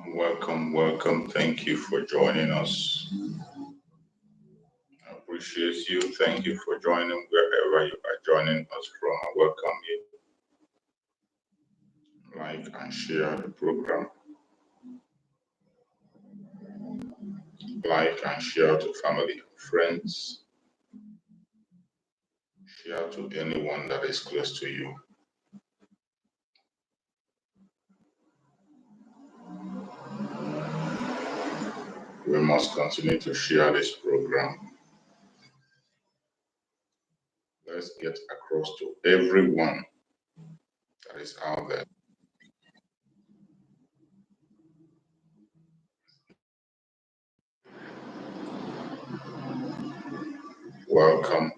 Welcome. Thank you for joining us. I appreciate you. Thank you for joining wherever you are joining us from. I welcome you. Like and share the program. Like and share to family and friends. Share to anyone that is close to you. We must continue to share this program. Let's get across to everyone that is out there. Welcome.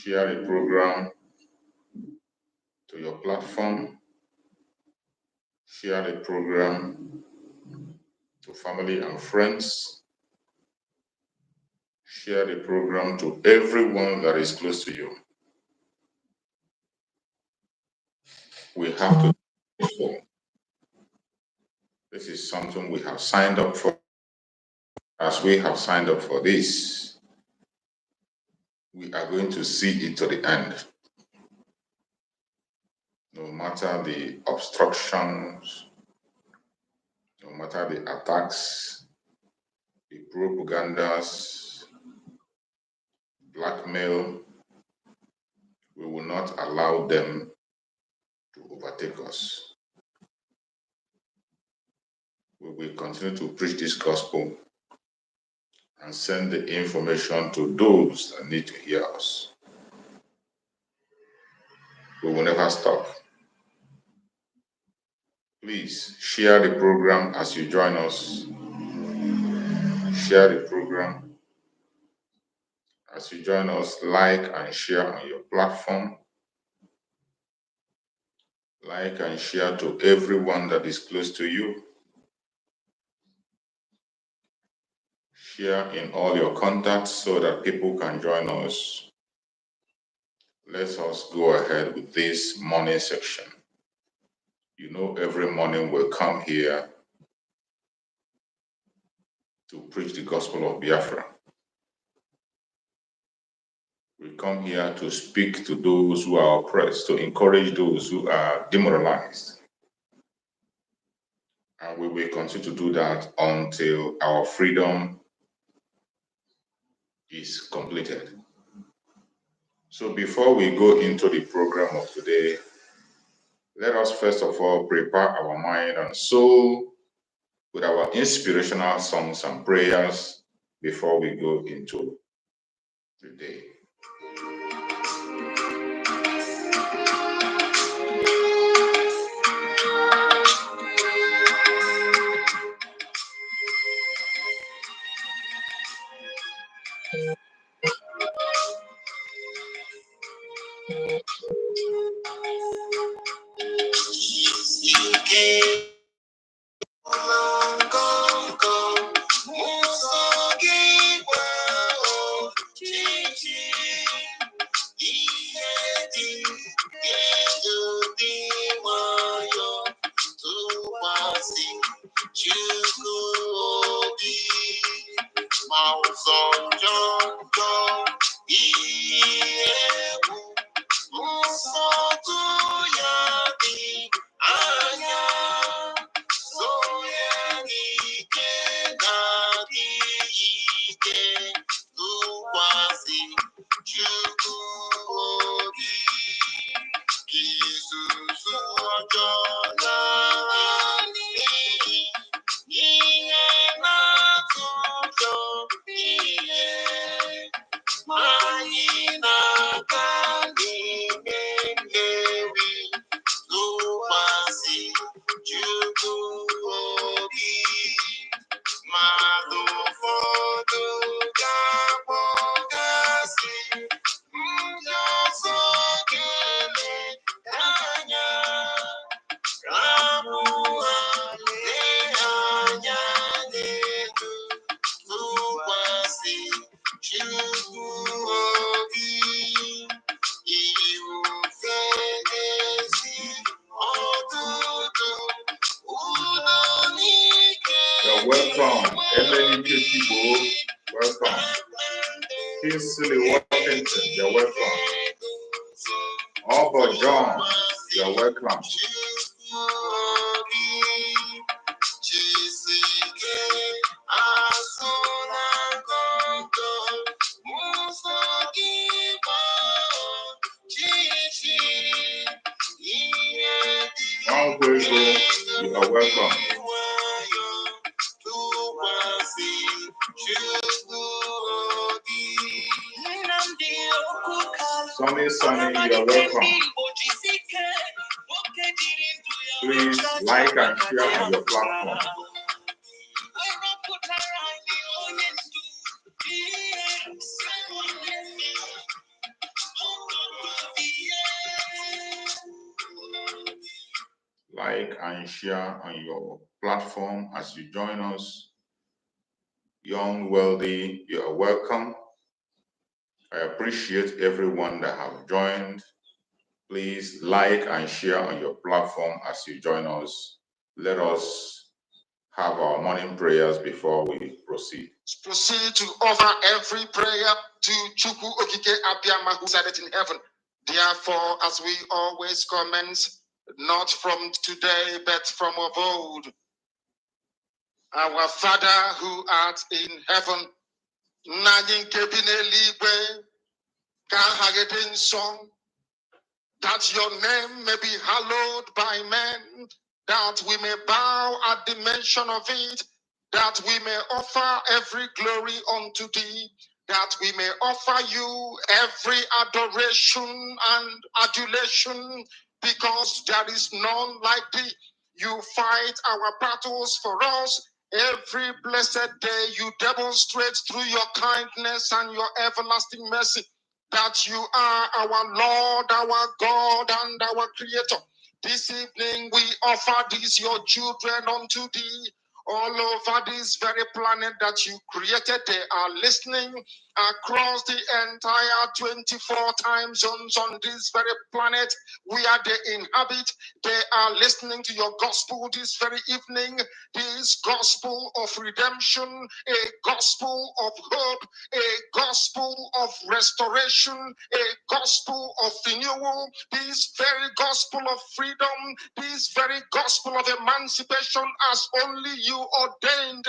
Share the program to your platform. Share the program to family and friends. Share the program to everyone that is close to you. We have to do this for. This is something we have signed up for. As we have signed up for this, we are going to see it to the end. No matter the obstructions, no matter the attacks, the propagandas, blackmail, we will not allow them to overtake us. We will continue to preach this gospel and send the information to those that need to hear us. We will never stop. Please share the program as you join us. Share the program as you join us. Like and share on your platform. Like and share to everyone that is close to you. Share in all your contacts so that people can join us. Let us go ahead with this morning section. You know, every morning we'll come here to preach the gospel of Biafra. We come here to speak to those who are oppressed, to encourage those who are demoralized. And we will continue to do that until our freedom is completed. So before we go into the program of today, let us first of all prepare our mind and soul with our inspirational songs and prayers before we go into the day. Kibo, welcome. Kinsley Washington, you're welcome. Albert John, you're welcome. You are welcome. Sonny, you are welcome. Please like and share on your platform. Like and share on your platform as you join us. Young, wealthy, you are welcome. I appreciate everyone that have joined. Please like and share on your platform as you join us. Let us have our morning prayers before we proceed. Proceed to offer every prayer to Chukwu Okike Abiyama who said it in heaven. Therefore, as we always commence, not from today, but from of old. Our Father who art in heaven, Nagin Kebine Ligwe, Kahagedin song, that your name may be hallowed by men, that we may bow at the mention of it, that we may offer every glory unto thee, that we may offer you every adoration and adulation, because there is none like thee. You fight our battles for us. Every blessed day you demonstrate through your kindness and your everlasting mercy that you are our Lord, our God, and our Creator. This evening we offer these your children unto thee. All over this very planet that you created, they are listening across the entire 24 time zones on this very planet where they inhabit. They are listening to your gospel this very evening, this gospel of redemption, a gospel of hope, a gospel of restoration, a gospel of renewal, this very gospel of freedom, this very gospel of emancipation as only you ordained.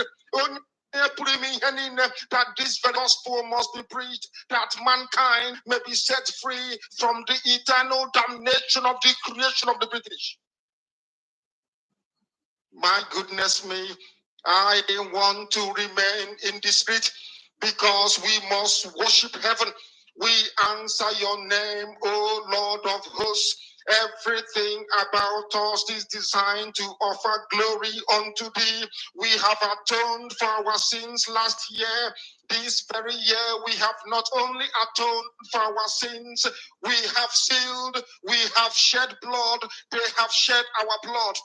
That this very gospel must be preached, that mankind may be set free from the eternal damnation of the creation of the British. My goodness me, I want to remain in the spirit because we must worship heaven. We answer your name, O Lord of hosts. Everything about us is designed to offer glory unto thee. We have atoned for our sins last year. This very year, we have not only atoned for our sins, we have sealed, we have shed blood, they have shed our blood.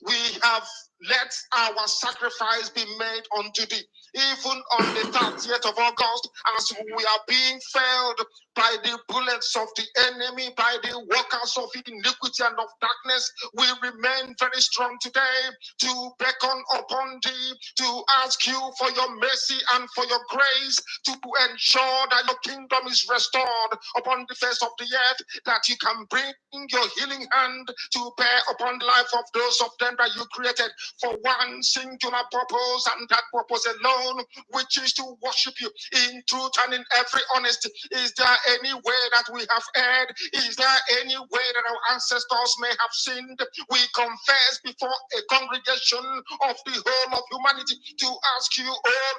We have let our sacrifice be made unto thee. Even on the 30th of August, as we are being felled by the bullets of the enemy, by the workers of iniquity and of darkness, we remain very strong today to beckon upon thee, to ask you for your mercy and for your grace, to ensure that your kingdom is restored upon the face of the earth, that you can bring your healing hand to bear upon the life of those of them that you created for one singular purpose, and that purpose alone, which is to worship you in truth and in every honesty. Is there any way that we have erred? Is there any way that our ancestors may have sinned? We confess before a congregation of the whole of humanity to ask you, oh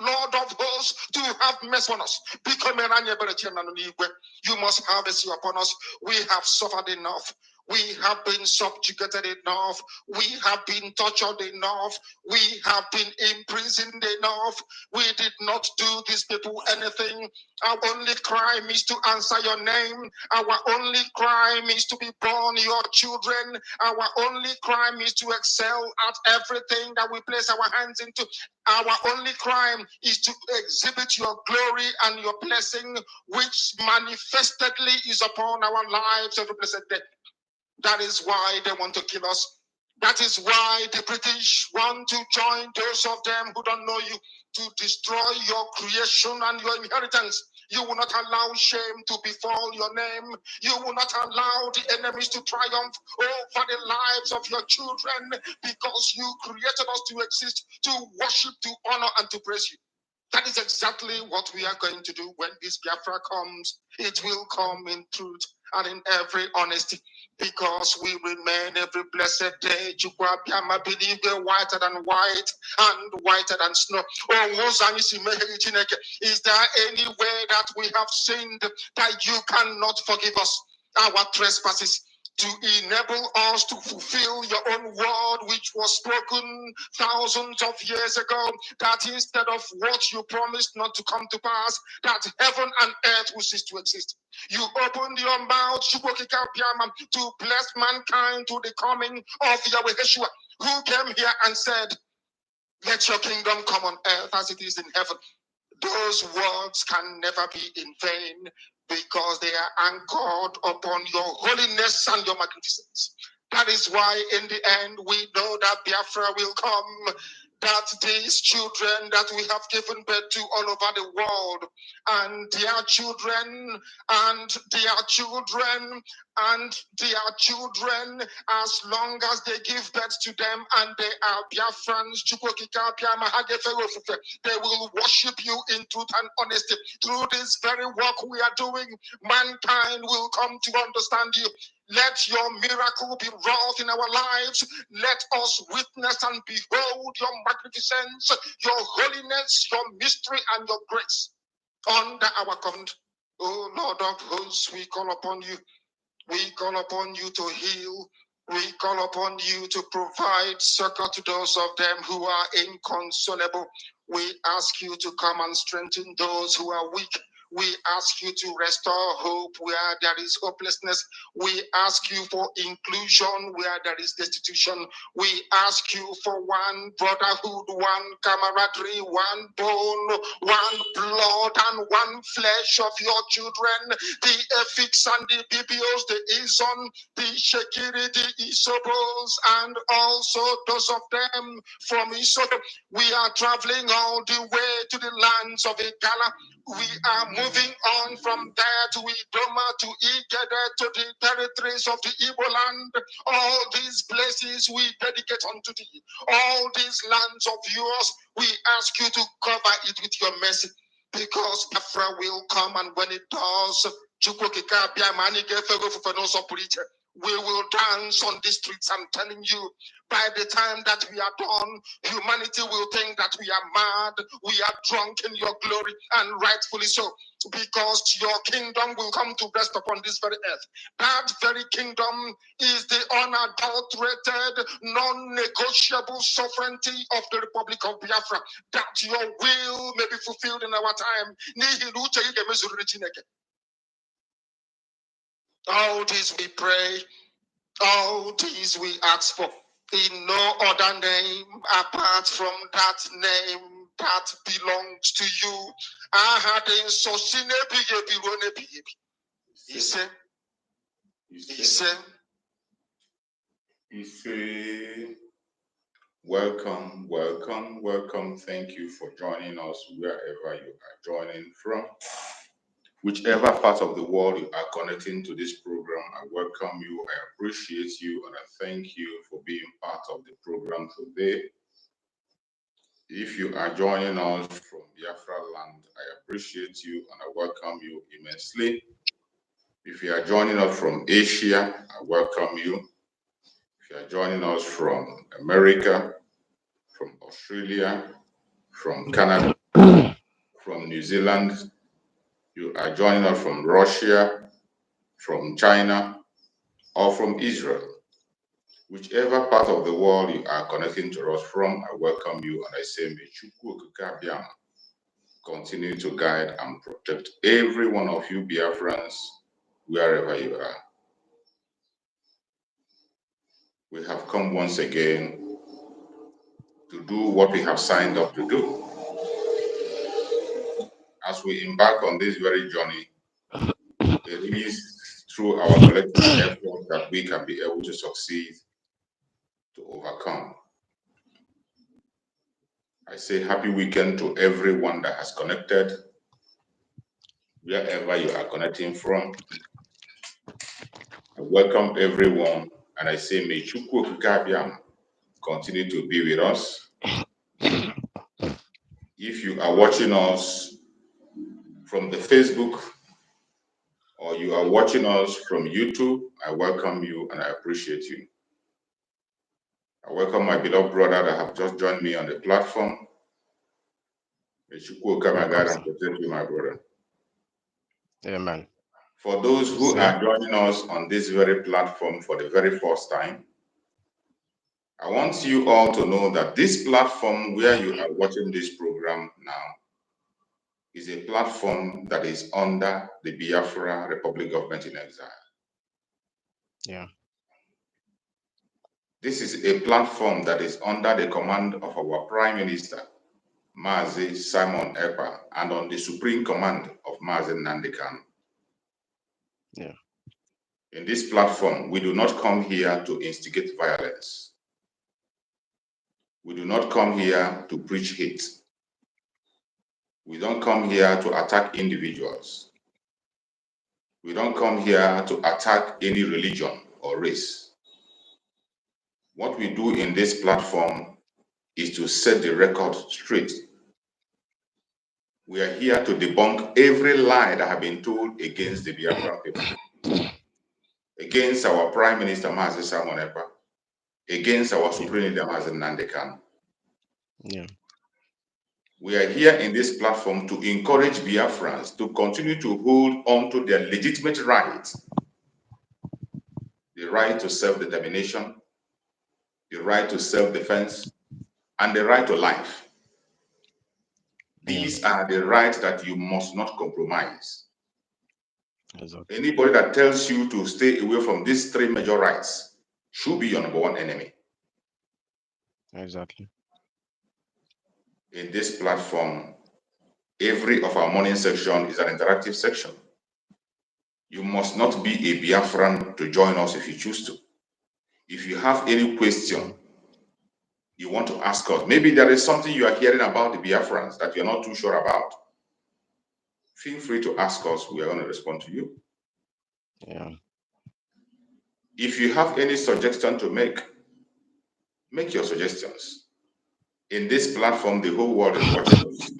Lord of hosts, to have mercy on us. You must have mercy upon us. We have suffered enough. We have been subjugated enough. We have been tortured enough. We have been imprisoned enough. We did not do these people anything. Our only crime is to answer your name. Our only crime is to be born your children. Our only crime is to excel at everything that we place our hands into. Our only crime is to exhibit your glory and your blessing, which manifestedly is upon our lives every blessed day. That is why they want to kill us. That is why the British want to join those of them who don't know you to destroy your creation and your inheritance. You will not allow shame to befall your name. You will not allow the enemies to triumph over the lives of your children, because you created us to exist, to worship, to honor, and to praise you. That is exactly what we are going to do when this Biafra comes. It will come in truth and in every honesty, because we remain every blessed day. Chukwuabiama, believe we're whiter than white and whiter than snow. Is there any way that we have sinned that you cannot forgive us our trespasses, to enable us to fulfill your own word, which was spoken thousands of years ago, that instead of what you promised not to come to pass, that heaven and earth will cease to exist? You opened your mouth to bless mankind to the coming of Yahweh Yeshua, who came here and said, let your kingdom come on earth as it is in heaven. Those words can never be in vain, because they are anchored upon your holiness and your magnificence. That is why in the end we know that Biafra will come, that these children that we have given birth to all over the world, and their children, and their children, and their children, as long as they give birth to them and they are Biafrans, they will worship you in truth and honesty. Through this very work we are doing, mankind will come to understand you. Let your miracle be wrought in our lives. Let us witness and behold your magnificence, your holiness, your mystery, and your grace under our covenant. Oh Lord of hosts, we call upon you. We call upon you to heal. We call upon you to provide succor to those of them who are inconsolable. We ask you to come and strengthen those who are weak. We ask you to restore hope where there is hopelessness. We ask you for inclusion where there is destitution. We ask you for one brotherhood, one camaraderie, one bone, one blood, and one flesh of your children. The Efiks and the BBOs, the Izon, the Shekiri, the Isobos, and also those of them from Isodo. We are traveling all the way to the lands of Igala. We are moving on from there to Idoma, to Igede, to the territories of the Igbo land. All these places we dedicate unto thee. All these lands of yours, we ask you to cover it with your mercy, because Biafra will come, and when it does, we will dance on the streets. I'm telling you, by the time that we are done, humanity will think that we are mad, we are drunk in your glory, and rightfully so, because your kingdom will come to rest upon this very earth. That very kingdom is the unadulterated, non-negotiable sovereignty of the Republic of Biafra, that your will may be fulfilled in our time. All this we pray, all these we ask for, in no other name apart from that name that belongs to you. He said, welcome, welcome, welcome. Thank you for joining us wherever you are joining from. Whichever part of the world you are connecting to this program, I welcome you, I appreciate you, and I thank you for being part of the program today. If you are joining us from Biafra land, I appreciate you and I welcome you immensely. If you are joining us from Asia, I welcome you. If you are joining us from America, from Australia, from Canada, from New Zealand, you are joining us from Russia, from China, or from Israel. Whichever part of the world you are connecting to us from, I welcome you and I say, may Chukwu Okike Abiama continue to guide and protect every one of you Biafrans, wherever you are. We have come once again to do what we have signed up to do. As we embark on this very journey, it is through our collective effort that we can be able to succeed, to overcome. I say happy weekend to everyone that has connected, wherever you are connecting from. I welcome everyone, and I say may Chukwu Gabiam continue to be with us. If you are watching us from the Facebook or you are watching us from YouTube, I welcome you and I appreciate you. I welcome my beloved brother that have just joined me on the platform. May Chukwu come and guide and protect you, my brother. Amen. For those who are joining us on this very platform for the very first time, I want you all to know that this platform where you are watching this program now is a platform that is under the Biafra Republic Government in Exile. Yeah. This is a platform that is under the command of our Prime Minister, Mazi Simon Ekpa, and on the supreme command of Mazi Nnamdi Kanu. Yeah. In this platform, we do not come here to instigate violence. We do not come here to preach hate. We don't come here to attack individuals. We don't come here to attack any religion or race. What we do in this platform is to set the record straight. We are here to debunk every lie that has been told against the Biafran people, against our Prime Minister, Mazi Simon Ekpa, against our Supreme Leader, Mazi Nnamdi Kanu. Yeah. We are here in this platform to encourage Biafrans to continue to hold on to their legitimate rights, the right to self-determination, the right to self-defense, and the right to life. These are the rights that you must not compromise. Exactly. Anybody that tells you to stay away from these three major rights should be your number one enemy. Exactly. In this platform, every of our morning section is an interactive section. You must not be a Biafran to join us if you choose to. If you have any question you want to ask us, maybe there is something you are hearing about the Biafrans that you're not too sure about, feel free to ask us. We are going to respond to you. Yeah. If you have any suggestion to make your suggestions. In this platform, the whole world is watching us.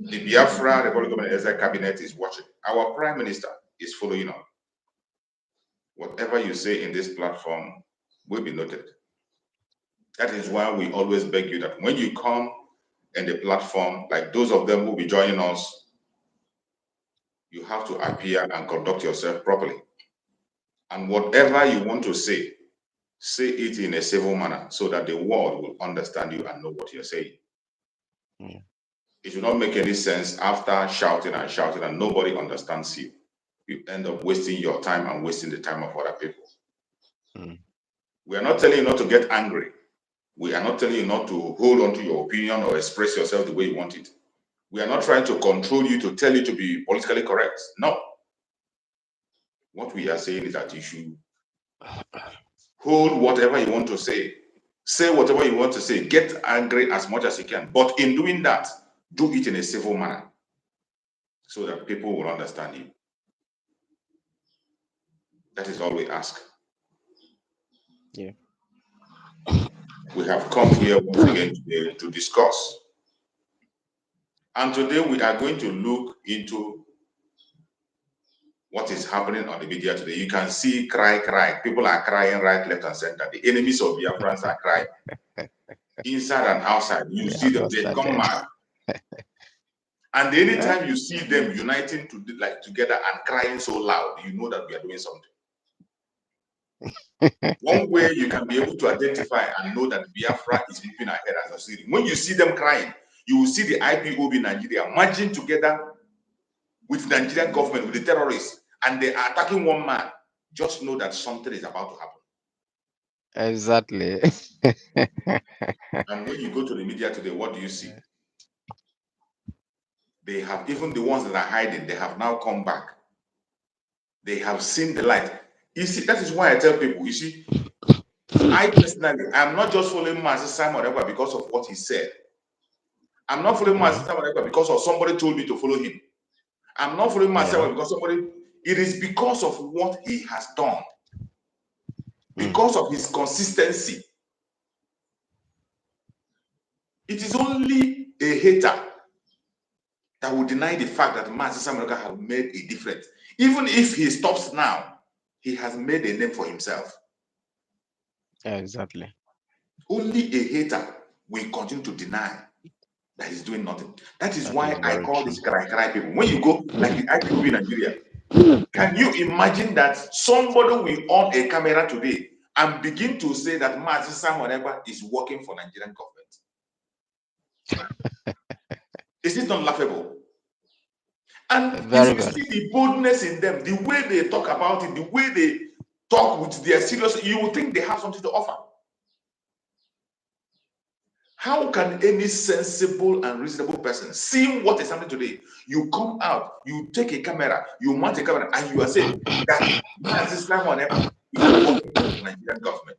The Biafra Republic Government Exile Cabinet is watching. Our Prime Minister is following up. Whatever you say in this platform will be noted. That is why we always beg you that when you come in the platform, like those of them who will be joining us, you have to appear and conduct yourself properly. And whatever you want to say it in a civil manner so that the world will understand you and know what you're saying. Yeah. It will not make any sense after shouting and nobody understands you. You end up wasting your time and wasting the time of other people. We are not telling you not to get angry. We are not telling you not to hold on to your opinion or express yourself the way you want it. We are not trying to control you to tell you to be politically correct. No. What we are saying is that you should hold whatever you want to say whatever you want to say, get angry as much as you can. But in doing that, do it in a civil manner so that people will understand you. That is all we ask. Yeah. We have come here once again today to discuss. And today we are going to look into what is happening on the media today. You can see cry. People are crying right, left, and center. The enemies of Biafrans are crying. Inside and outside, you see them, they come mad. And anytime you see them uniting together and crying so loud, you know that we are doing something. One way you can be able to identify and know that Biafra is moving ahead as a city. When you see them crying, you will see the Ipob in Nigeria merging together with the Nigerian government, with the terrorists, and they are attacking one man. Just know that something is about to happen. Exactly. And when you go to the media today, what do you see? They have, even the ones that are hiding, they have now come back. They have seen the light. You see, that is why I tell people, you see, I personally, I'm not just following Master Simon Ekpa because of what he said. I'm not following Master Simon Ekpa because of somebody told me to follow him. I'm not following Master Simon because somebody. It is because of what he has done, because of his consistency. It is only a hater that will deny the fact that Master Simon Ekpa has made a difference. Even if he stops now, he has made a name for himself. Yeah, exactly. Only a hater will continue to deny that he's doing nothing. That is why I call these cry people. When you go like the IPOB in Nigeria, can you imagine that somebody will on a camera today and begin to say that Mazi Simon Ekpa is working for Nigerian government? Is it not laughable? And if you see the boldness in them, the way they talk about it, the way they talk with their serious, you would think they have something to offer. How can any sensible and reasonable person, seeing what is happening today, you come out, you take a camera, you mount a camera, and you are saying that Mazi Simon Ekpa is working for the Nigerian government?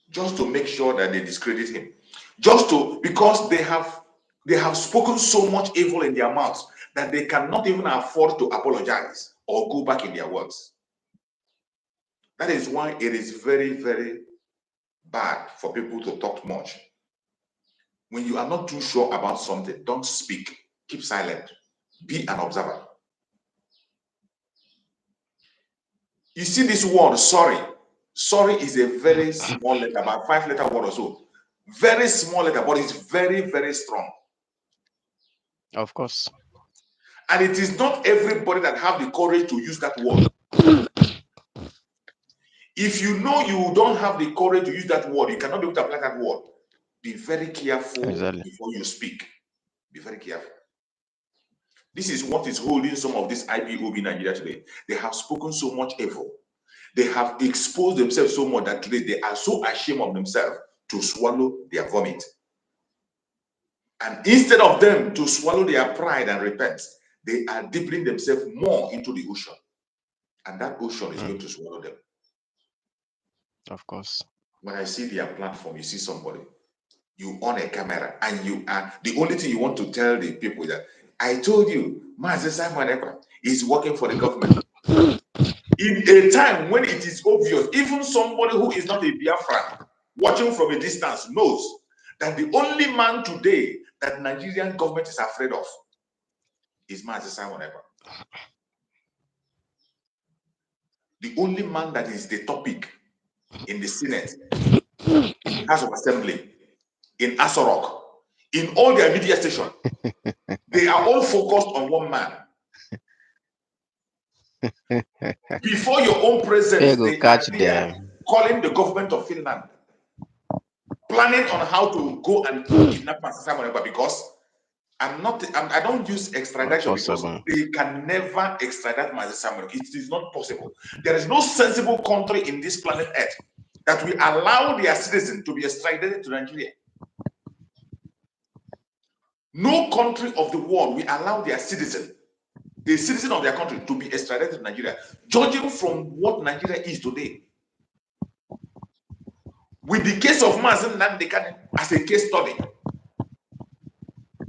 Just to make sure that they discredit him, just to, because they have spoken so much evil in their mouths that they cannot even afford to apologize or go back in their words. That is why it is very, very bad for people to talk much. When you are not too sure about something, don't speak. Keep silent. Be an observer. You see this word, sorry. Sorry is a very small letter, about 5-letter word or so. Very small letter, but it's very, very strong. Of course. And it is not everybody that have the courage to use that word. If you know you don't have the courage to use that word, you cannot be able to apply that word. Be very careful before you speak. Be very careful. This is what is holding some of this IPOB in Nigeria today. They have spoken so much evil. They have exposed themselves so much that today they are so ashamed of themselves to swallow their vomit. And instead of them to swallow their pride and repent, they are dipping themselves more into the ocean. And that ocean is going to swallow them. Of course. When I see their platform, you see somebody, you on a camera, and you are the only thing you want to tell the people that I told you, Mazi Simon Ekpa is working for the government. In a time when it is obvious, even somebody who is not a Biafran watching from a distance knows that the only man today that Nigerian government is afraid of is Mazi Simon Ekpa. The only man that is the topic in the Senate, in the House of Assembly, in Asorok, in all their media stations, they are all focused on one man. Before your own president, they are there calling the government of Finland, planning on how to go and kidnap Mazi Simon Ekpa, because I don't use extradition because they can never extradite Mazi Simon Ekpa. It is not possible. There is no sensible country in this planet Earth that will allow their citizen to be extradited to Nigeria. No country of the world will allow their citizen, a citizen of their country, to be extradited to Nigeria, judging from what Nigeria is today. With the case of Mazi Nnamdi as a case study,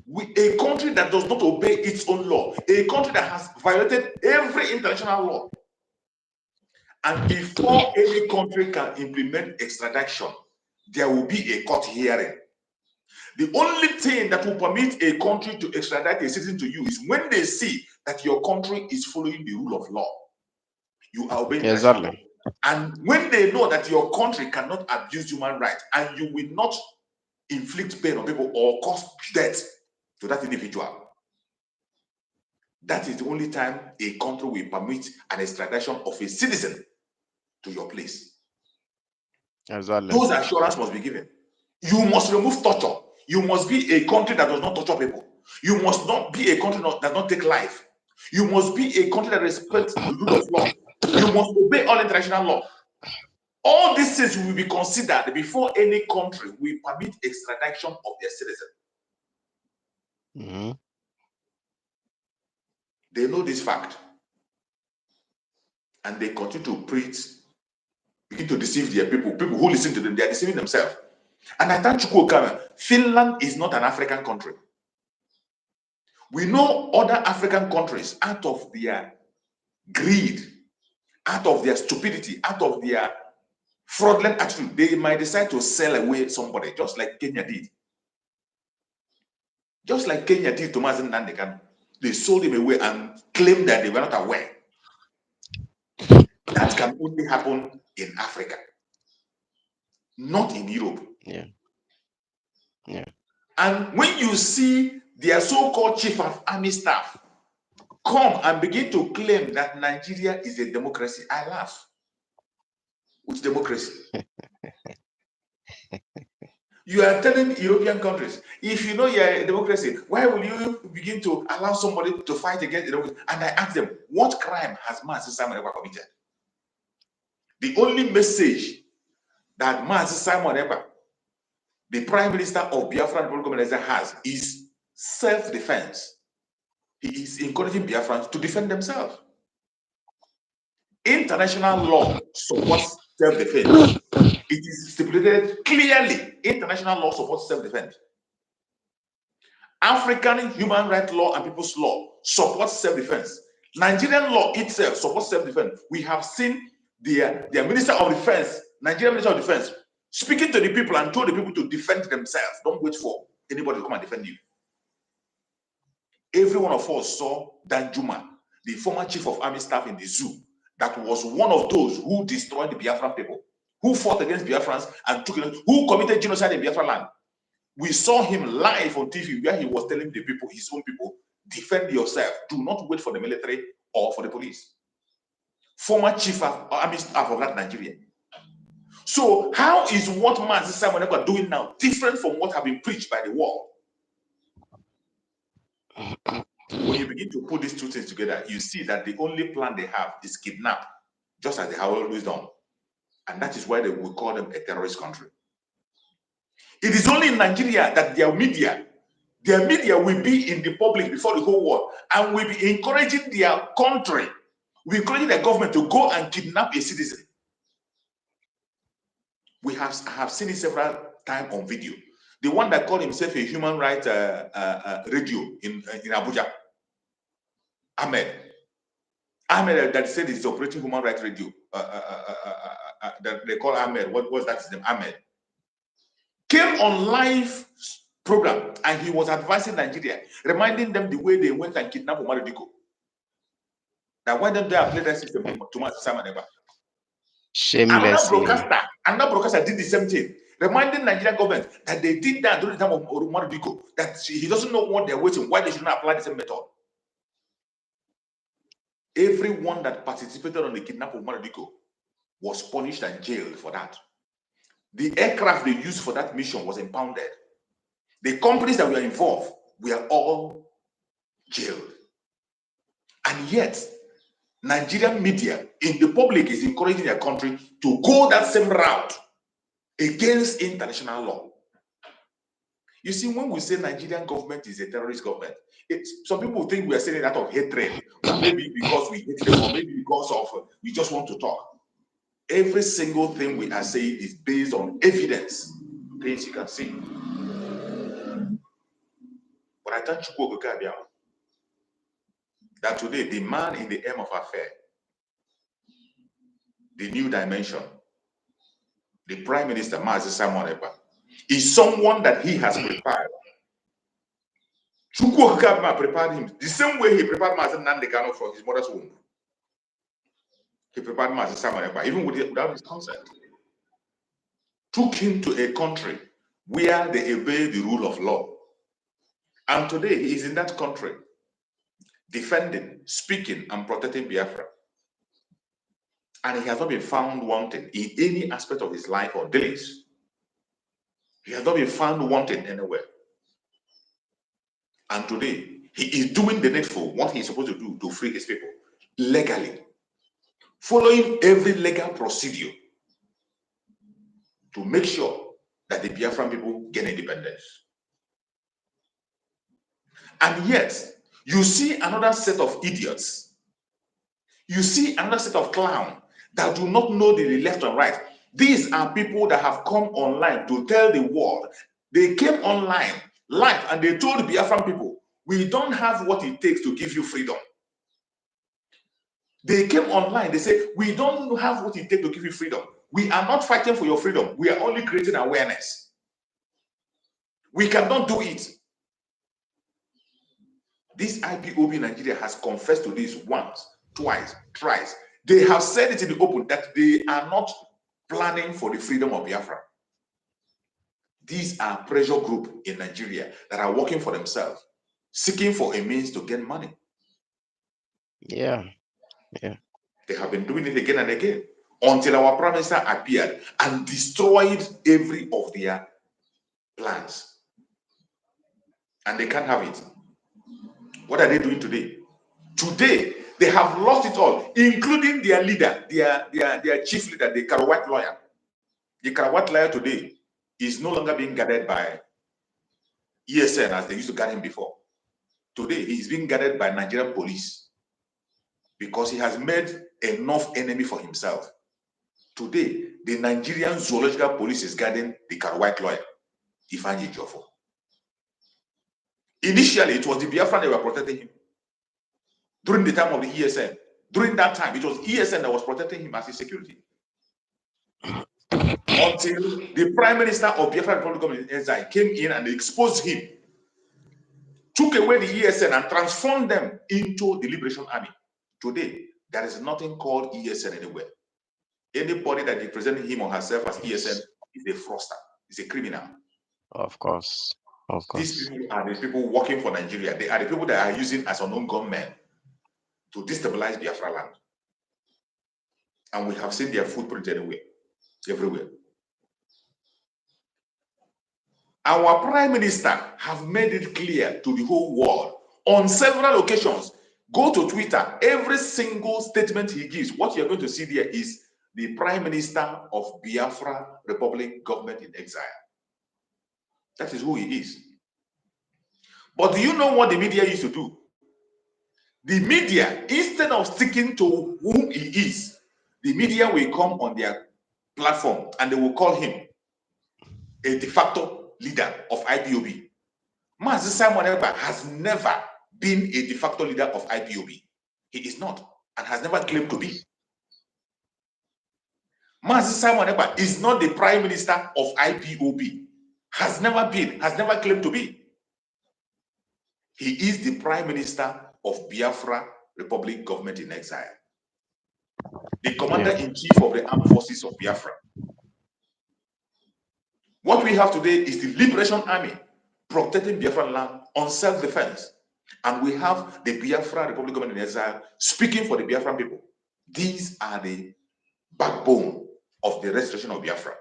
with a country that does not obey its own law, a country that has violated every international law. And before any country can implement extradition, there will be a court hearing. The only thing that will permit a country to extradite a citizen to you is when they see that your country is following the rule of law. You are obeying international law. And when they know that your country cannot abuse human rights and you will not inflict pain on people or cause death to that individual, that is the only time a country will permit an extradition of a citizen to your place. Exactly. Those assurances must be given. You must remove torture. You must be a country that does not torture people. You must not be a country that does not take life. You must be a country that respects the rule of law. You must obey all international law. All these things will be considered before any country will permit extradition of their citizen. They know this fact. and they continue to preach, begin to deceive their people. People who listen to them, they are deceiving themselves. And I thank you, Finland is not an African country. We know other African countries, out of their greed, out of their stupidity, out of their fraudulent attitude, they might decide to sell away somebody, just like Kenya did. Just like Kenya did to Mazen Nandekan. They sold him away and claimed that they were not aware. That can only happen in Africa, not in Europe. Yeah. Yeah. And when you see their so-called chief of army staff come and begin to claim that Nigeria is a democracy, I laugh. Which democracy? You are telling European countries, if you know you're a democracy, why will you begin to allow somebody to fight against democracy? And I ask them, what crime has Mazi Simon ever committed? The only message that Mazi Simon ever, the Prime Minister of Biafra has, is self-defense. He is encouraging Biafrans to defend themselves. International law supports self-defense. It is stipulated clearly. International law supports self-defense. African human rights law and people's law supports self-defense. Nigerian law itself supports self-defense. We have seen their Minister of Defense, Nigerian Minister of Defense, speaking to the people and told the people to defend themselves. Don't wait for anybody to come and defend you. Every one of us saw Danjuma, the former chief of army staff in the zoo, that was one of those who destroyed the Biafran people, who fought against Biafrans and who committed genocide in Biafra land. We saw him live on TV where he was telling the people, his own people, defend yourself. Do not wait for the military or for the police. Former chief of army staff of that Nigeria. So how is what Mazi Simon Ekpa doing now different from what have been preached by the world? When you begin to put these two things together, you see that the only plan they have is kidnap, just as they have always done. And that is why they will call them a terrorist country. It is only in Nigeria that their media will be in the public before the whole world and will be encouraging their country, will encouraging their government to go and kidnap a citizen. I have seen it several times on video. The one that called himself a human rights radio in Abuja, Ahmed, that said he's operating human rights radio. That they call Ahmed. What was that? His name? Ahmed came on live program and he was advising Nigeria, reminding them the way they went and kidnapped Omar Diko. That why don't they apply that system to Mazi Simon Ekpa? Shamelessly. Another broadcaster did the same thing, reminding Nigerian government that they did that during the time of Omar Diko, that he doesn't know what they're waiting, why they should not apply the same method. Everyone that participated on the kidnapping of Omar Diko was punished and jailed for that. The aircraft they used for that mission was impounded. The companies that were involved were all jailed. And yet, Nigerian media in the public is encouraging their country to go that same route against international law. You see, when we say Nigerian government is a terrorist government, some people think we are saying it out of hatred, or maybe because we hate them, or maybe because of we just want to talk. Every single thing we are saying is based on evidence, things you can see. But I thank you that today the man in the aim of affair, the new dimension, the Prime Minister Mazi Simon Ekpa, is someone that he has prepared. Chukwu prepared him the same way he prepared Mazi Nandekano for his mother's womb. He prepared Mazi Simon Ekpa, even without his consent. Took him to a country where they obey the rule of law. And today he is in that country, defending, speaking, and protecting Biafra. And he has not been found wanting in any aspect of his life or dealings. He has not been found wanting anywhere. And today, he is doing the needful, what he's supposed to do to free his people, legally. Following every legal procedure to make sure that the Biafran people gain independence. And yet, you see another set of idiots You see another set of clowns that do not know the left and right. These are people that have come online to tell the world. They came online live and they told the Biafran people, we don't have what it takes to give you freedom. They came online, they said, we don't have what it takes to give you freedom. We are not fighting for your freedom. We are only creating awareness. We cannot do it. This IPOB in Nigeria has confessed to this once, twice, thrice. They have said it in the open that they are not planning for the freedom of Biafra. These are pressure groups in Nigeria that are working for themselves, seeking for a means to gain money. Yeah. They have been doing it again and again until our prime minister appeared and destroyed every of their plans. And they can't have it. What are they doing today? Today, they have lost it all, including their leader, their chief leader, the Karawat lawyer. The Karawat lawyer today is no longer being guarded by ESN as they used to guard him before. Today, he is being guarded by Nigerian police because he has made enough enemy for himself. Today, the Nigerian zoological police is guarding the Karawat lawyer, Ifeanyi Ejiofor. Initially, it was the Biafran that were protecting him. During the time of the ESN, during that time, it was ESN that was protecting him as his security. Until the Prime Minister of Biafra Republic of Exile came in and exposed him, took away the ESN and transformed them into the Liberation Army. Today, there is nothing called ESN anywhere. Anybody that is presenting him or herself as ESN is a fraudster, is a criminal. Of course. These people are the people working for Nigeria. They are the people that are using as unknown gunmen to destabilize Biafra land. And we have seen their footprint everywhere. Our Prime Minister have made it clear to the whole world on several occasions. Go to Twitter, every single statement he gives, what you're going to see there is the Prime Minister of Biafra Republic Government in Exile. That is who he is. But do you know what the media used to do? The media, instead of sticking to whom he is, the media will come on their platform and they will call him a de facto leader of IPOB. Mazi Simon Ekpa has never been a de facto leader of IPOB. He is not and has never claimed to be. Mazi Simon Ekpa is not the Prime Minister of IPOB. Has never been, has never claimed to be. He is the Prime Minister of Biafra Republic Government in Exile. The Commander-in-Chief of the Armed Forces of Biafra. What we have today is the Liberation Army protecting Biafran land on self-defense. And we have the Biafra Republic Government in Exile speaking for the Biafran people. These are the backbone of the restoration of Biafra.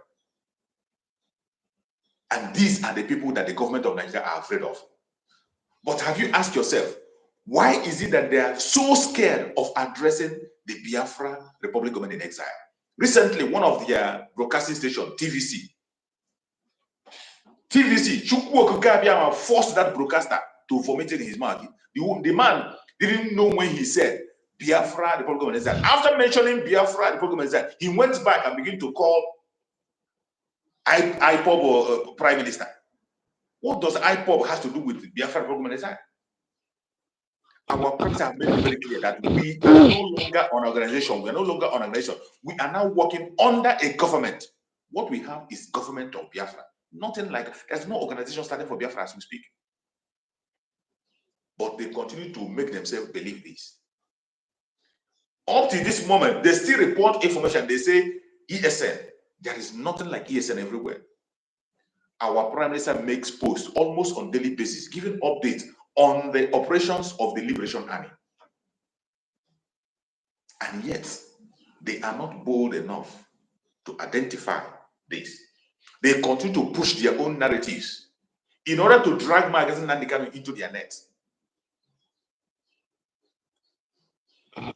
And these are the people that the government of Nigeria are afraid of. But have you asked yourself, why is it that they are so scared of addressing the Biafra Republic Government in Exile? Recently, one of their broadcasting stations, Chukwu Okukabiyama forced that broadcaster to vomit in his mouth. The man didn't know when he said Biafra Republic Government in Exile. After mentioning Biafra Republic Government in Exile, he went back and began to call Ipob Prime Minister. What does Ipob has to do with Biafra Republic Government in Exile? Our parties have made it very clear that we are no longer an organization. We are no longer an organization. We are now working under a government. What we have is government of Biafra. Nothing like, there's no organization starting for Biafra as we speak. But they continue to make themselves believe this. Up to this moment, they still report information. They say ESN. There is nothing like ESN everywhere. Our Prime Minister makes posts almost on daily basis, giving updates on the operations of the Liberation Army. And yet, they are not bold enough to identify this. They continue to push their own narratives in order to drag Magazine Nandikano into their net.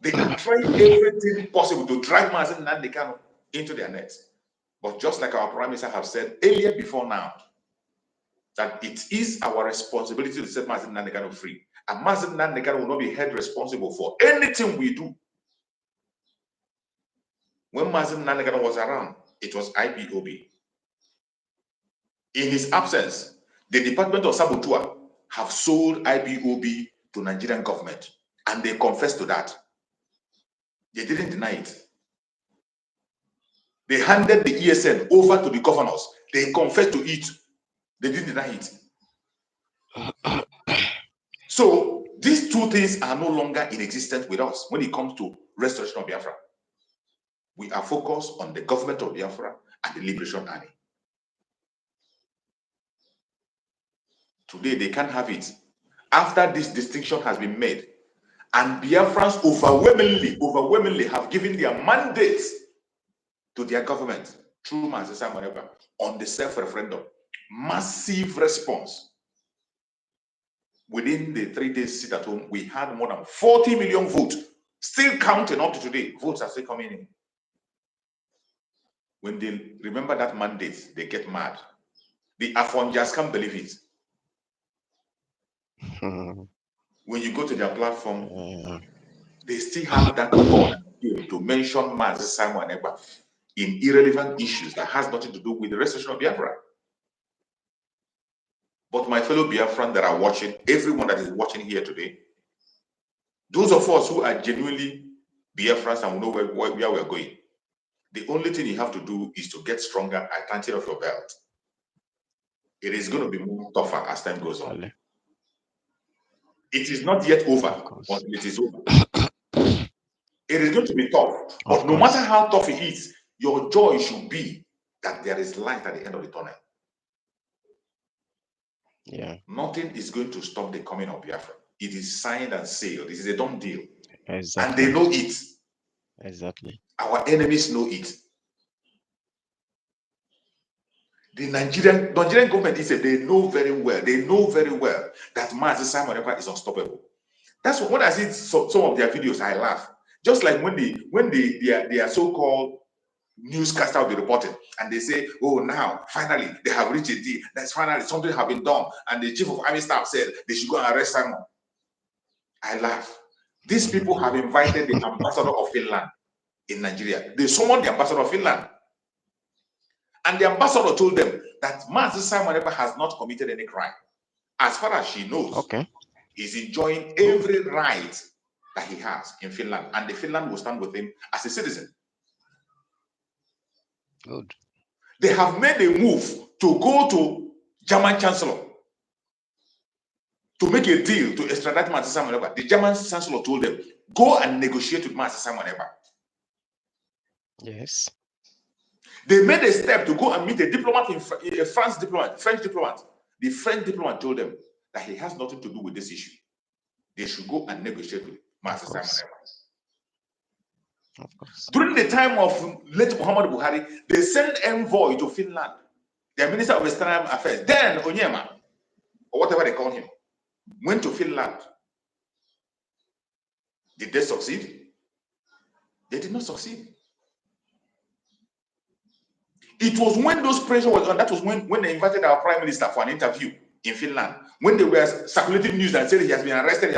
They are trying everything possible to drag Magazine Nandikano into their net. But just like our Prime Minister have said earlier before now, that it is our responsibility to set Magazine Nandikano free. And Magazine Nandikano will not be held responsible for anything we do When Mazin Nanagana was around, it was IPOB. In his absence, the Department of Sabotua have sold IPOB to Nigerian government, and they confessed to that. They didn't deny it. They handed the ESN over to the governors. They confessed to it. They didn't deny it. So these two things are no longer in existence with us when it comes to restoration of Biafra. We are focused on the government of Biafra and the Liberation Army. Today they can't have it. After this distinction has been made, and Biafrans overwhelmingly have given their mandates to their government through Manchester Maneba on the self-referendum. Massive response. Within the 3 days sit at home, we had more than 40 million votes. Still counting up to today. Votes are still coming in. When they remember that mandate, they get mad. The Afonjas can't believe it. When you go to their platform, they still have that honor to mention Mazi Simon Eba in irrelevant issues that has nothing to do with the restoration of Biafra. But my fellow Biafran that are watching, everyone that is watching here today, those of us who are genuinely Biafrans and know where we're going, the only thing you have to do is to get stronger and tighten off your belt. It is going to be more tougher as time goes on. It is not yet over until it is over. It is going to be tough, but no matter how tough it is, your joy should be that there is light at the end of the tunnel. Yeah. Nothing is going to stop the coming of Biafra. It is signed and sealed. This is a done deal. Exactly. And they know it. Exactly. Our enemies know it. The Nigerian government is they know very well. They know very well that Mazi Simon Ekpa is unstoppable. That's what when I see some of their videos, I laugh. Just like when their so-called newscaster will be reporting and they say, oh, now finally they have reached a deal. That's finally something have been done. And the chief of army staff said they should go and arrest Simon. I laugh. These people have invited the ambassador of Finland in Nigeria. They summoned the ambassador of Finland. And the ambassador told them that Mazi Simon Ekpa has not committed any crime. As far as she knows, he's enjoying every right that he has in Finland. And the Finland will stand with him as a citizen. Good. They have made a move to go to German Chancellor to make a deal to extradite Mazi Simon Ekpa. The German Chancellor told them, go and negotiate with Mazi Simon Ekpa. Yes. They made a step to go and meet a diplomat a French diplomat. The French diplomat told them that he has nothing to do with this issue. They should go and negotiate with Mazi Simon Ekpa. Of course. During the time of late Muhammad Buhari, they sent envoy to Finland, their Minister of External Affairs, then Onyema, or whatever they call him, went to Finland. Did they succeed? They did not succeed. It was when those pressure was on, that was when they invited our Prime Minister for an interview in Finland, when they were circulating news and said he has been arrested,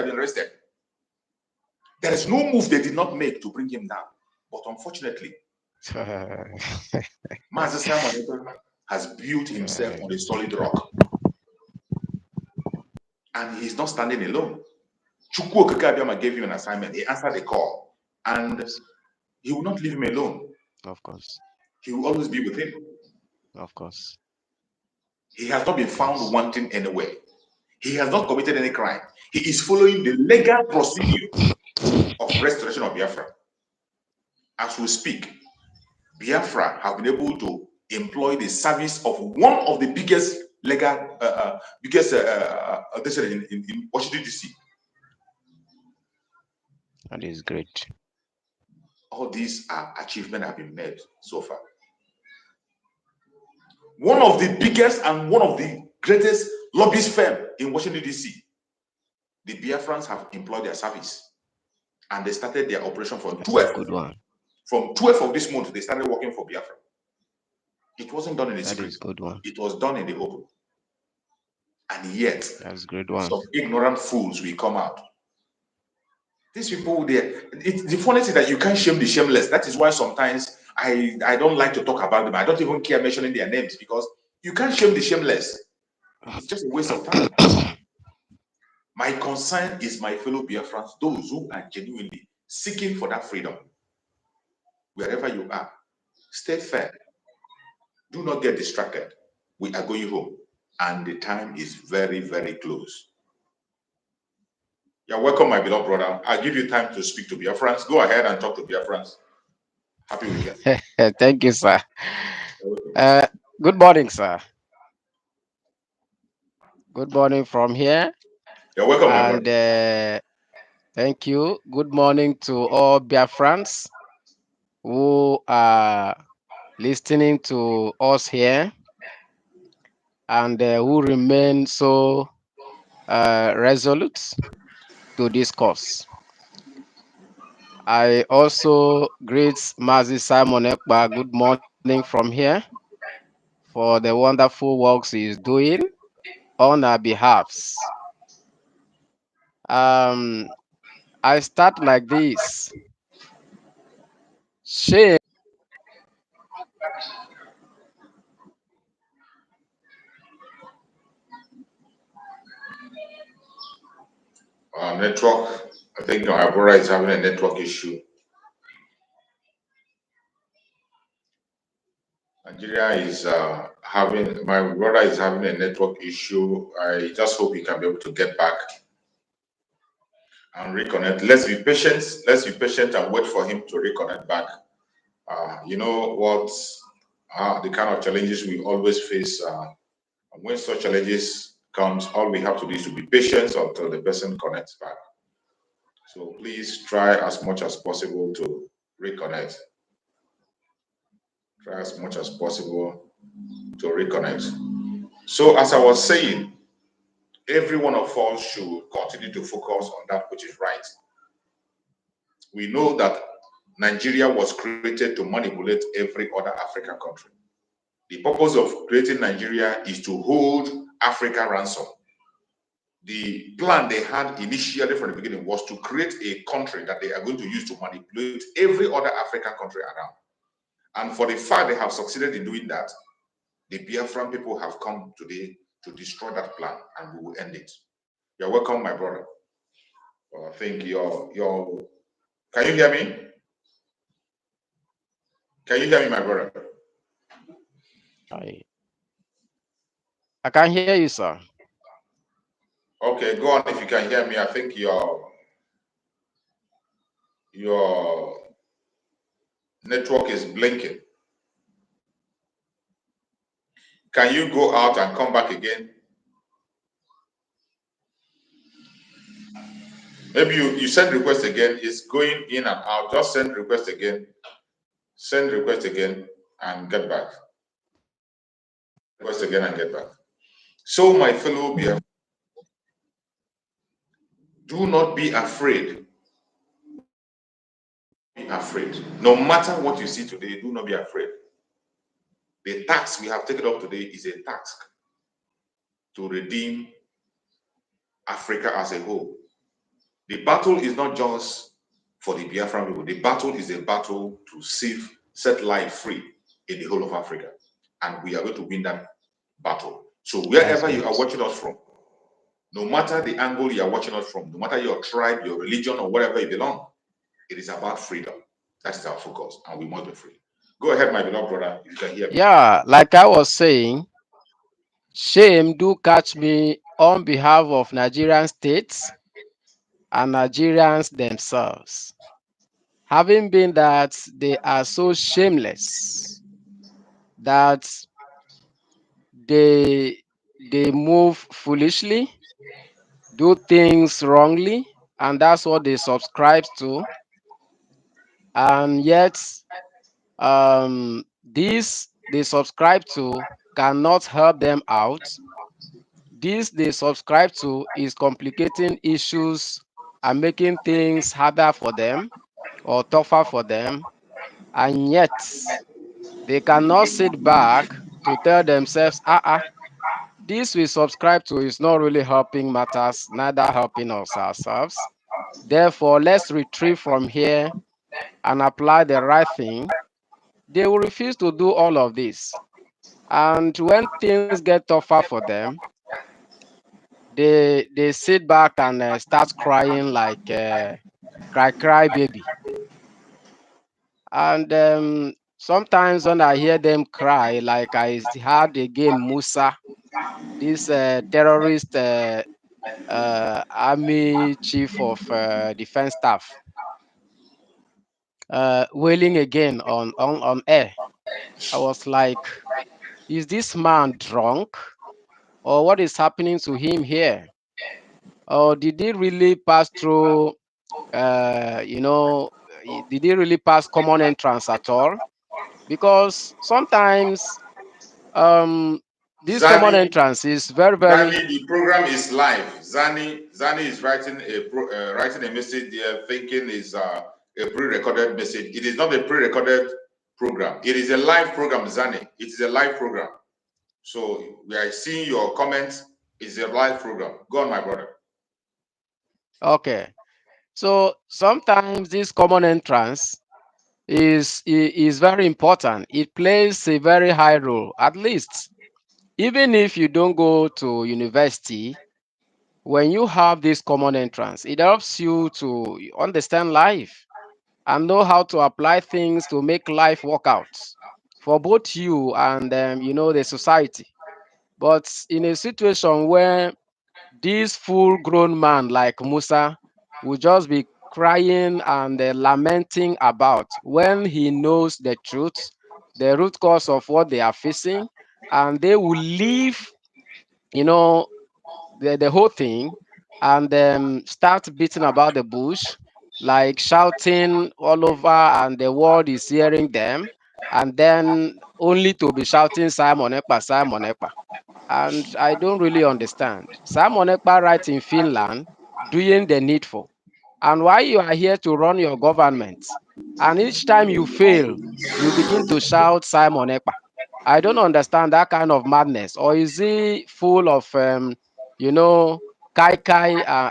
There is no move they did not make to bring him down. But unfortunately, Mazi Simon Ekpa has built himself on a solid rock. And he's not standing alone. Chukwu Okeke Abiama gave him an assignment. He answered the call. And he will not leave him alone. Of course. He will always be with him. Of course. He has not been found wanting anywhere. He has not committed any crime. He is following the legal procedure of restoration of Biafra. As we speak, Biafra have been able to employ the service of one of the biggest legal, in Washington, D.C. That is great. All these achievements have been made so far. One of the biggest and one of the greatest lobbyist firm in Washington, D.C., the Biafrans have employed their service. And they started their operation from 12th. Good one. From 12th of this month, they started working for Biafra. It wasn't done in the secret. Good one. It was done in the open. And yet, that's great one. Some ignorant fools will come out. These people there, the funny thing is that you can't shame the shameless. That is why sometimes I don't like to talk about them. I don't even care mentioning their names because you can't shame the shameless. It's just a waste of time. My concern is my fellow Biafrans, those who are genuinely seeking for that freedom. Wherever you are, stay fair. Do not get distracted. We are going home, and the time is very, very close. You're welcome, my beloved brother. I'll give you time to speak to Biafrans. Go ahead and talk to Biafrans. Happy weekend. Thank you, sir. Uh, Good morning, sir. Good morning from here. You're welcome, my And brother. thank you. Good morning to all Biafrans who are listening to us here and who remain so resolute to discourse. I also greet Mazi Simon Ekpa. Good morning from here for the wonderful works he is doing on our behalves. Um, I start like this. Shame. Network. I think my brother is having a network issue. Nigeria is having, my brother is having a network issue. I just hope he can be able to get back and reconnect. Let's be patient. Let's be patient and wait for him to reconnect back. You know what? The kind of challenges we always face. When such challenges comes, all we have to do is to be patient until the person connects back. So please try as much as possible to reconnect. Try as much as possible to reconnect. So as I was saying, every one of us should continue to focus on that which is right. We know that Nigeria was created to manipulate every other African country. The purpose of creating Nigeria is to hold Africa ransom. The plan they had initially from the beginning was to create a country that they are going to use to manipulate every other African country around. And for the fact they have succeeded in doing that, the Biafran people have come today to destroy that plan, and we will end it. You're welcome, my brother. I think your. Can you hear me? Can you hear me, my brother? I can hear you, sir. Okay, go on if you can hear me. I think your network is blinking. Can you go out and come back again? Maybe you send request again. It's going in and out. Just send request again. Send request again and get back. Request again and get back. So, my fellow Biafrans, do not be afraid. Be afraid. No matter what you see today, do not be afraid. The task we have taken up today is a task to redeem Africa as a whole. The battle is not just for the Biafran people. The battle is a battle to set life free in the whole of Africa. And we are going to win that battle. So wherever you are watching us from, no matter the angle you are watching us from, no matter your tribe, your religion, or wherever you belong, it is about freedom. That is our focus, and we must be free. Go ahead, my beloved brother, if you can hear me. Yeah, like I was saying, shame do catch me on behalf of Nigerian states and Nigerians themselves. Having been that they are so shameless that they move foolishly, do things wrongly, and that's what they subscribe to. And yet, this they subscribe to cannot help them out. This they subscribe to is complicating issues and making things harder for them or tougher for them. And yet, they cannot sit back to tell themselves, this we subscribe to is not really helping matters, neither helping us ourselves. Therefore, let's retrieve from here and apply the right thing they will refuse to do all of this. And when things get tougher for them, they sit back and start crying like cry baby. And sometimes when I hear them cry, like I heard again Musa, this terrorist army chief of defense staff, wailing again on air. I was like, is this man drunk? Or what is happening to him here? Or did he really pass through, you know, did he really pass common entrance at all? Because sometimes um, this common Zani, entrance is very, very. Zani, the program is live. Zani is writing writing a message there, thinking is a pre-recorded message. It is not a pre-recorded program. It is a live program, Zani. It is a live program. So we are seeing your comments. It's a live program. Go on, my brother. Okay. So sometimes this common entrance is very important. It plays a very high role. At least, even if you don't go to university, when you have this common entrance, it helps you to understand life and know how to apply things to make life work out for both you and the society. But in a situation where this full-grown man like Musa will just be crying and lamenting about when he knows the truth, the root cause of what they are facing, and they will leave, you know, the whole thing and start beating about the bush, like shouting all over, and the world is hearing them, and then only to be shouting Simon Ekpa, Simon Ekpa. And I don't really understand. Simon Ekpa right in Finland doing the needful. And why you are here to run your government? And each time you fail, you begin to shout Simon Ekpa. I don't understand that kind of madness. Or is he full of, you know, kai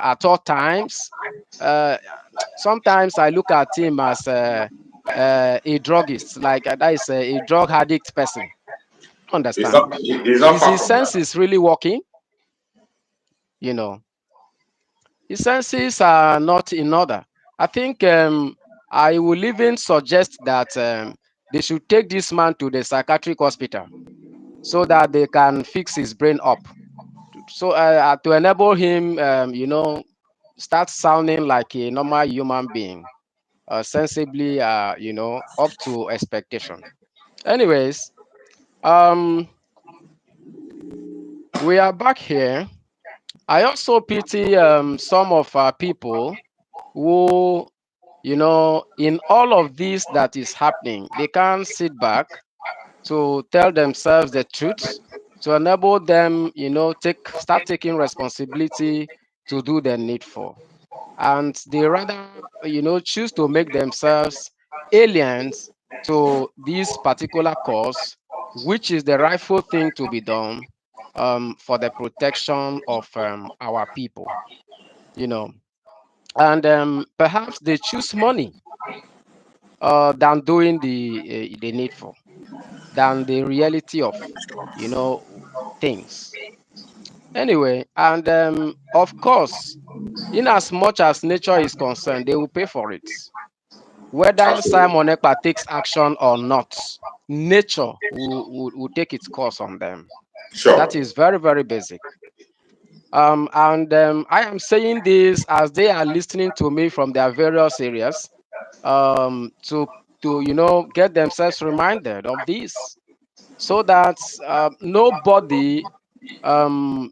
at all times? Uh, Sometimes I look at him as a druggist, like that is a drug addict person. Understand? It's not Is far his from that. senses really working? You know, his senses are not in order. I think I will even suggest that they should take this man to the psychiatric hospital so that they can fix his brain up. So to enable him, start sounding like a normal human being, sensibly, up to expectation. Anyways, um, we are back here. I also pity some of our people who, in all of this that is happening, they can't sit back to tell themselves the truth, to enable them, start taking responsibility to do the needful. And they rather, choose to make themselves aliens to this particular cause, which is the rightful thing to be done for the protection of our people, you know. And perhaps they choose money than doing the needful, than the reality of, things. Anyway, and of course, in as much as nature is concerned, they will pay for it. Whether Absolutely. Simon Ekpa takes action or not, nature will take its course on them. That Sure. is very, very basic. And I am saying this as they are listening to me from their various areas, to get themselves reminded of this, so that nobody um,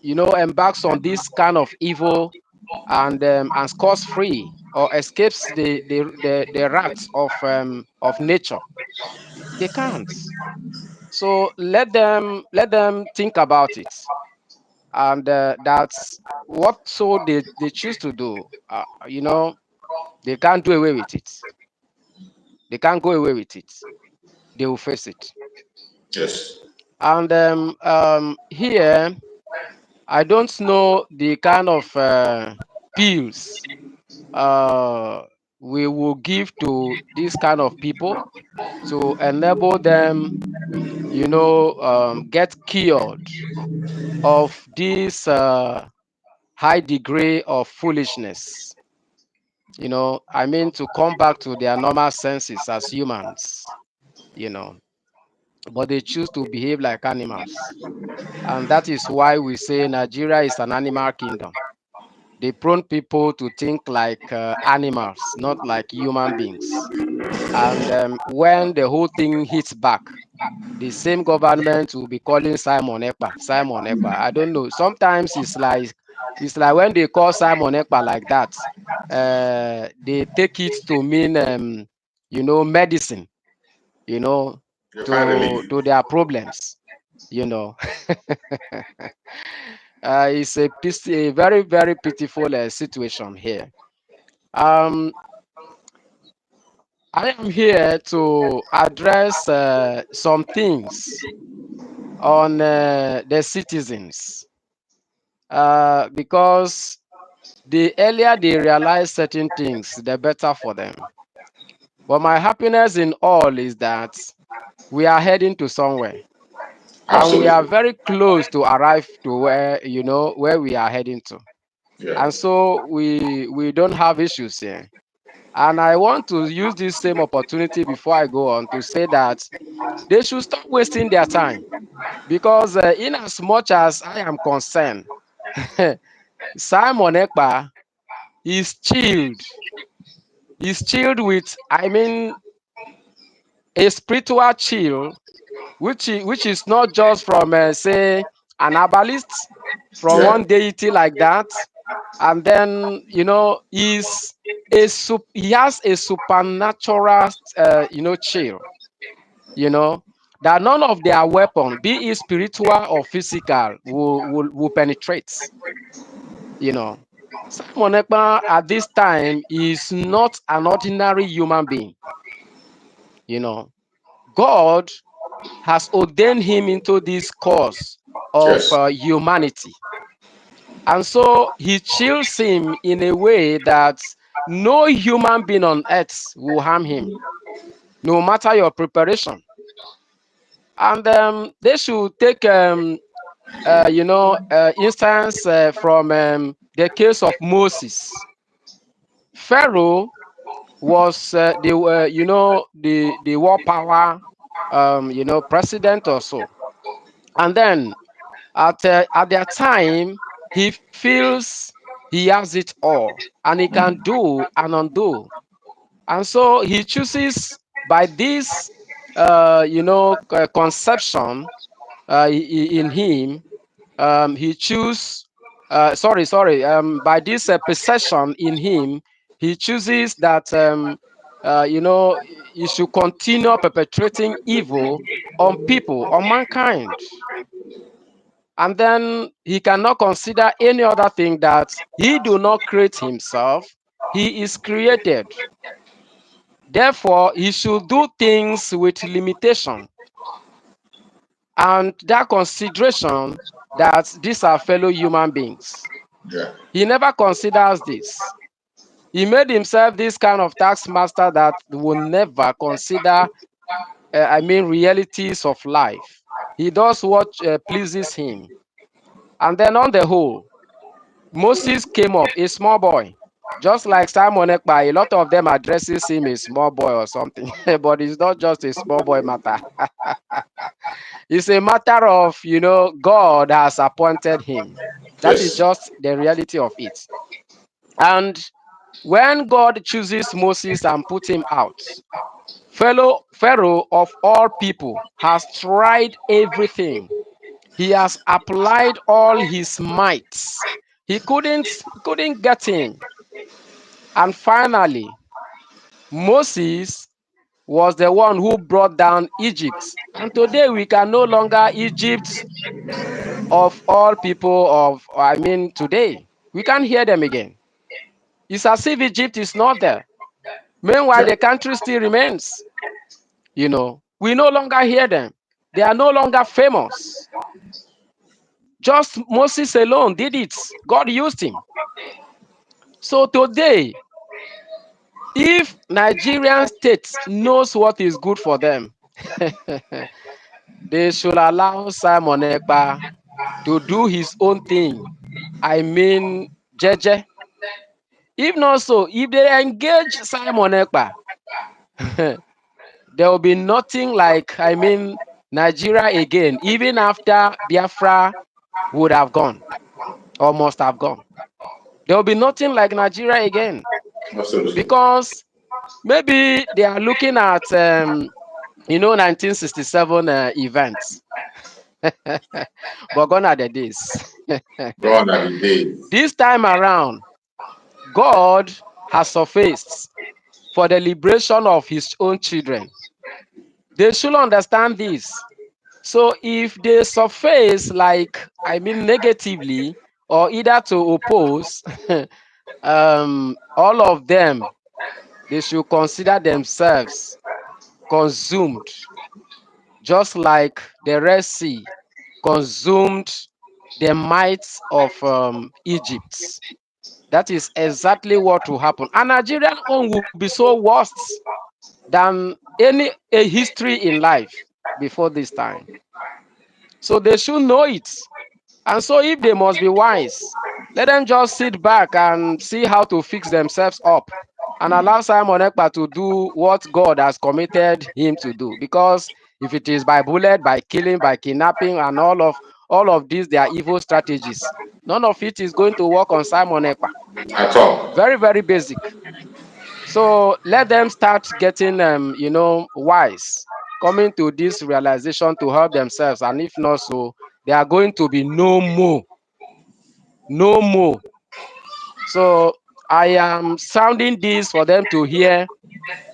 embarks on this kind of evil and scores free or escapes the wrath of nature. They can't. So let them think about it, and that's what so they choose to do. They can't do away with it. They can't go away with it. They will face it. Yes. And here, I don't know the kind of pills uh, we will give to this kind of people to enable them, get cured of this high degree of foolishness. I mean, to come back to their normal senses as humans, you know, but they choose to behave like animals. And that is why we say Nigeria is an animal kingdom. They prone people to think like animals, not like human beings. And when the whole thing hits back, the same government will be calling Simon Ekpa, Simon Ekpa. I don't know. Sometimes it's like when they call Simon Ekpa like that, they take it to mean medicine, you know, You find to relief. their problems, you know. It's a very, very pitiful situation here. Um, I am here to address some things on the citizens, because the earlier they realize certain things, the better for them. But my happiness in all is that we are heading to somewhere, and we are Absolutely. very close to arrive to where we are heading to. Yeah. And so we don't have issues here. And I want to use this same opportunity before I go on to say that they should stop wasting their time, because in as much as I am concerned, Simon Ekpa is chilled. He's chilled with, I mean, a spiritual chill, which is not just from, say, an herbalist, from Yeah. one deity like that. And then, he has a supernatural, chill, that none of their weapon, be it spiritual or physical, will penetrate. You know, Simon Ekpa at this time is not an ordinary human being. You know, God has ordained him into this cause of Yes. humanity. And so he chills him in a way that no human being on earth will harm him, no matter your preparation. And they should take, instance from the case of Moses. Pharaoh was the war power, president or so. And then at their time, he feels he has it all and he can do and undo. And so he chooses by this, conception in him. He choose, by this perception in him, he chooses that, he should continue perpetrating evil on people, on mankind. And then he cannot consider any other thing, that he do not create himself, he is created. Therefore, he should do things with limitation and that consideration that these are fellow human beings. Yeah. He never considers this. He made himself this kind of tax master that will never consider, realities of life. He does what pleases him. And then on the whole, Moses came up, a small boy, just like Simon Ekpa. A lot of them addresses him a small boy or something, but it's not just a small boy matter. It's a matter of, God has appointed him. That is Yes. just the reality of it. And when God chooses Moses and put him out, Pharaoh of all people has tried everything. He has applied all his might. He couldn't get him. And finally, Moses was the one who brought down Egypt. And today we can no longer Egypt of all people today. We can't hear them again. It's as if Egypt is not there. Meanwhile, Yeah. the country still remains. We no longer hear them. They are no longer famous. Just Moses alone did it. God used him. So today, If Nigerian state knows what is good for them, they should allow Simon Ekpa to do his own thing. I mean, Jeje. If not so, if they engage Simon Ekpa, there will be nothing like, I mean, Nigeria again, even after Biafra would have gone or must have gone. There will be nothing like Nigeria again Absolutely. because maybe they are looking at, 1967 events. But gone are the days. Gone are the days. This time around, God has surfaced for the liberation of his own children. They should understand this. So if they surface like, I mean, negatively or either to oppose, all of them, they should consider themselves consumed, just like the Red Sea consumed the might of Egypt. That is exactly what will happen. And Nigerian own will be so worse than any a history in life before this time. So they should know it. And so if they must be wise, let them just sit back and see how to fix themselves up and allow Simon Ekpa to do what God has committed him to do. Because if it is by bullet, by killing, by kidnapping, and all of these, they are evil strategies. None of it is going to work on Simon Ekpa. At all. Very, very basic. So let them start getting, wise, coming to this realization to help themselves. And if not so, there are going to be no more, no more. So I am sounding this for them to hear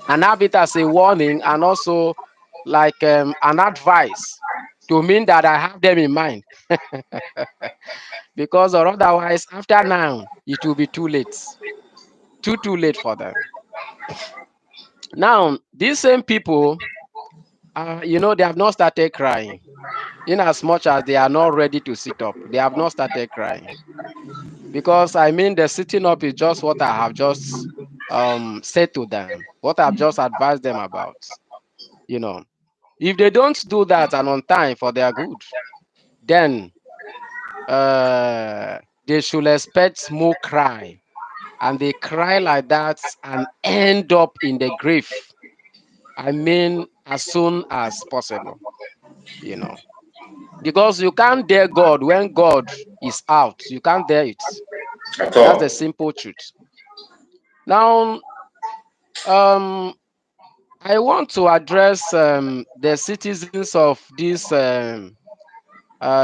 and have it as a warning and also like an advice to mean that I have them in mind. Because or otherwise, after now, it will be too late. Too late for them. Now, these same people, they have not started crying. In as much as they are not ready to sit up, they have not started crying. Because I mean, the sitting up is just what I have just said to them, what I've just advised them about. You know, if they don't do that and on time for their good, then they should expect more cry. And they cry like that and end up in the grave. I mean, as soon as possible, you know. Because you can't dare God when God is out. You can't dare it. At That's the all. simple truth. Now, um, I want to address the citizens of these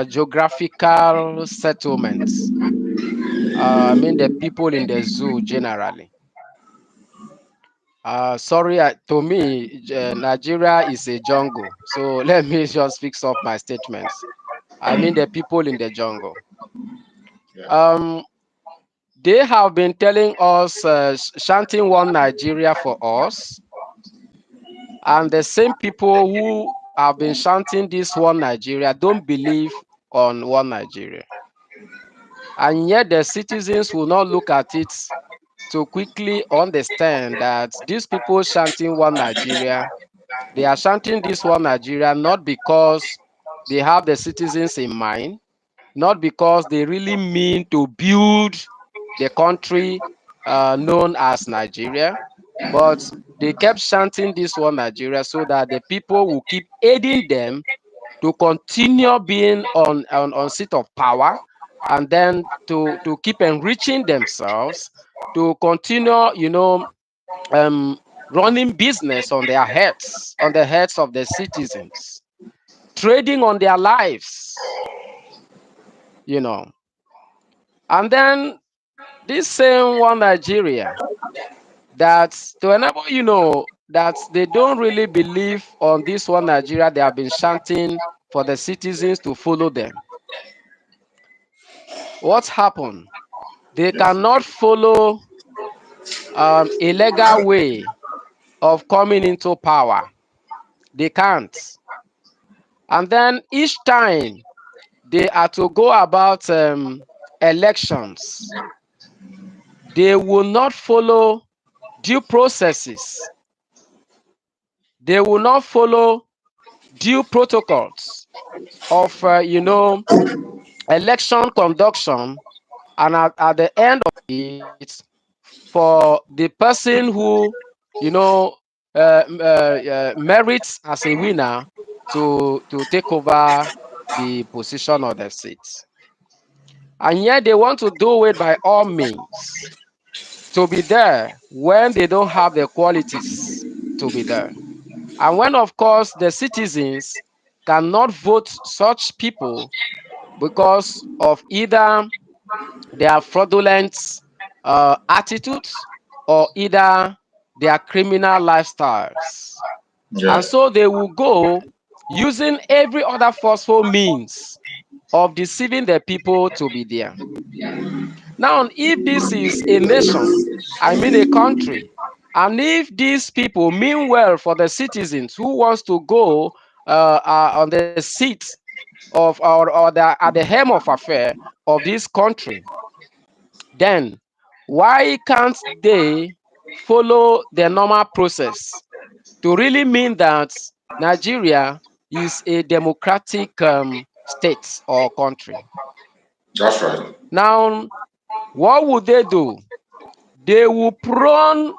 geographical settlements. I mean, the people in the zoo generally. Sorry, to me, Nigeria is a jungle. So let me just fix up my statements. I mean, the people in the jungle. Yeah. Um, they have been telling us, chanting one Nigeria for us. And the same people who have been chanting this one Nigeria don't believe on one Nigeria. And yet the citizens will not look at it to quickly understand that these people chanting one Nigeria, they are chanting this one Nigeria not because they have the citizens in mind, not because they really mean to build the country known as Nigeria, but they kept chanting this one Nigeria so that the people will keep aiding them to continue being on seat of power and then to keep enriching themselves, to continue, running business on their heads, on the heads of the citizens, trading on their lives, you know. And then this same one Nigeria that to enable that they don't really believe on this one Nigeria they have been chanting for the citizens to follow them. What's happened? They Yes. cannot follow a legal way of coming into power. They can't. And then each time they are to go about elections, they will not follow due processes. They will not follow due protocols of, election conduction, and at the end of it, for the person who, merits as a winner to take over the position or the seat. And yet they want to do it by all means to be there when they don't have the qualities to be there. And when, of course, the citizens cannot vote such people because of either their fraudulent attitudes or either their criminal lifestyles. Yeah. And so they will go using every other forceful means of deceiving the people to be there. Now, if this is a nation, I mean a country, and if these people mean well for the citizens who wants to go on the seat of at the helm of affair of this country, then why can't they follow the normal process to really mean that Nigeria is a democratic state or country? That's right. Now, what would they do? They will prone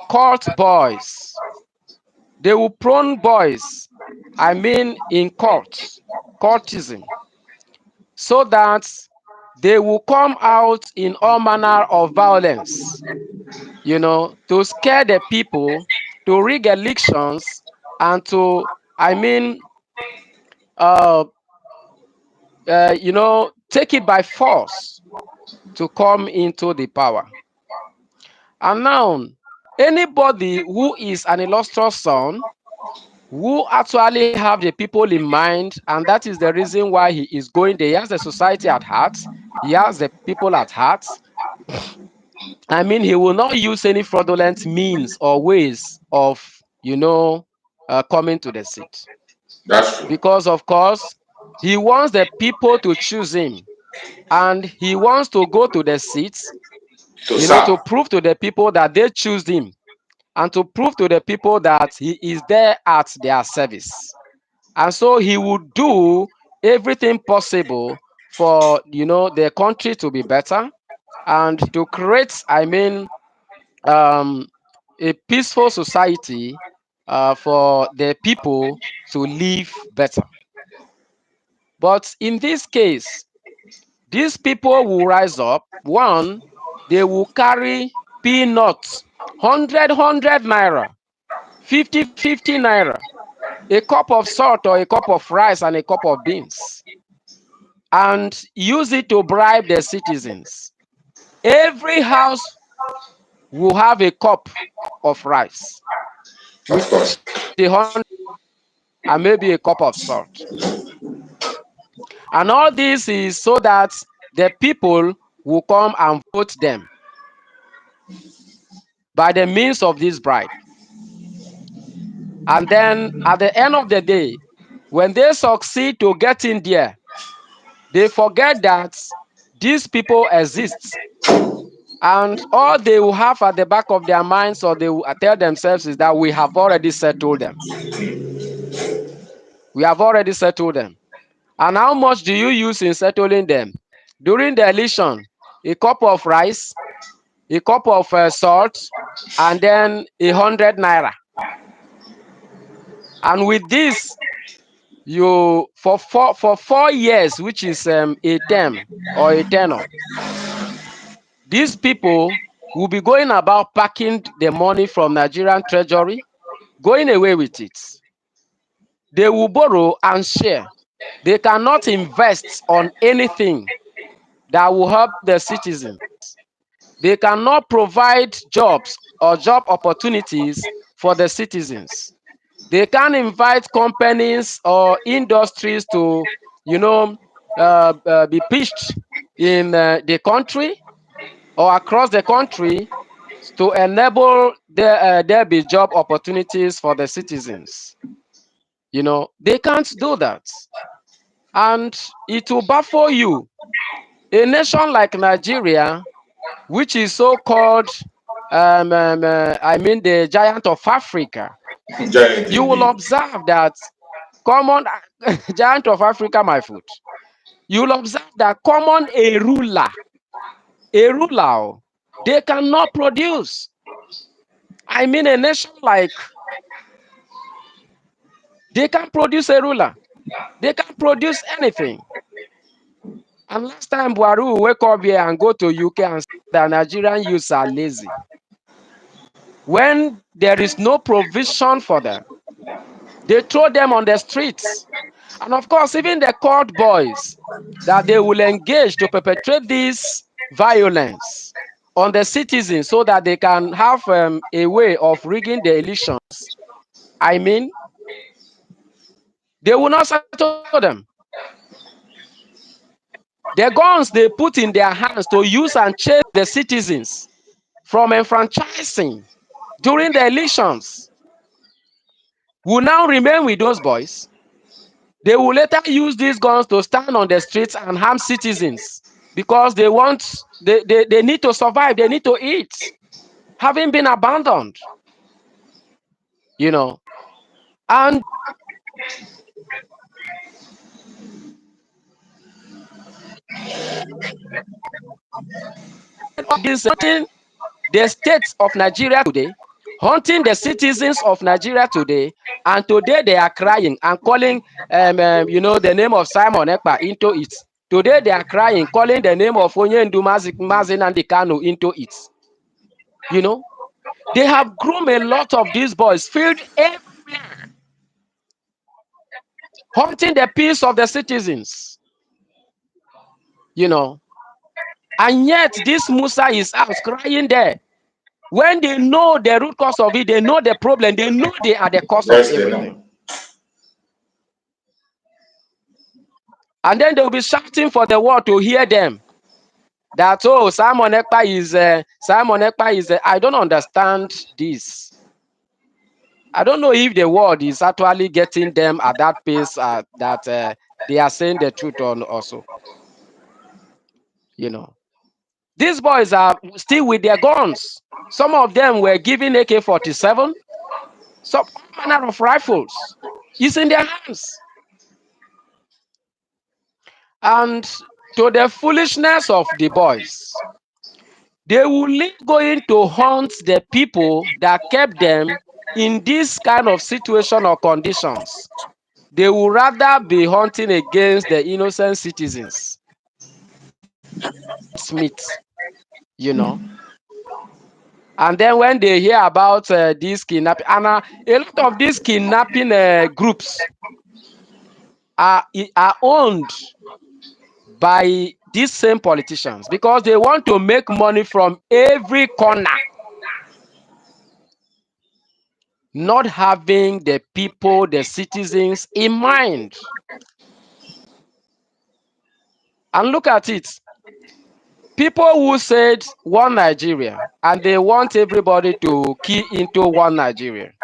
court boys. They will prone boys, I mean in courts, courtism, so that they will come out in all manner of violence, to scare the people, to rig elections, and to, I mean, uh, take it by force to come into the power. And now, anybody who is an illustrious son, who actually have the people in mind, and that is the reason why he is going there. He has the society at heart. He has the people at heart. I mean, he will not use any fraudulent means or ways of, coming to the seat. That's true. Because, of course, he wants the people to choose him. And he wants to go to the seats, To to serve. prove to the people that they choose him, and to prove to the people that he is there at their service. And so he would do everything possible for, the country to be better and to create, I mean, a peaceful society for the people to live better. But in this case, these people will rise up. One, they will carry peanuts, 100 naira, 50 naira, a cup of salt or a cup of rice and a cup of beans, and use it to bribe the citizens. Every house will have a cup of rice Of with course. 100 and maybe a cup of salt. And all this is so that the people will come and vote them by the means of this bribe. And then at the end of the day, when they succeed to get in there, they forget that these people exist. And all they will have at the back of their minds, or they will tell themselves, is that we have already settled them. We have already settled them. And how much do you use in settling them? During the election, a cup of rice, a cup of salt, and then 100 naira. And with this, you for 4 years, which is a term or a tenure, these people will be going about packing the money from Nigerian treasury, going away with it. They will borrow and share. They cannot invest on anything that will help the citizens. They cannot provide jobs or job opportunities for the citizens. They can invite companies or industries to, be pitched in the country or across the country to enable there be job opportunities for the citizens. They can't do that. And it will baffle you. A nation like Nigeria, which is so called I mean the giant of Africa, Giant you will indeed. observe that common giant of Africa, my foot. You will observe that common a ruler, they cannot produce. I mean, a nation like they can produce a ruler. They can produce anything. And last time Buhari will wake up here and go to UK and say that Nigerian youths are lazy. When there is no provision for them, they throw them on the streets. And of course, even the court boys that they will engage to perpetrate this violence on the citizens so that they can have a way of rigging the elections. I mean, they will not settle them. The guns they put in their hands to use and chase the citizens from enfranchising during the elections will now remain with those boys. They will later use these guns to stand on the streets and harm citizens because they need to survive, they need to eat, having been abandoned, you know. And this the states of Nigeria today, hunting the citizens of Nigeria today, and today they are crying and calling, the name of Simon Ekpa into it. Today they are crying, calling the name of Onyendu Mazin and Kanu into it. You know, they have groomed a lot of these boys, filled everywhere, hunting the peace of the citizens. You know, and yet this Musa is out crying there. When they know the root cause of it, they know the problem, they know they are the cause of Yes, they everything. know. And then they will be shouting for the world to hear them. That, oh, Simon Ekpa is, I don't understand this. I don't know if the world is actually getting them at that pace that they are saying the truth on also. You know, these boys are still with their guns. Some of them were given AK-47, some all manner of rifles. It's in their hands. And to the foolishness of the boys, they will leave going to hunt the people that kept them in this kind of situation or conditions. They will rather be hunting against the innocent citizens. Smith, you know. And then when they hear about this kidnapping, and a lot of these kidnapping groups are owned by these same politicians because they want to make money from every corner, not having the people, the citizens in mind. And look at it. People who said one Nigeria and they want everybody to key into one Nigeria.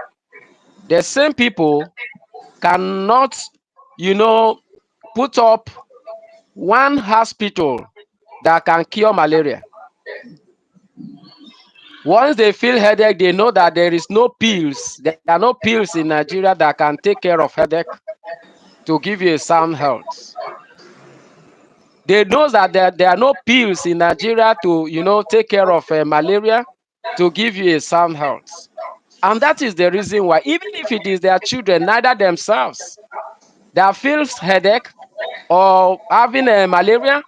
The same people cannot, put up one hospital that can cure malaria. Once they feel headache, they know that there is no pills. There are no pills in Nigeria that can take care of headache to give you a sound health. They know that there are no pills in Nigeria to, take care of malaria to give you a sound health. And that is the reason why, even if it is their children, neither themselves that feels headache or having a malaria,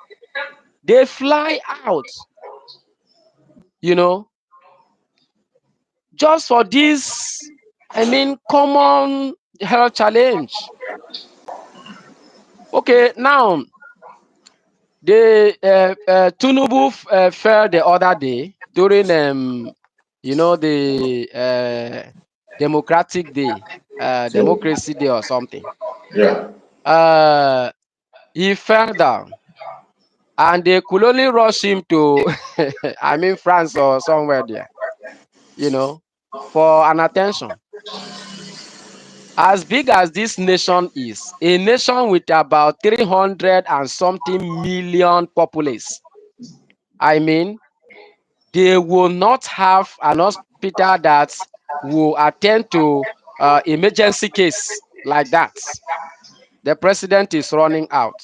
they fly out, just for this, common health challenge. Okay, now, Tinubu fell the other day during, the Democratic Day, So, Democracy Day or something. yeah. He fell down, and they could only rush him to, France or somewhere there, for an attention. As big as this nation is, a nation with about 300 and something million populace, they will not have an hospital that will attend to emergency case like that. The president is running out.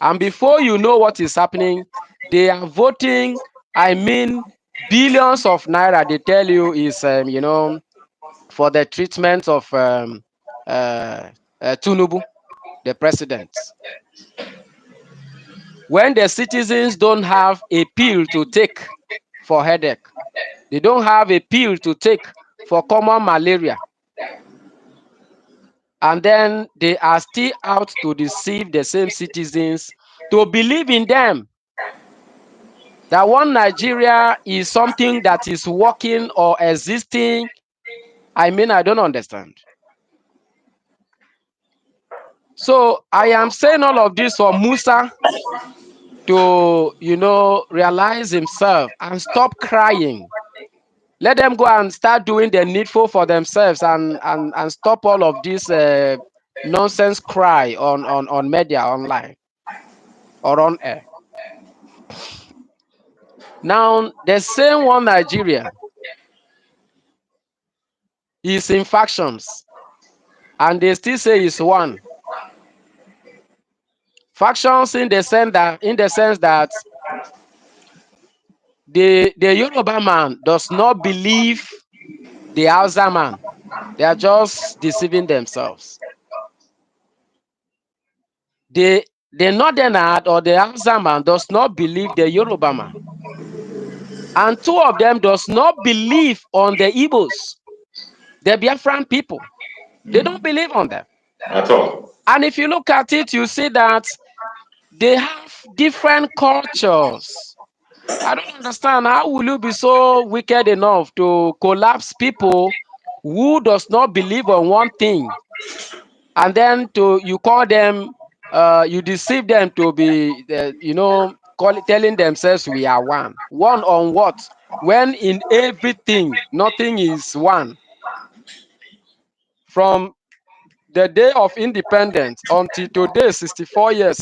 And before you know what is happening, they are voting, I mean, billions of naira, they tell you is, for the treatment of Tinubu, the president. When the citizens don't have a pill to take for headache, they don't have a pill to take for common malaria, and then they are still out to deceive the same citizens to believe in them, that one Nigeria is something that is working or existing. I mean, I don't understand. So I am saying all of this for Musa to, realize himself and stop crying. Let them go and start doing the needful for themselves, and stop all of this nonsense cry on media, online or on air. Now, the same one Nigeria is in factions, and they still say it's one. Factions in the sense that the Yoruba man does not believe the Hausa man. They are just deceiving themselves. The northerner or the Hausa man does not believe the Yoruba man. And two of them does not believe on the Igbos, the Biafran people. They don't believe on them. At all. And if you look at it, you see that they have different cultures. I don't understand, how will you be so wicked enough to collapse people who does not believe on one thing, and then you call them, you deceive them to be, telling themselves we are one. One on what? When in everything, nothing is one. From the day of independence until today, 64 years,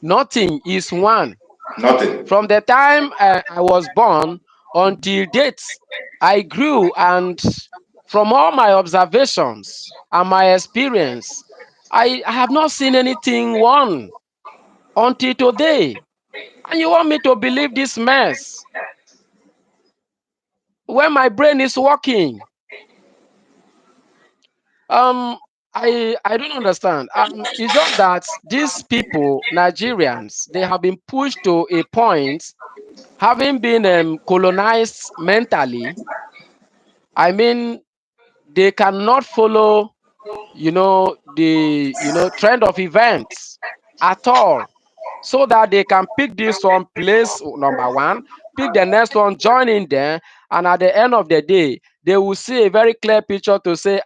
nothing is one. Nothing. From the time I was born until date, I grew, and from all my observations and my experience, I have not seen anything one until today. And you want me to believe this mess when my brain is working? I don't understand. It's just that these people, Nigerians, they have been pushed to a point, having been colonized mentally. I mean, they cannot follow, the trend of events at all, so that they can pick this one place, number one, pick the next one, join in there, and at the end of the day, they will see a very clear picture to say,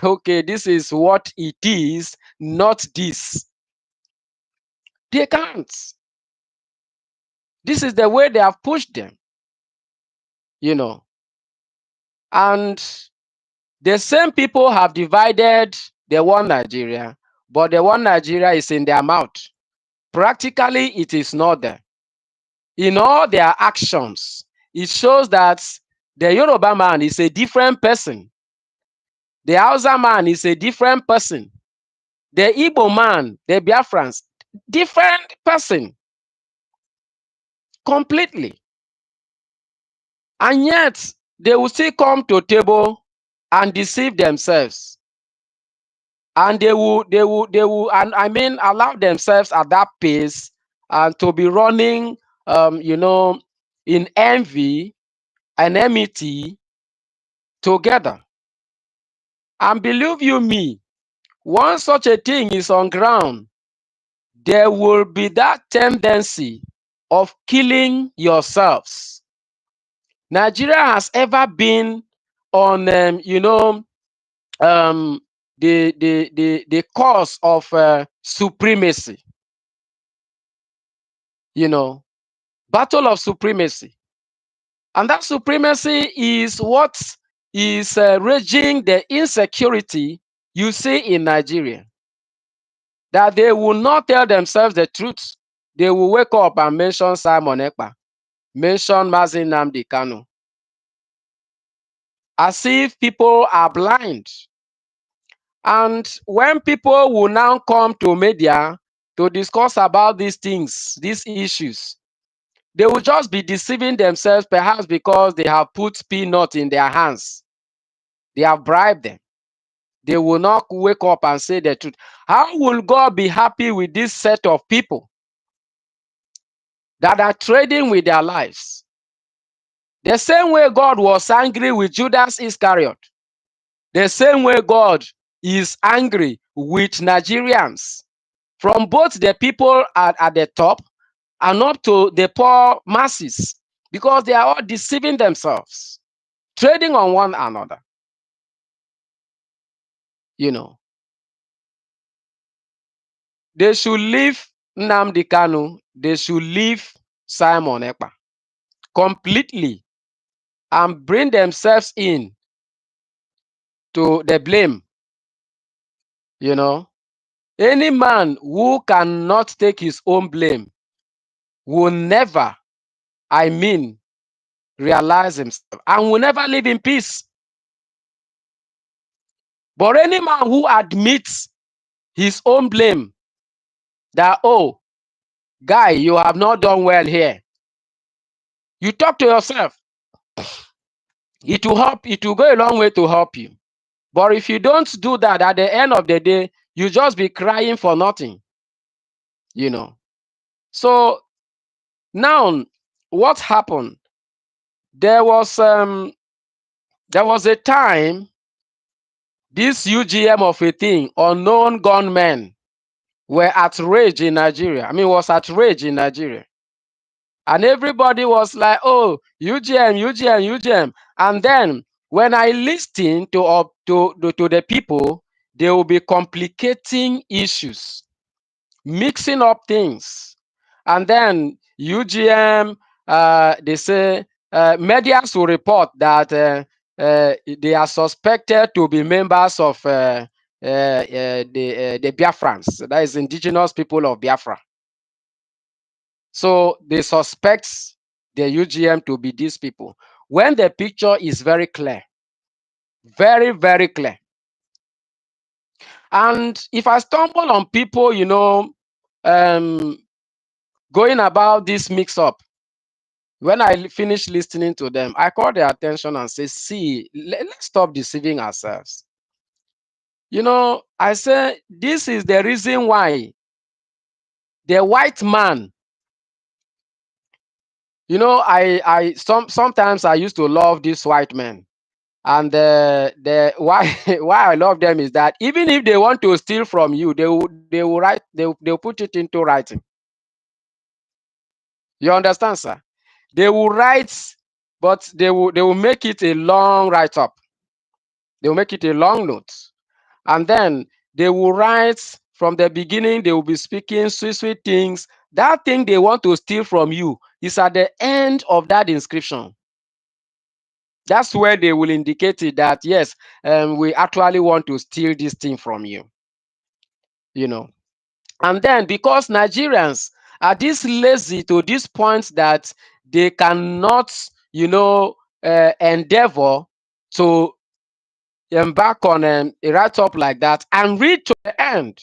okay, this is what it is, not this. They can't. This is the way they have pushed them, and the same people have divided the one Nigeria, but the one Nigeria is in their mouth. Practically, it is not there. In all their actions, it shows that the Yoruba man is a different person. The Hausa man is a different person. The Igbo man, the Biafrans, different person. Completely. And yet, they will still come to table and deceive themselves. And they will, and I mean, allow themselves at that pace and to be running, in envy and enmity together. And believe you me, once such a thing is on ground, there will be that tendency of killing yourselves. Nigeria has ever been on, the cause of supremacy. Battle of supremacy. And that supremacy is what is raging the insecurity you see in Nigeria. That they will not tell themselves the truth. They will wake up and mention Simon Ekpa. mention Mazi Nnamdi Kanu, as if people are blind. And when people will now come to media to discuss about these things, these issues, they will just be deceiving themselves, perhaps because they have put peanut in their hands. They have bribed them. They will not wake up and say the truth. How will God be happy with this set of people that are trading with their lives? The same way God was angry with Judas Iscariot, the same way God is angry with Nigerians, from both the people at the top and up to the poor masses, because they are all deceiving themselves, trading on one another. You know, they should leave Nnamdi Kanu, they should leave Simon Ekpa completely and bring themselves in to the blame. You know, any man who cannot take his own blame will never, I mean, realize himself and will never live in peace. But any man who admits his own blame, that, oh, guy, you have not done well here, you talk to yourself, it will help, it will go a long way to help you. But if you don't do that, at the end of the day, you just be crying for nothing. You know. So now, what happened? There was a time this UGM of a thing, unknown gunmen, were at rage in Nigeria. I mean, was at rage in Nigeria. And everybody was like, oh, UGM, UGM, UGM. And then when I listen to the people, they will be complicating issues, mixing up things. And then UGM, they say, medias will report that they are suspected to be members of the Biafrans, that is indigenous people of Biafra. So they suspect the UGM to be these people, when the picture is very clear, very, very clear. And if I stumble on people, you know, going about this mix-up, when I finish listening to them, I call their attention and say, see, let's stop deceiving ourselves. You know, I say, this is the reason why the white man, you know, sometimes I used to love these white men. And the why why I love them is that even if they want to steal from you, they will write, they'll put it into writing. You understand, sir? They will write, but they will make it a long write-up. They will make it a long note. And then they will write from the beginning, they will be speaking sweet, sweet things. That thing they want to steal from you is at the end of that inscription. That's where they will indicate it that, yes, we actually want to steal this thing from you. You know. And then because Nigerians are this lazy to this point that they cannot, you know, endeavor to embark on a write-up like that and read to the end,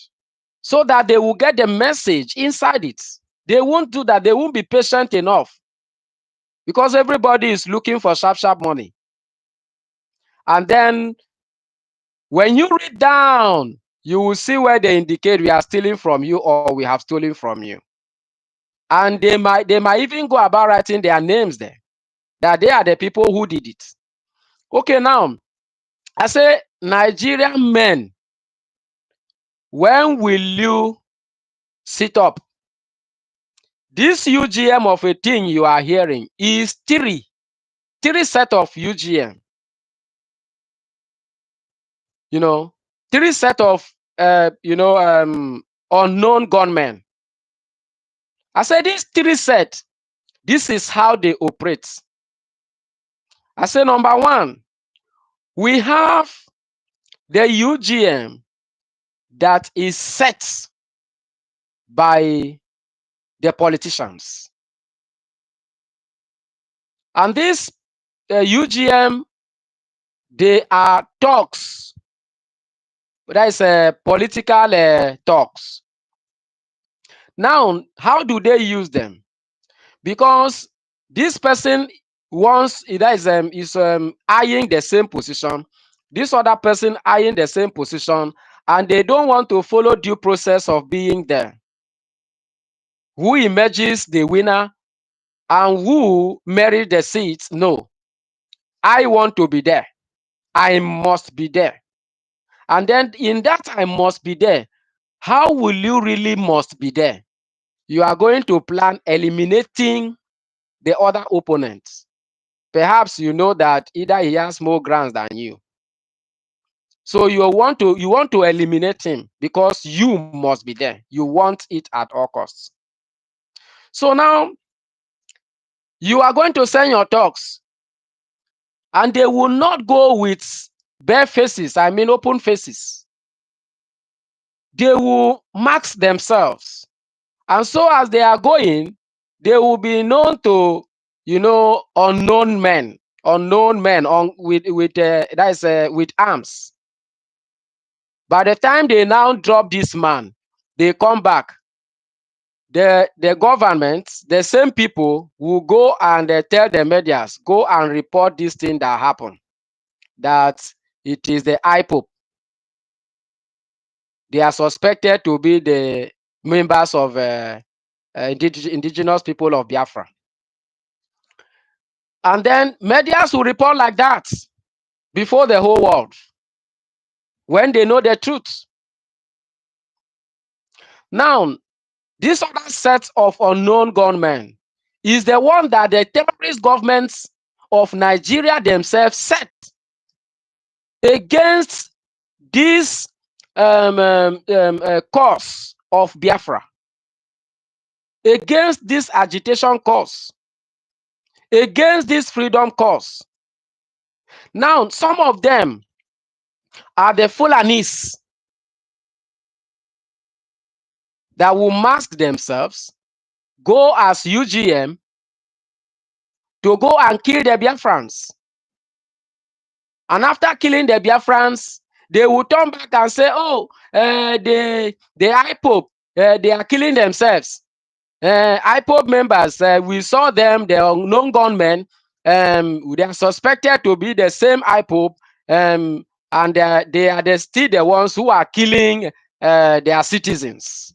so that they will get the message inside it. They won't do that. They won't be patient enough, because everybody is looking for sharp money. And then when you read down, you will see where they indicate we are stealing from you or we have stolen from you. And they might even go about writing their names there, that they are the people who did it. Okay, now I say, Nigerian men, when will you sit up? This UGM of a thing you are hearing is three set of UGM. You know, three set of unknown gunmen. I said these three set, this is how they operate. I say, number one, we have the UGM that is set by the politicians. And this UGM, they are talks. That is political talks. Now, how do they use them? Because this person wants, that is eyeing the same position. This other person eyeing the same position, and they don't want to follow due process of being there. Who emerges the winner and who marries the seats? No, I want to be there. I must be there. And then in that I must be there, how will you really must be there? You are going to plan eliminating the other opponents. Perhaps you know that either he has more grounds than you. So you want to eliminate him because you must be there. You want it at all costs. So now you are going to send your talks, and they will not go with bare faces, I mean open faces. They will mask themselves. And so as they are going, they will be known to, unknown men with arms. By the time they now drop this man, they come back. The government, the same people will go and tell the medias, go and report this thing that happened, that it is the Ipob. They are suspected to be the members of indigenous people of Biafra. And then medias will report like that before the whole world when they know the truth. Now, this other set of unknown gunmen is the one that the terrorist governments of Nigeria themselves set against this cause of Biafra, against this agitation cause, against this freedom cause. Now, some of them are the Fulanis that will mask themselves, go as UGM to go and kill the Biafrans. And after killing the Biafrans, they will turn back and say, oh, the Ipob, they are killing themselves. Ipob members, we saw them, the unknown gunmen, they are suspected to be the same Ipob, and they are still the ones who are killing their citizens,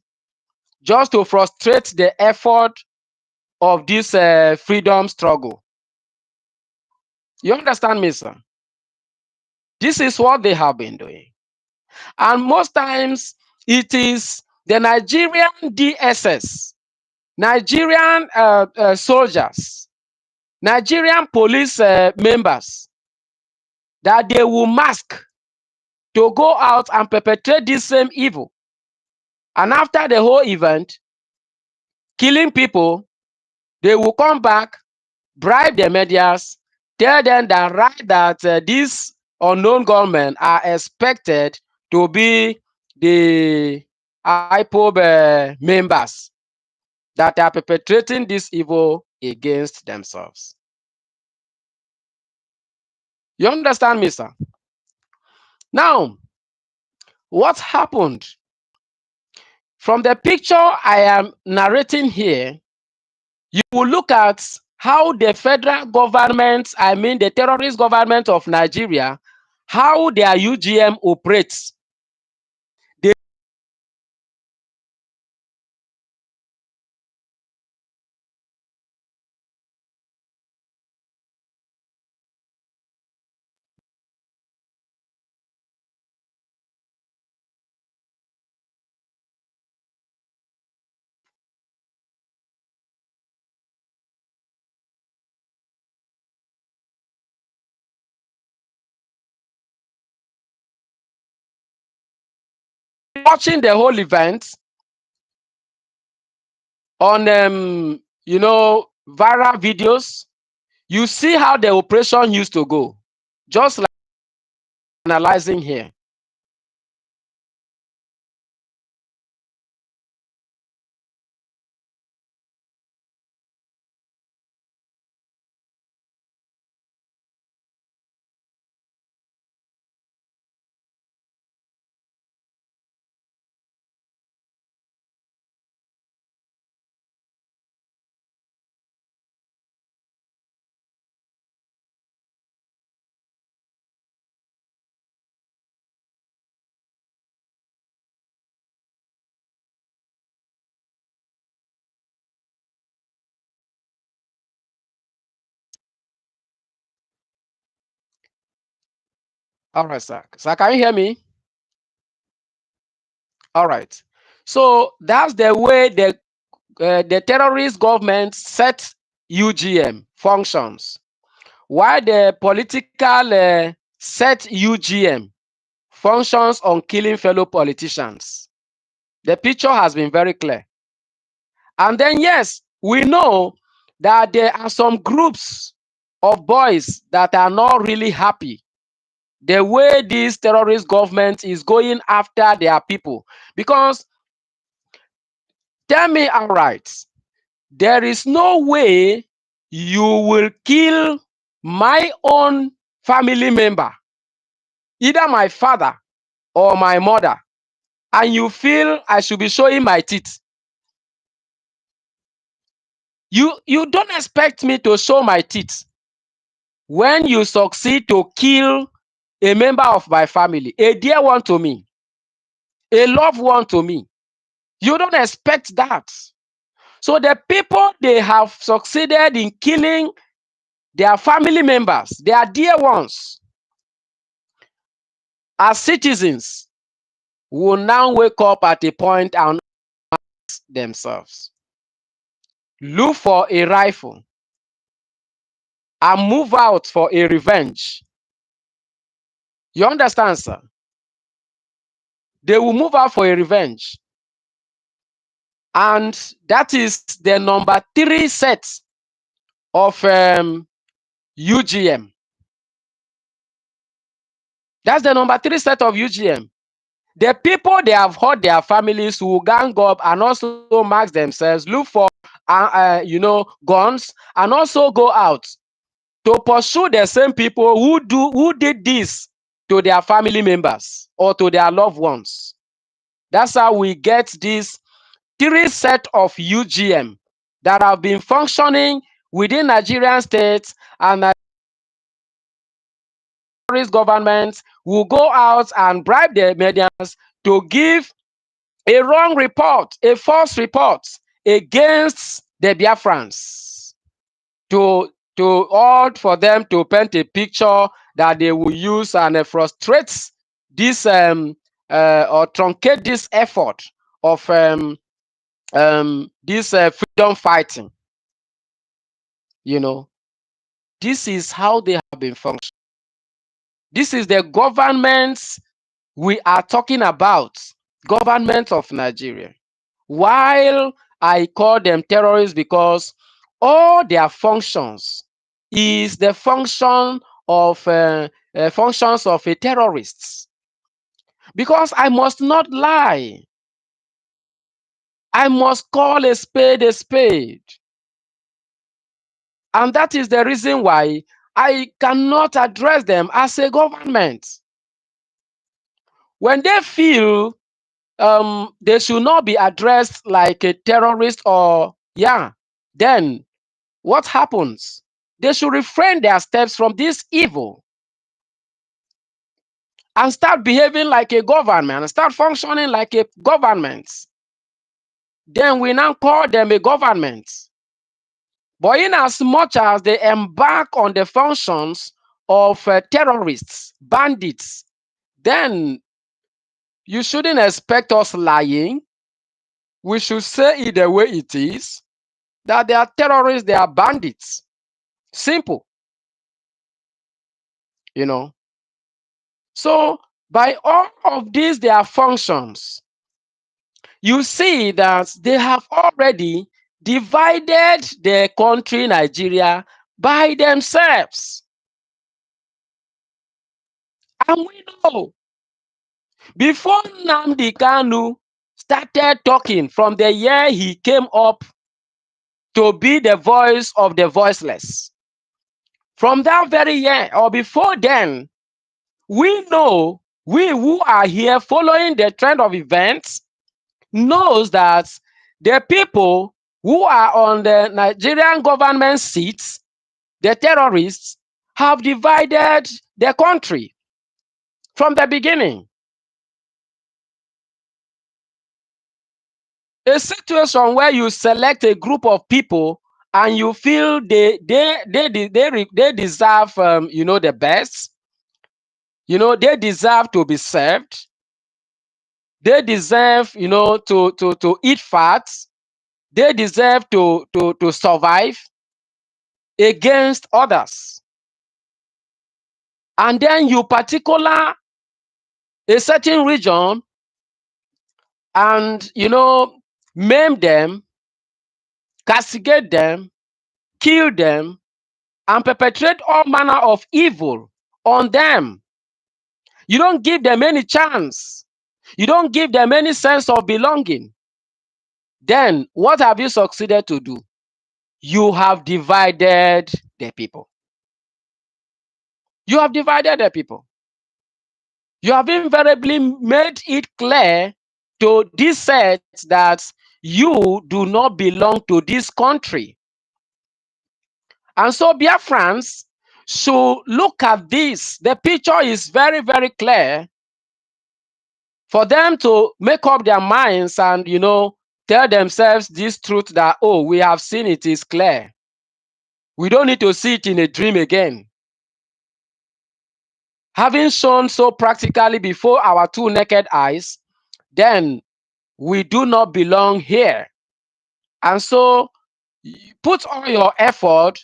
just to frustrate the effort of this freedom struggle. You understand me, sir? This is what they have been doing. And most times it is the Nigerian DSS, Nigerian soldiers, Nigerian police members that they will mask to go out and perpetrate this same evil. And after the whole event, killing people, they will come back, bribe the medias, tell them that these unknown gunmen are expected to be the Ipob members that are perpetrating this evil against themselves. You understand me, sir? Now, what happened? From the picture I am narrating here, you will look at how the federal government, I mean the terrorist government of Nigeria, how their UGM operates. They watching the whole event on viral videos. You see how the operation used to go, just like analyzing here. All right, sir. Sir, can you hear me? All right. So that's the way the terrorist government set UGM functions, while the political set UGM functions on killing fellow politicians. The picture has been very clear. And then, yes, we know that there are some groups of boys that are not really happy the way this terrorist government is going after their people. Because tell me outright, there is no way you will kill my own family member, either my father or my mother, and you feel I should be showing my teeth. You don't expect me to show my teeth when you succeed to kill a member of my family, a dear one to me, a loved one to me. You don't expect that. So the people, they have succeeded in killing their family members, their dear ones, as citizens, will now wake up at a point and ask themselves, look for a rifle and move out for a revenge. You understand, sir? They will move out for a revenge. And that is the number 3 set of UGM. That's the number 3 set of UGM. The people, they have hurt their families, will gang up and also mark themselves, look for guns, and also go out to pursue the same people who did this to their family members or to their loved ones. That's how we get this 3 set of UGM that have been functioning within Nigerian states, and terrorist governments will go out and bribe the medians to give a wrong report, a false report against the Biafrans, to for them to paint a picture that they will use and frustrate this or truncate this effort of this freedom fighting. You know, this is how they have been functioning. This is the governments we are talking about, government of Nigeria. While I call them terrorists, because all their functions is the function of functions of a terrorist. Because I must not lie, I must call a spade a spade. And that is the reason why I cannot address them as a government. When they feel they should not be addressed like a terrorist, or then what happens? They should refrain their steps from this evil and start behaving like a government and start functioning like a government. Then we now call them a government. But in as much as they embark on the functions of terrorists, bandits, then you shouldn't expect us lying. We should say it the way it is, that they are terrorists, they are bandits. Simple. So by all of these, their functions, you see that they have already divided the country Nigeria by themselves. And we know, before Nnamdi Kanu started talking, from the year he came up to be the voice of the voiceless, from that very year or before then, we know, we who are here following the trend of events, knows that the people who are on the Nigerian government seats, the terrorists, have divided the country from the beginning. A situation where you select a group of people and you feel they deserve the best, You know, they deserve to be served. They deserve, you know, to eat fat. They deserve to survive against others. And then you particular a certain region and, you know, maim them, castigate them, kill them, and perpetrate all manner of evil on them. You don't give them any chance. You don't give them any sense of belonging. Then what have you succeeded to do? You have divided the people. You have divided the people. You have invariably made it clear to this set that you do not belong to this country. And so Biafrans should look at this. The picture is very, very clear for them to make up their minds and, you know, tell themselves this truth that, oh, we have seen it is clear. We don't need to see it in a dream again. Having shown so practically before our two naked eyes, then we do not belong here. And so put all your effort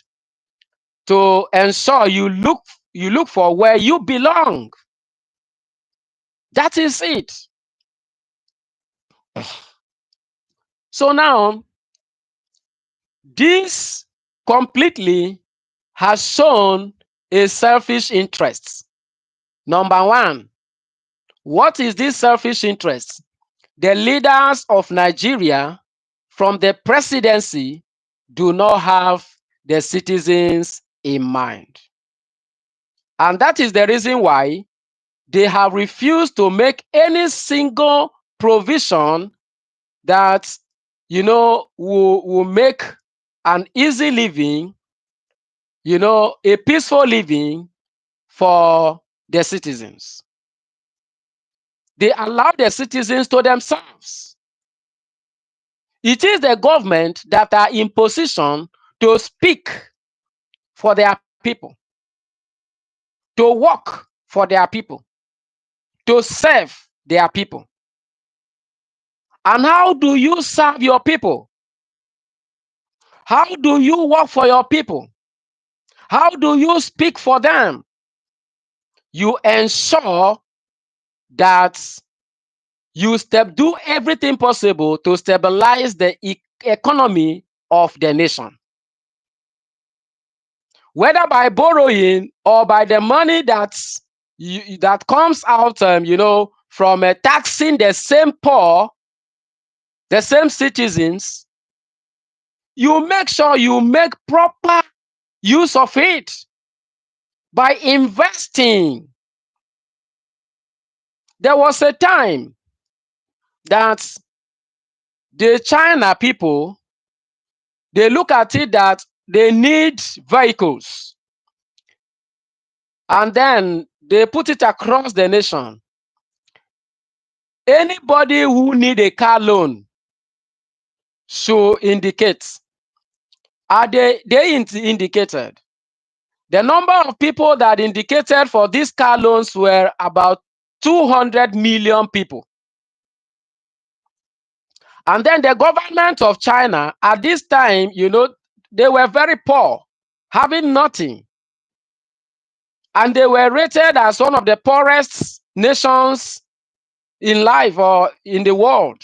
to ensure you look for where you belong. That is it. So now, this completely has shown a selfish interest. Number one, what is this selfish interest? The leaders of Nigeria from the presidency do not have the citizens in mind. And that is the reason why they have refused to make any single provision that, you know, will make an easy living, you know, a peaceful living for the citizens. They allow the citizens to themselves. It is the government that are in position to speak for their people, to work for their people, to serve their people. And how do you serve your people? How do you work for your people? How do you speak for them? You ensure that you do everything possible to stabilize the economy of the nation. Whether by borrowing or by the money that comes out, you know, from taxing the same poor, the same citizens, you make sure you make proper use of it by investing. There was a time that the China people, they look at it that they need vehicles, and then they put it across the nation. Anybody who need a car loan should indicate. They indicated. The number of people that indicated for these car loans were about 200 million people. And then the government of China at this time, you know, they were very poor, having nothing. And they were rated as one of the poorest nations in life or in the world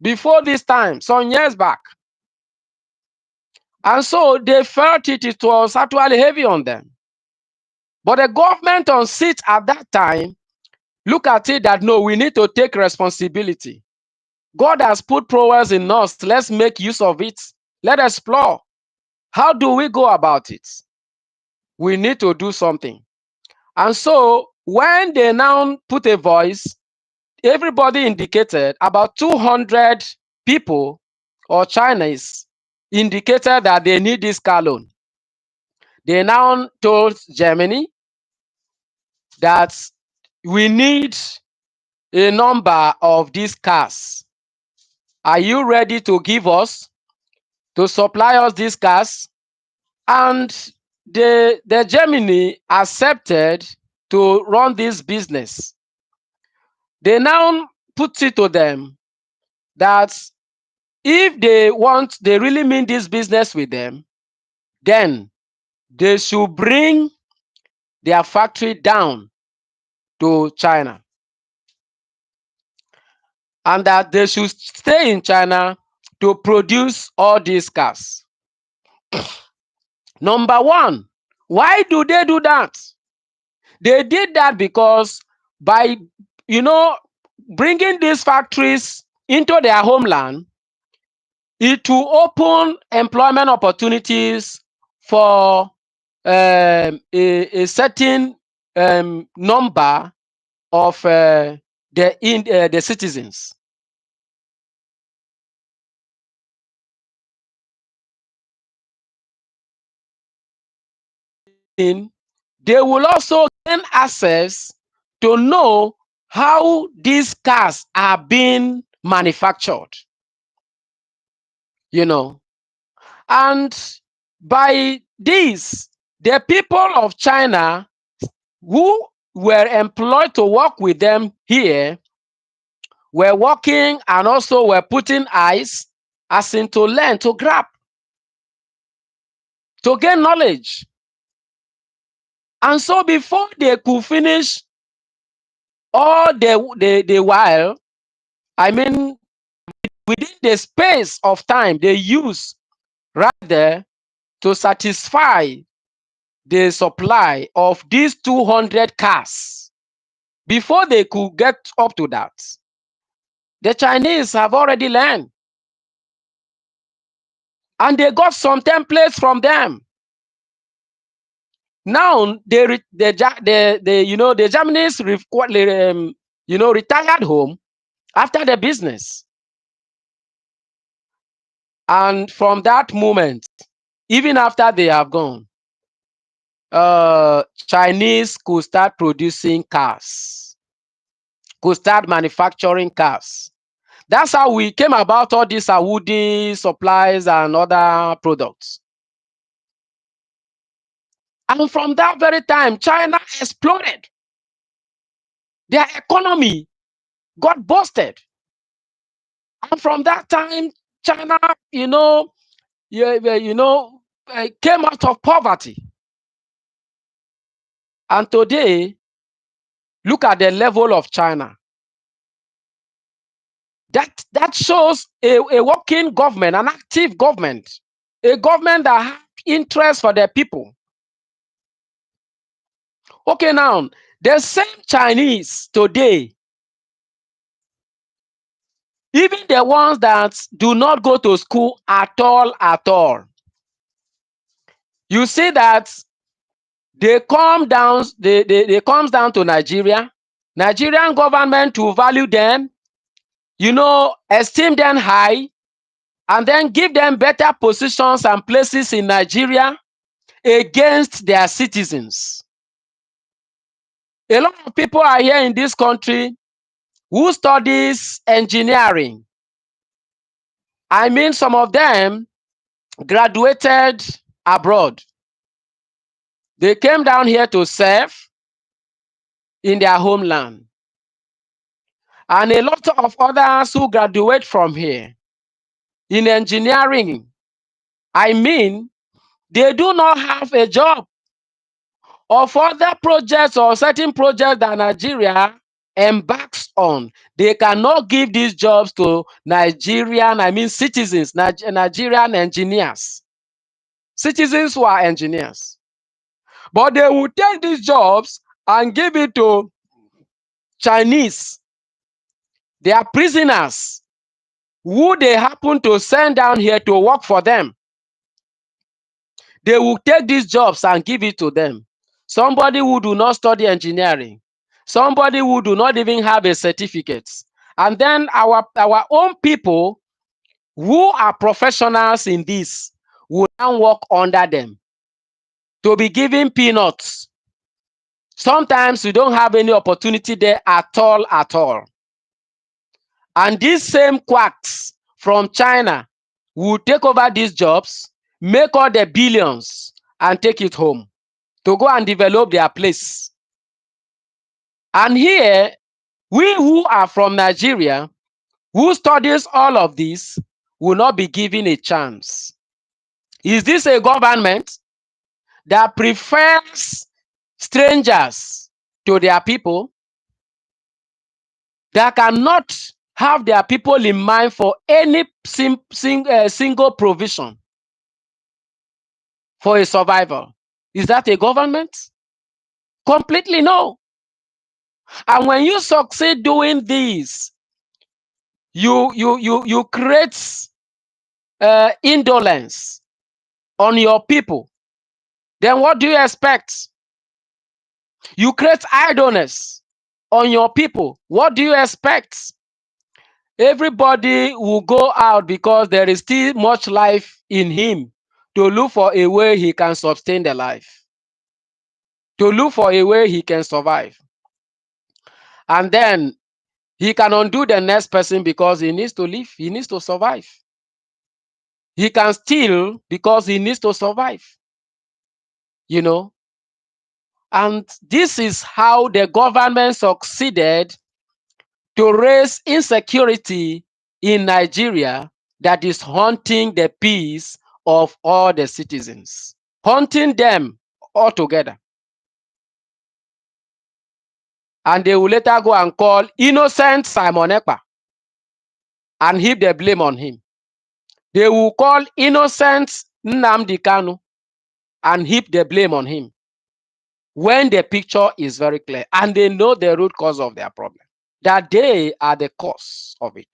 before this time, some years back. And so they felt it was actually heavy on them. But the government on seat at that time look at it that, no, we need to take responsibility. God has put prowess in us. Let's make use of it. Let's explore. How do we go about it? We need to do something. And so when they now put a voice, everybody indicated, about 200 people or Chinese indicated that they need this car loan. They now told Germany that we need a number of these cars. Are you ready to give us, to supply us these cars? And the Germany accepted to run this business. They now put it to them that if they really mean this business with them, then they should bring their factory down to China, and that they should stay in China to produce all these cars. Number one, why do they do that? They did that because by, bringing these factories into their homeland, it will open employment opportunities for a certain number of the citizens. They will also gain access to know how these cars are being manufactured. And by this, the people of China who were employed to work with them here were working and also were putting eyes, as in to learn, to grab, to gain knowledge. And so before they could finish all the while, I mean, within the space of time they use right there to satisfy the supply of these 200 cars, before they could get up to that, the Chinese have already learned. And they got some templates from them. Now the Japanese retired home after the business. And from that moment, even after they have gone, Chinese could start producing cars, could start manufacturing cars. That's how we came about all these woody supplies and other products. And from that very time, China exploded. Their economy got busted. And from that time, China, came out of poverty. And today, look at the level of China. That shows a working government, an active government, a government that has interest for their people. Okay, now, the same Chinese today, even the ones that do not go to school at all, you see that they come down to Nigeria. Nigerian government to value them, esteem them high, and then give them better positions and places in Nigeria against their citizens. A lot of people are here in this country who studies engineering. I mean, some of them graduated abroad. They came down here to serve in their homeland. And a lot of others who graduate from here in engineering, I mean, they do not have a job or further projects or certain projects that Nigeria embarks on. They cannot give these jobs to Nigerian, citizens, Nigerian engineers, citizens who are engineers. But they will take these jobs and give it to Chinese. They are prisoners who they happen to send down here to work for them. They will take these jobs and give it to them. Somebody who do not study engineering, somebody who do not even have a certificate. And then our own people who are professionals in this will now work under them to be given peanuts. Sometimes we don't have any opportunity there at all. And these same quacks from China will take over these jobs, make all the billions, and take it home to go and develop their place. And here, we who are from Nigeria, who studies all of this, will not be given a chance. Is this a government that prefers strangers to their people, that cannot have their people in mind for any single provision for a survival? Is that a government? Completely no. And when you succeed doing this, you create indolence on your people. Then what do you expect? You create idleness on your people. What do you expect? Everybody will go out because there is still much life in him to look for a way he can sustain the life, to look for a way he can survive. And then he can undo the next person because he needs to live, he needs to survive. He can steal because he needs to survive, you know. And this is how the government succeeded to raise insecurity in Nigeria that is haunting the peace of all the citizens, haunting them altogether. And they will later go and call innocent Simon Ekpa and heap the blame on him. They will call innocent Nnamdi Kanu and heap the blame on him, when the picture is very clear and they know the root cause of their problem, that they are the cause of it.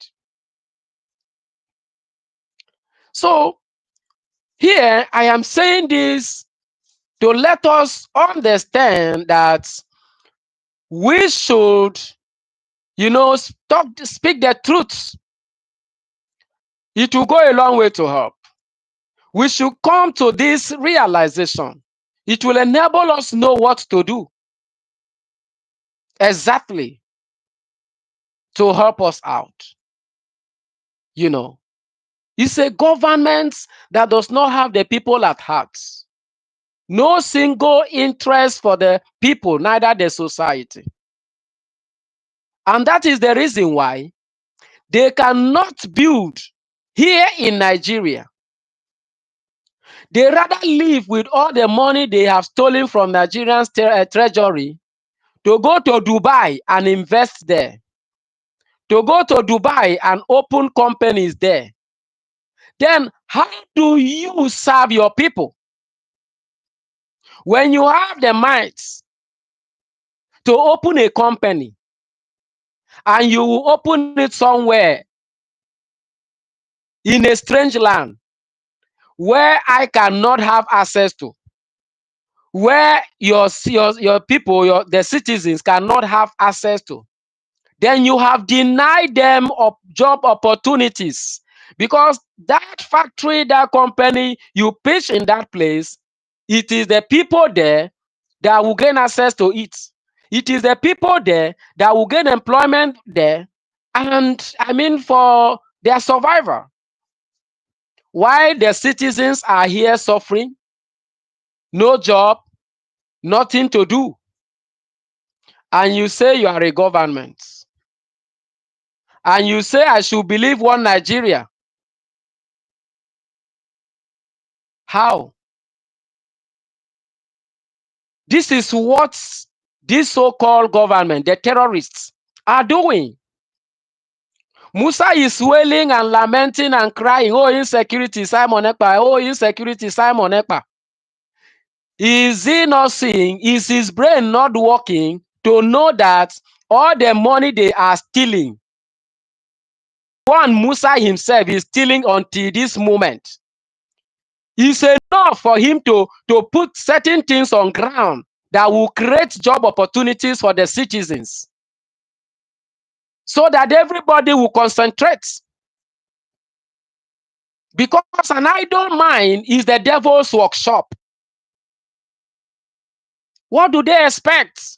So here I am saying this to let us understand that we should, speak the truth. It will go a long way to help. We should come to this realization. It will enable us know what to do exactly to help us out. It's a government that does not have the people at heart. No single interest for the people, neither the society. And that is the reason why they cannot build here in Nigeria. They rather live with all the money they have stolen from Nigerian treasury to go to Dubai and invest there, to go to Dubai and open companies there. Then how do you serve your people when you have the might to open a company and you will open it somewhere in a strange land where I cannot have access to, where your people, the citizens cannot have access to? Then you have denied them of job opportunities, because that factory, that company you pitch in that place, it is the people there that will gain access to it. It is the people there that will gain employment there, and for their survival. While the citizens are here suffering, no job, nothing to do, and you say you are a government, and you say I should believe one Nigeria. How? This is what this so-called government, the terrorists, are doing. Musa is wailing and lamenting and crying, oh, insecurity, Simon Ekpa, oh, insecurity, Simon Ekpa. Is he not seeing? Is his brain not working to know that all the money they are stealing, one Musa himself is stealing until this moment, is enough for him to put certain things on ground that will create job opportunities for the citizens, so that everybody will concentrate? Because an idle mind is the devil's workshop. What do they expect?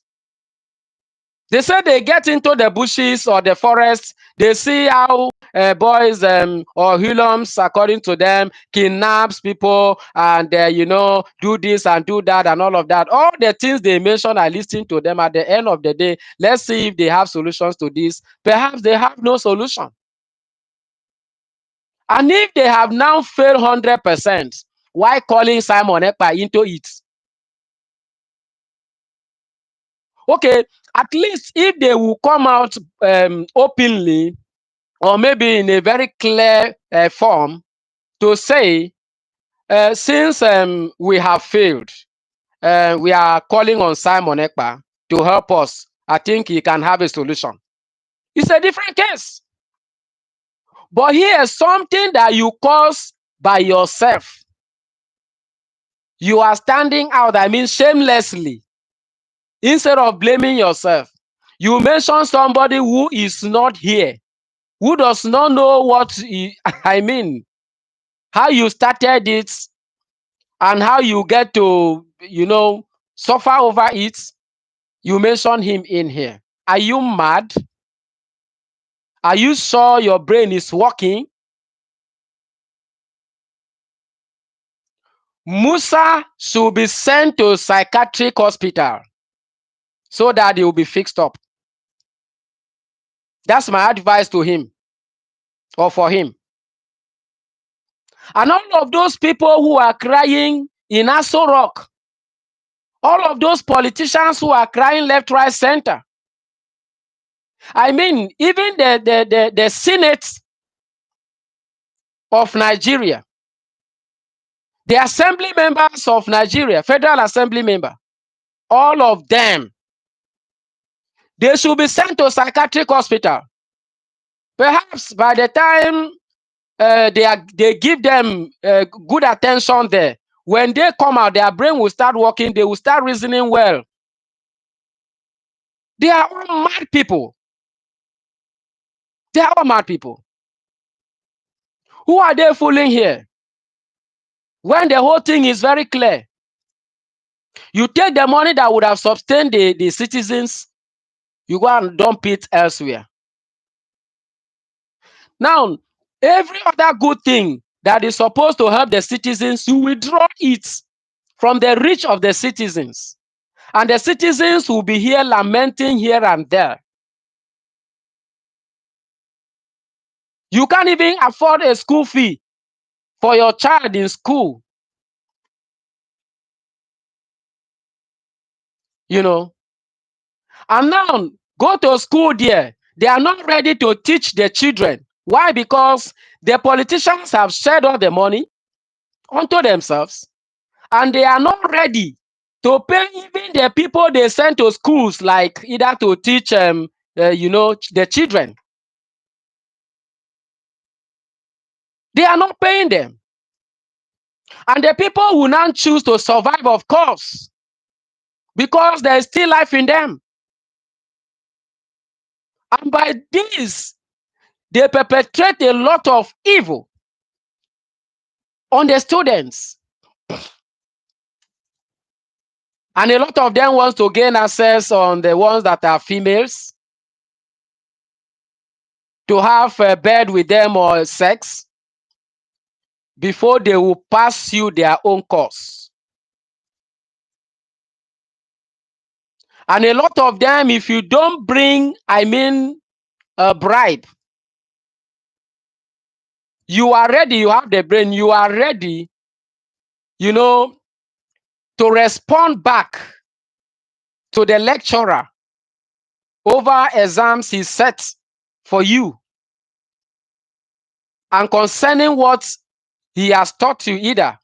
They say they get into the bushes or the forest, they see how boys or hoodlums, according to them, kidnaps people and do this and do that and all of that. All the things they mention, I listen to them. At the end of the day, let's see if they have solutions to this. Perhaps they have no solution. And if they have now failed 100%, why calling Simon Ekpa into it? Okay, at least if they will come out openly, or maybe in a very clear form, to say, since we have failed, we are calling on Simon Ekpa to help us. I think he can have a solution. It's a different case. But here's something that you cause by yourself. You are standing out, I mean, shamelessly. Instead of blaming yourself, you mention somebody who is not here, who does not know what I mean, how you started it and how you get to, suffer over it. You mention him in here. Are you mad? Are you sure your brain is working? Musa should be sent to a psychiatric hospital so that he will be fixed up. That's my advice to him, or for him. And all of those people who are crying in Aso Rock, all of those politicians who are crying left, right, center. I mean, even the Senate of Nigeria, the assembly members of Nigeria, Federal Assembly member, all of them, they should be sent to psychiatric hospital. Perhaps by the time they give them good attention there, when they come out, their brain will start working, they will start reasoning well. They are all mad people. They are all mad people. Who are they fooling here? When the whole thing is very clear. You take the money that would have sustained the citizens, you go and dump it elsewhere. Now, every other good thing that is supposed to help the citizens, you withdraw it from the reach of the citizens. And the citizens will be here lamenting here and there. You can't even afford a school fee for your child in school. And now, go to school there. They are not ready to teach the children. Why? Because the politicians have shared all the money onto themselves, and they are not ready to pay even the people they send to schools, like either to teach the children. They are not paying them. And the people will now choose to survive, of course, because there is still life in them. And by this, they perpetrate a lot of evil on the students. And a lot of them want to gain access on the ones that are females, to have a bed with them or sex, before they will pursue their own course. And a lot of them, if you don't bring, a bribe, you are ready, you have the brain, you are ready, to respond back to the lecturer over exams he set for you, and concerning what he has taught you either.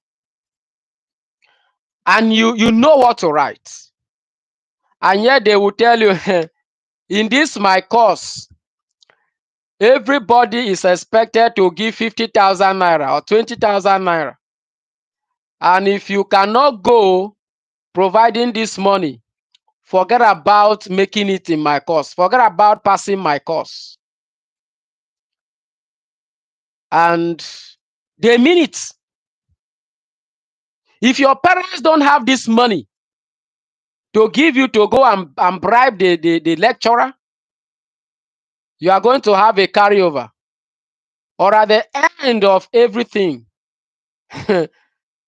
And you know what to write. And yet they will tell you, in this my course, everybody is expected to give 50,000 naira or 20,000 naira. And if you cannot go providing this money, forget about making it in my course. Forget about passing my course. And they mean it. If your parents don't have this money to give you to go and bribe the lecturer, you are going to have a carryover. or at the end of everything,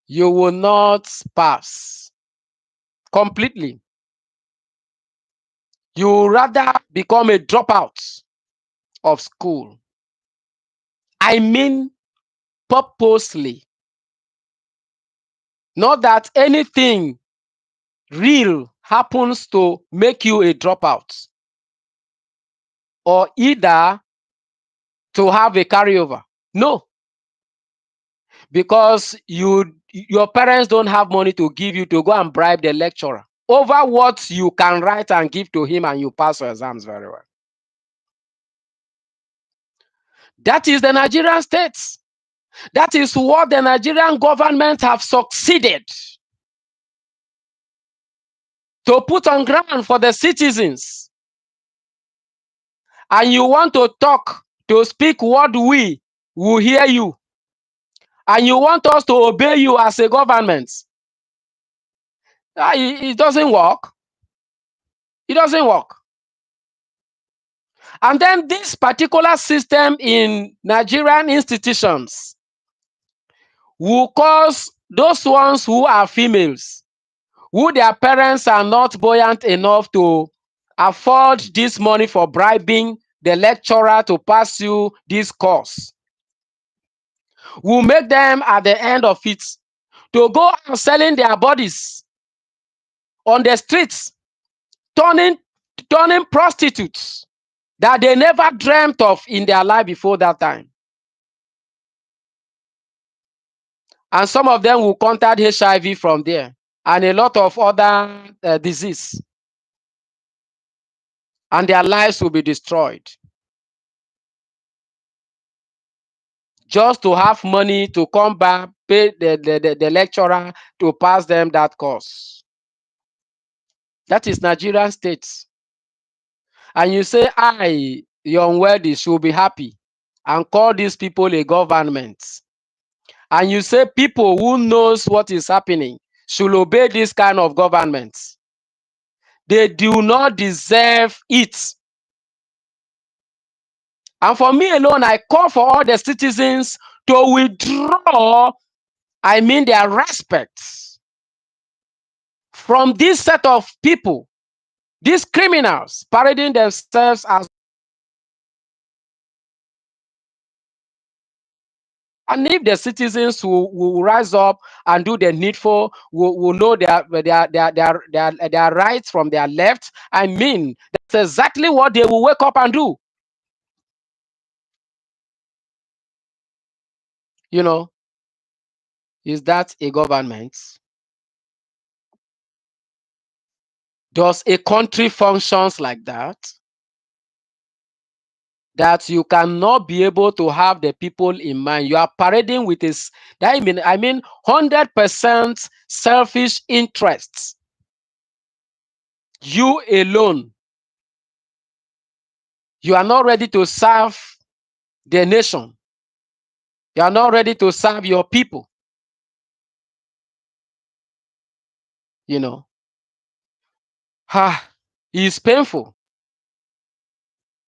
you will not pass completely. You will rather become a dropout of school. I mean, purposely. Not that anything real happens to make you a dropout, or either to have a carryover. No, because your parents don't have money to give you to go and bribe the lecturer over what you can write and give to him, and you pass your exams very well. That is the Nigerian state. That is what the Nigerian government have succeeded to put on ground for the citizens. And you want to talk, to speak what we will hear you, and you want us to obey you as a government. It doesn't work. It doesn't work. And then this particular system in Nigerian institutions will cause those ones who are females, who their parents are not buoyant enough to afford this money for bribing the lecturer to pass you this course, will make them at the end of it to go out selling their bodies on the streets, turning prostitutes that they never dreamt of in their life before that time. And some of them will contact HIV from there, and a lot of other disease, and their lives will be destroyed just to have money to come back, pay the lecturer to pass them that course. That is Nigerian states. And you say, your unworthy, should be happy and call these people a government. And you say people who knows what is happening should obey this kind of government. They do not deserve it. And for me alone, I call for all the citizens to withdraw, their respect from this set of people, these criminals parading themselves as. And if the citizens will rise up and do the needful, will know their rights from their left, that's exactly what they will wake up and do. Is that a government? Does a country functions like that? That you cannot be able to have the people in mind. You are parading with this, 100% selfish interests. You alone. You are not ready to serve the nation. You are not ready to serve your people. It's painful.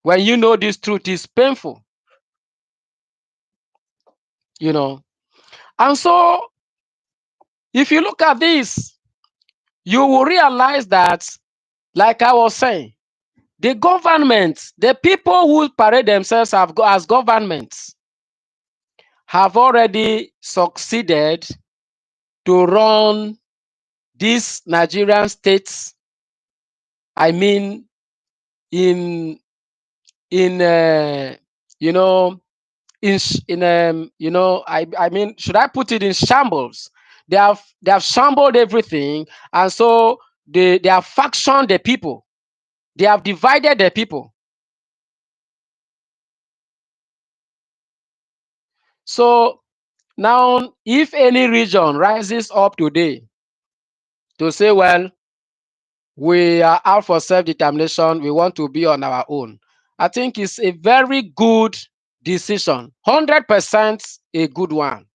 When you know this truth, it's painful. And so, if you look at this, you will realize that, like I was saying, the government, the people who parade themselves as governments, have already succeeded to run these Nigerian states. In should I put it in shambles? They have shambled everything, and so they have factioned the people. They have divided the people. So now, if any region rises up today to say, well, we are out for self-determination, we want to be on our own, I think it's a very good decision, 100% a good one.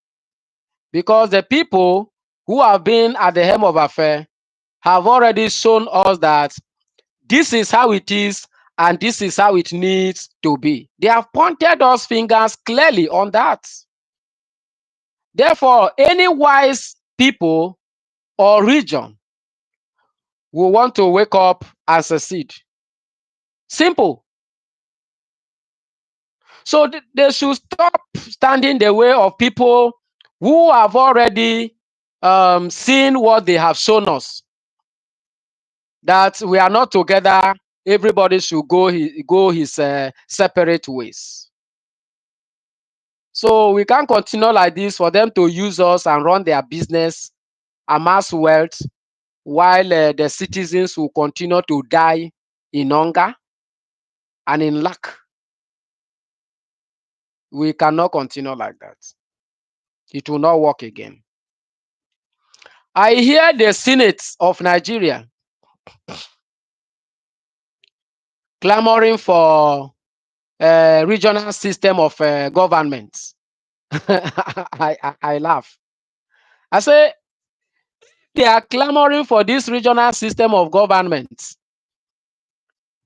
Because the people who have been at the helm of affairs have already shown us that this is how it is, and this is how it needs to be. They have pointed us fingers clearly on that. Therefore, any wise people or region will want to wake up and succeed. Simple. So they should stop standing the way of people who have already seen what they have shown us, that we are not together. Everybody should go his separate ways. So we can't continue like this for them to use us and run their business, amass wealth, while the citizens will continue to die in hunger and in lack. We cannot continue like that. It will not work again. I hear the Senate of Nigeria clamoring for a regional system of government. I laugh. I say they are clamoring for this regional system of government,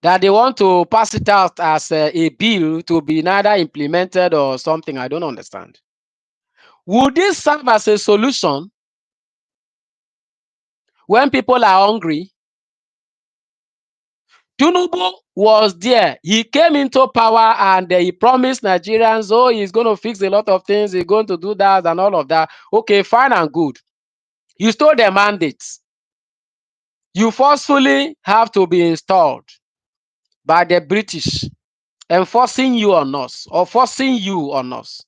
that they want to pass it out as a bill to be neither implemented or something. I don't understand. Would this serve as a solution when people are hungry? Tinubu was there. He came into power and he promised Nigerians, oh, he's going to fix a lot of things. He's going to do that and all of that. Okay, fine and good. You stole the mandates. You forcefully have to be installed by the British, enforcing you on us or forcing you on us.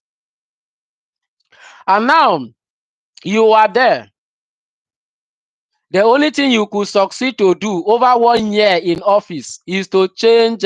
And now you are there. The only thing you could succeed to do over 1 year in office is to change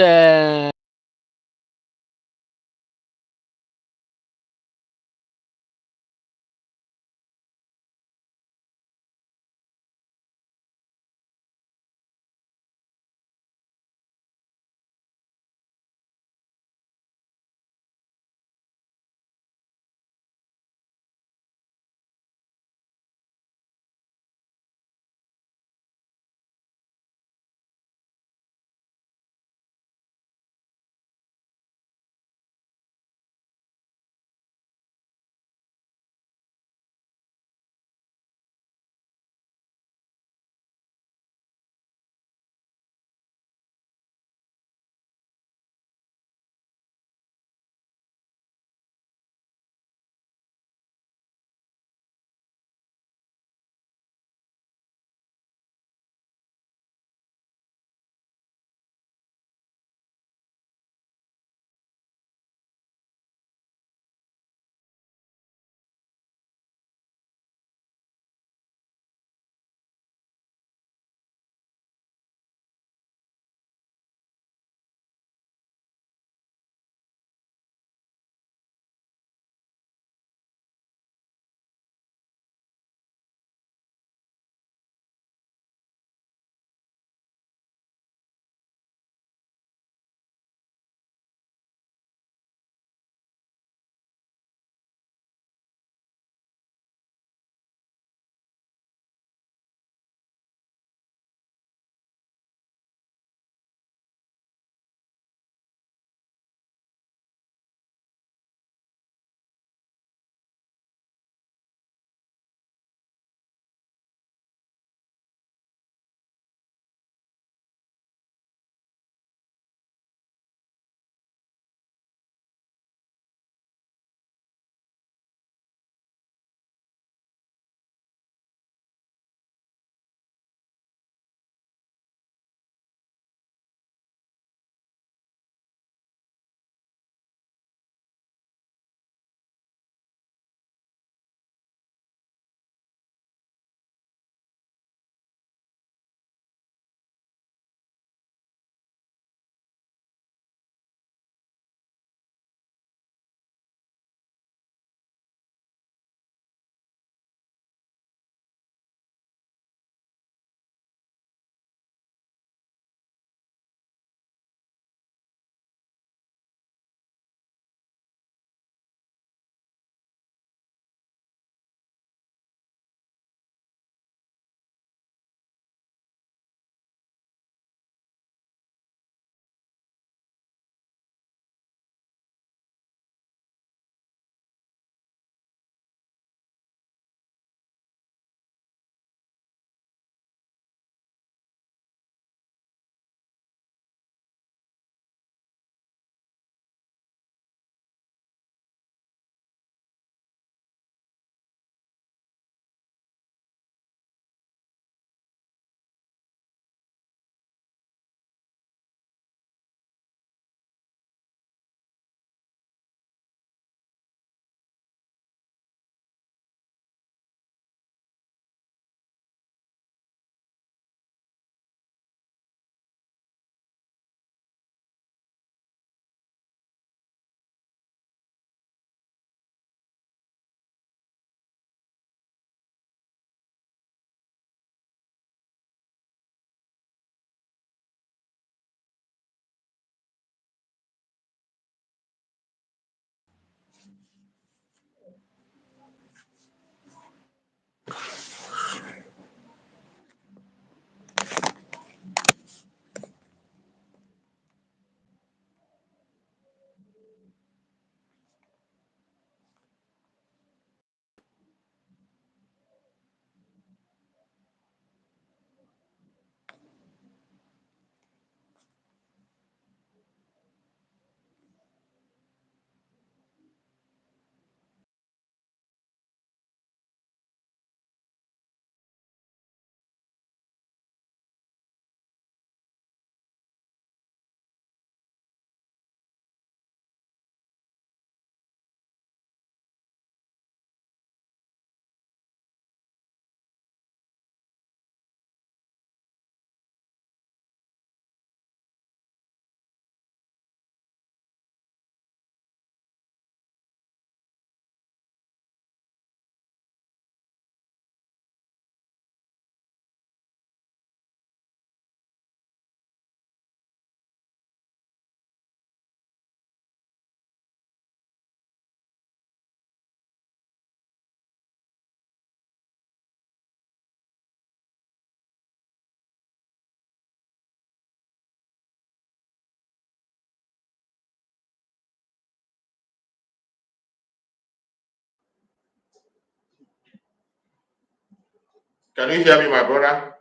Can you hear me, my brother?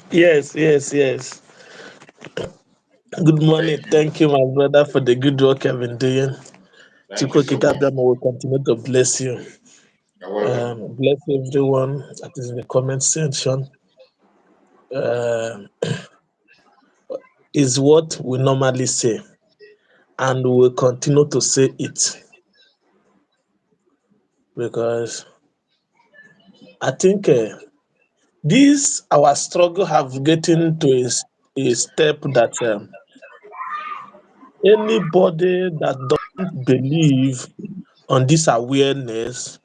Yes. Good morning. Thank you, my brother, for the good work I've been doing. Thank you so much. Will continue to bless you. You're welcome. Bless everyone that is in the comment section. Is what we normally say, and we will continue to say it because I think this our struggle have getting to a step that anybody that don't believe on this awareness,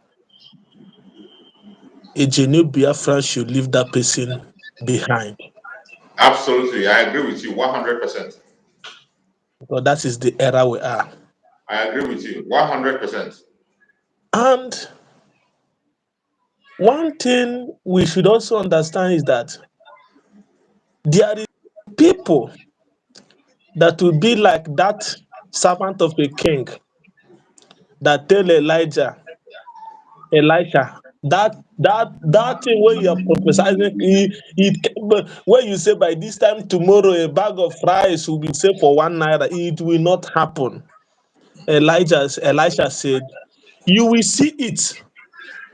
a genuine Biafran should leave that person behind. Absolutely. I agree with you 100%. Because that is the era we are. I agree with you 100%. And one thing we should also understand is that there is people that will be like that servant of a king that tell Elisha, that thing where you are prophesying, when you say by this time tomorrow a bag of rice will be sold for 1 naira, it will not happen. Elisha said, you will see it,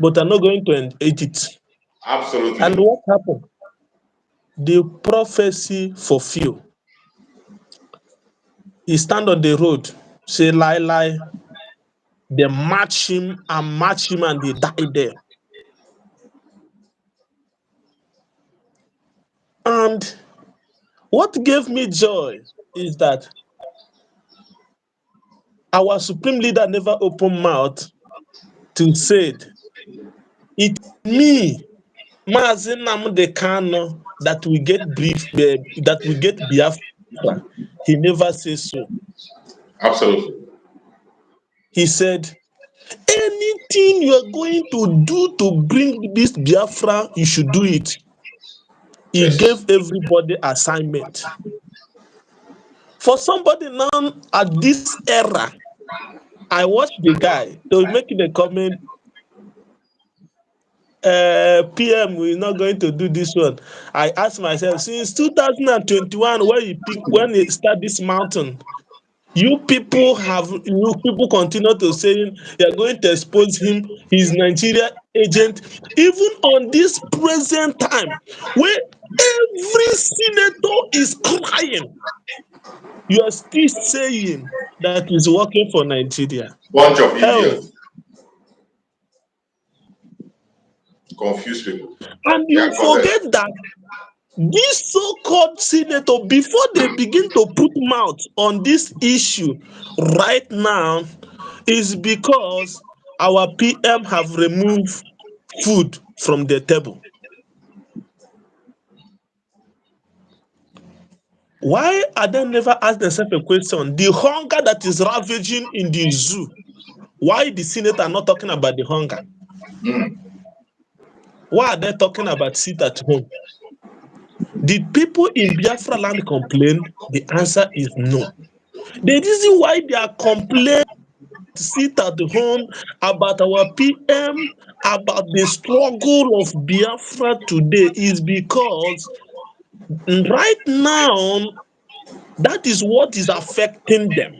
but I'm not going to eat it. And Absolutely. what happened? The prophecy fulfilled. He stand on the road, say lie. They match him, and they die there. And what gave me joy is that our supreme leader never opened mouth to say, it's me, Mazi Nnamdi Kanu, that we get Biafra. He never says so. Absolutely. He said, anything you are going to do to bring this Biafra, you should do it. He Yes. gave everybody assignment. For somebody now at this era, I watched the guy, they were making a comment, PM, we're not going to do this one. I asked myself, since 2021, when he start this mountain, you people continue to saying you're going to expose him, he's Nigeria agent. Even on this present time, where every senator is crying, you are still saying that he's working for Nigeria. Bunch of Hell, idiots. Confuse people. and Yeah, you go ahead. forget that these so-called senators, before they begin to put mouth on this issue right now, is because our PM have removed food from the table. Why are they never asked themselves a question? The hunger that is ravaging in the zoo, why the Senate are not talking about the hunger? Mm. Why are they talking about sit at home? Did people in Biafra land complain? The answer is no. The reason why they are complaining sit at home about our PM, about the struggle of Biafra today is because right now, that is what is affecting them.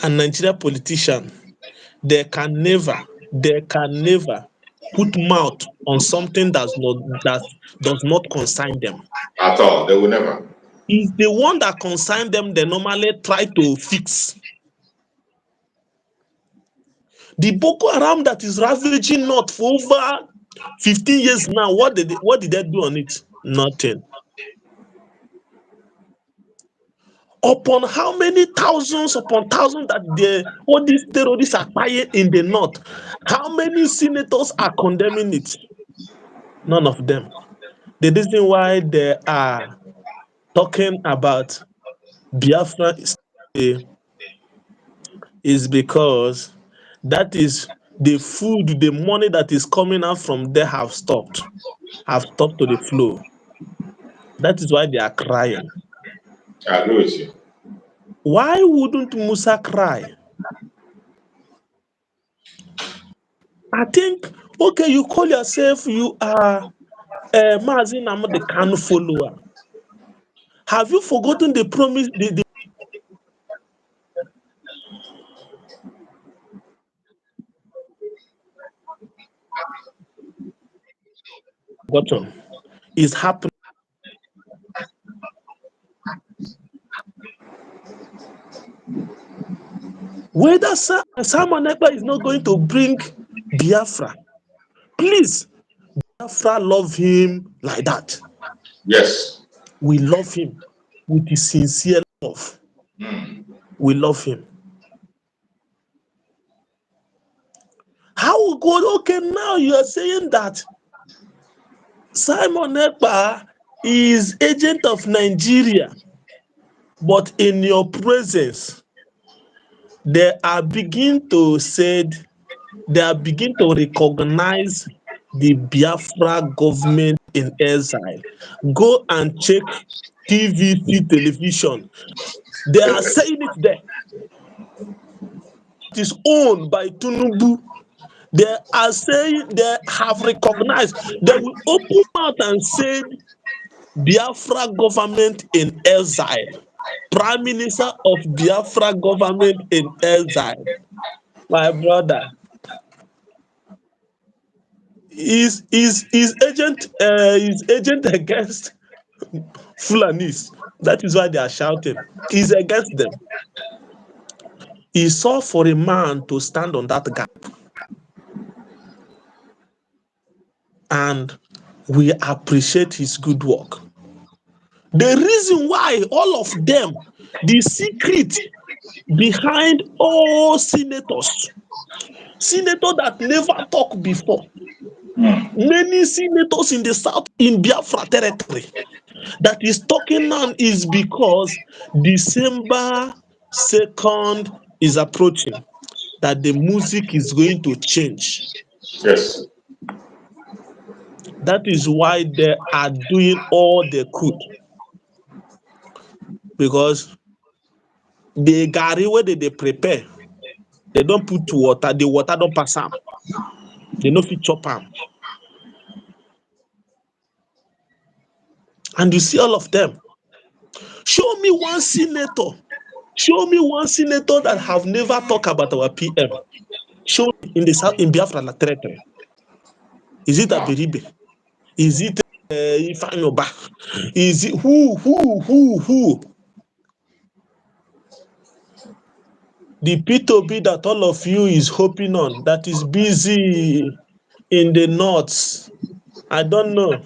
And Nigerian politicians, they can never put mouth on something that does not concern them. At all. They will never. Is the one that concern them they normally try to fix. The Boko Haram that is ravaging North for over 15 years now, what did they do on it? Nothing. Upon how many thousands upon thousands that all these terrorists are buying in the North, how many senators are condemning it? None of them. The reason why they are talking about Biafra is because that is the food, the money that is coming out from there have stopped to the flow. That is why they are crying. I agree with you. Why wouldn't Musa cry? I think, okay, you call yourself, you are Mazi Nnamdi Kanu follower. Have you forgotten the promise, the button is happening? Whether Simon Ekpa is not going to bring Biafra, please, Biafra love him like that. Yes. We love him with his sincere love. We love him. How good? Okay, now you are saying that Simon Ekpa is agent of Nigeria, but in your presence, they are begin to recognize the Biafra government in exile. Go and check TVC television. They are saying it there. It is owned by Tinubu. They are saying they have recognized. They will open out and say Biafra government in exile. Prime Minister of Biafra government in exile. My brother, is agent against Fulanis. That is why they are shouting. He's against them. He saw for a man to stand on that gap. And we appreciate his good work. The reason why all of them, the secret behind all senators that never talk before, many senators in the south in Biafra territory that is talking now is because December 2nd is approaching, that the music is going to change. Yes. That is why they are doing all they could, because the garri where they prepare, they don't put water, the water don't pass am, they no fit chop am. And you see all of them. Show me one senator that have never talked about our PM. Show me in the south, in Biafra territory. Is it Abiribe? Is it Ifanyoba? Is it who? The P2B that all of you is hoping on, that is busy in the north. I don't know.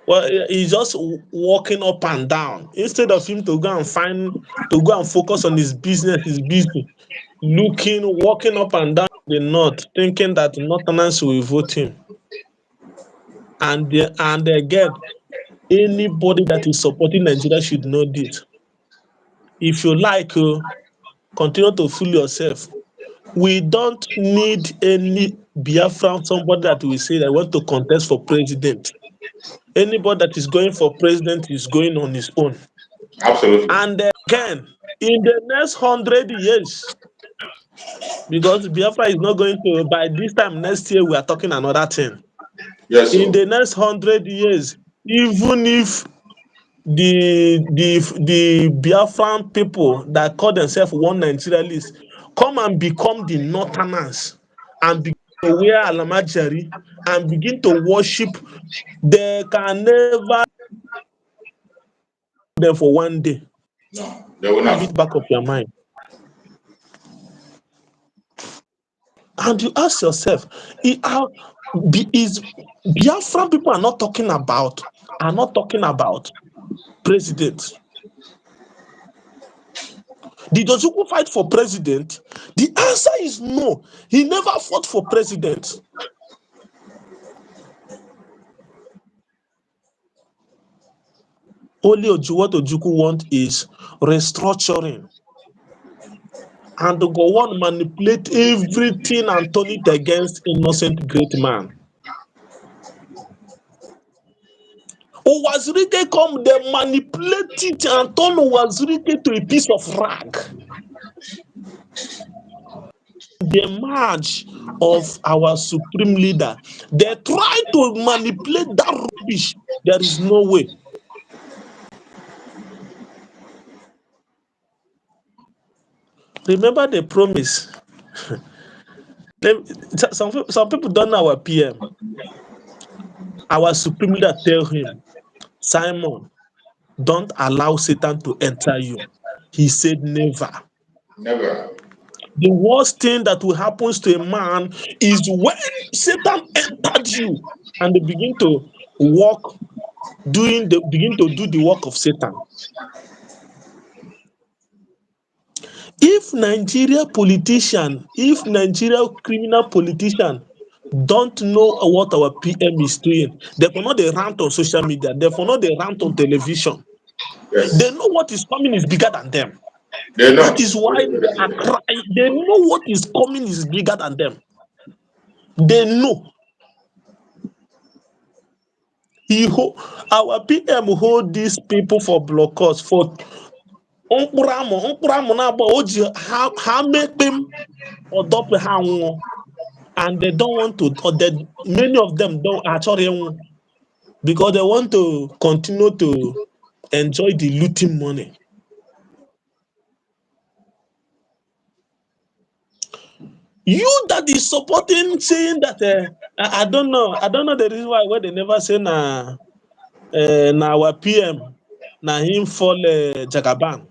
Well, he's just walking up and down. Instead of him to go and focus on his business, he's busy walking up and down the north, thinking that Northerners will vote him. And again, anybody that is supporting Nigeria should know this. If you like, continue to fool yourself. We don't need any Biafran, somebody that will say that want to contest for president. Anybody that is going for president is going on his own. Absolutely. And again, in the next 100 years, because Biafra is not going to, by this time next year, we are talking another thing. Yes. In the next 100 years, even if the Biafran people that call themselves one Nigerians come and become the Northerners and begin to wear alamajari and begin to worship, they can never them for one day. No, they will Have not. it back of your mind. And you ask yourself, is Biafran people are not talking about president. Did Ojukwu fight for president? The answer is no. He never fought for president. Only what Ojukwu want is restructuring. And to go on manipulate everything and turn it against innocent great man. Owazirike come, they manipulate it and turn Owazirike to a piece of rag. the march of our supreme leader, they try to manipulate that rubbish. There is no way. Remember the promise. Some people don't know our PM. Our supreme leader tell him, Simon, don't allow Satan to enter you. He said never. Never. The worst thing that will happen to a man is when Satan entered you and they begin to walk, begin to do the work of Satan. If Nigeria criminal politician don't know what our PM is doing, they cannot they rant on social media, they cannot they rant on television. Yes. They know what is coming is bigger than them. They know. That is why they are crying. They know what is coming is bigger than them. They know. Our PM hold these people for blockers for and they don't want to, or many of them don't actually, because they want to continue to enjoy the looting money. You that is supporting saying that I don't know the reason why they never say na our PM na him fall Jagaban.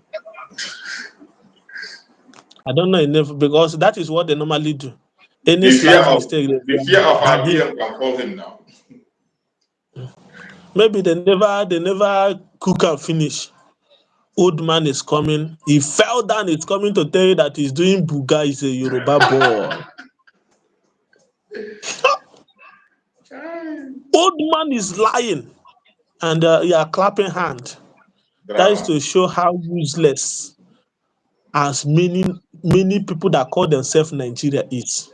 I don't know enough because that is what they normally do. Any The slight mistake, the fear of na our him. PM can call him now. Maybe they never cook and finish. Old man is coming. He fell down. He's coming to tell you that he's doing buga. He's a Yoruba boy. Old man is lying, and you are clapping hand. That is to show how useless as many people that call themselves Nigeria is.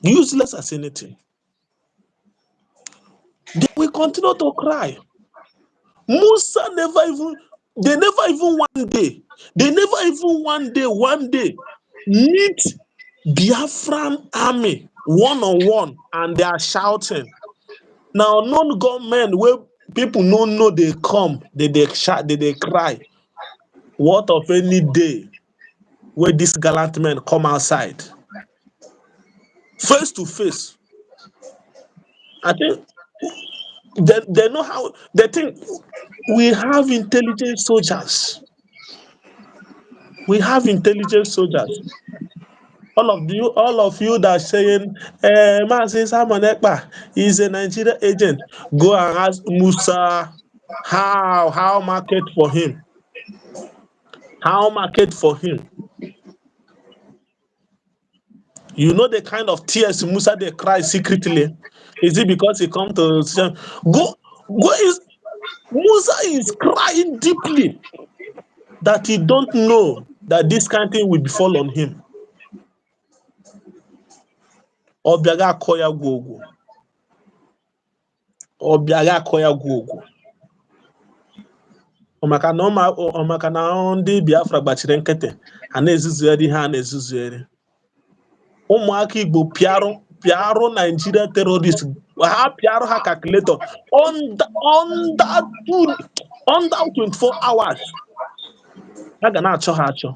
Useless as anything. They will continue to cry. Musa they never even one day meet Biafran army one-on-one and they are shouting. Now, non-gunmen where people know they come, they shout, they cry. What of any day where these gallant men come outside? Face to face. I think they know how, they think we have intelligent soldiers. We have intelligent soldiers. All of you that are saying, Mazi Simon Ekpa is a Nigerian agent, go and ask Musa how market for him. How market for him. You know the kind of tears Musa they cry secretly. Is it because he come to Musa is crying deeply that he don't know that this kind of thing will befall on him. Obiaga koya gogo. Omaka na ndị Biafra gbachiri nkịtị ha na-ezuzeri ha na-ezuzeri. Ụmụaka Igbo pịarụ Nigeria terrorist ha pịarụ ha calculator under 24 hours. Ha ga na-achọ ha achọ.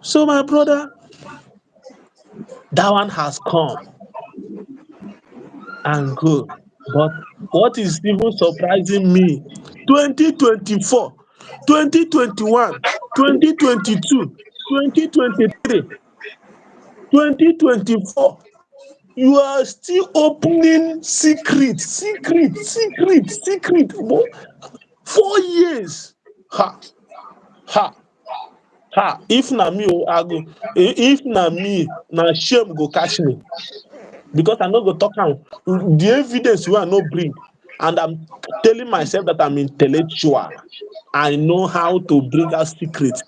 So my brother, that one has come and go. But what is even surprising me, 2024, 2021, 2022, 2023, 2024, you are still opening secret. 4 years. If na me, I go. If na me, na shame go catch me. Because I no go talk am. The evidence wey I no bring, and I'm telling myself that I'm intellectual. I know how to bring out secret.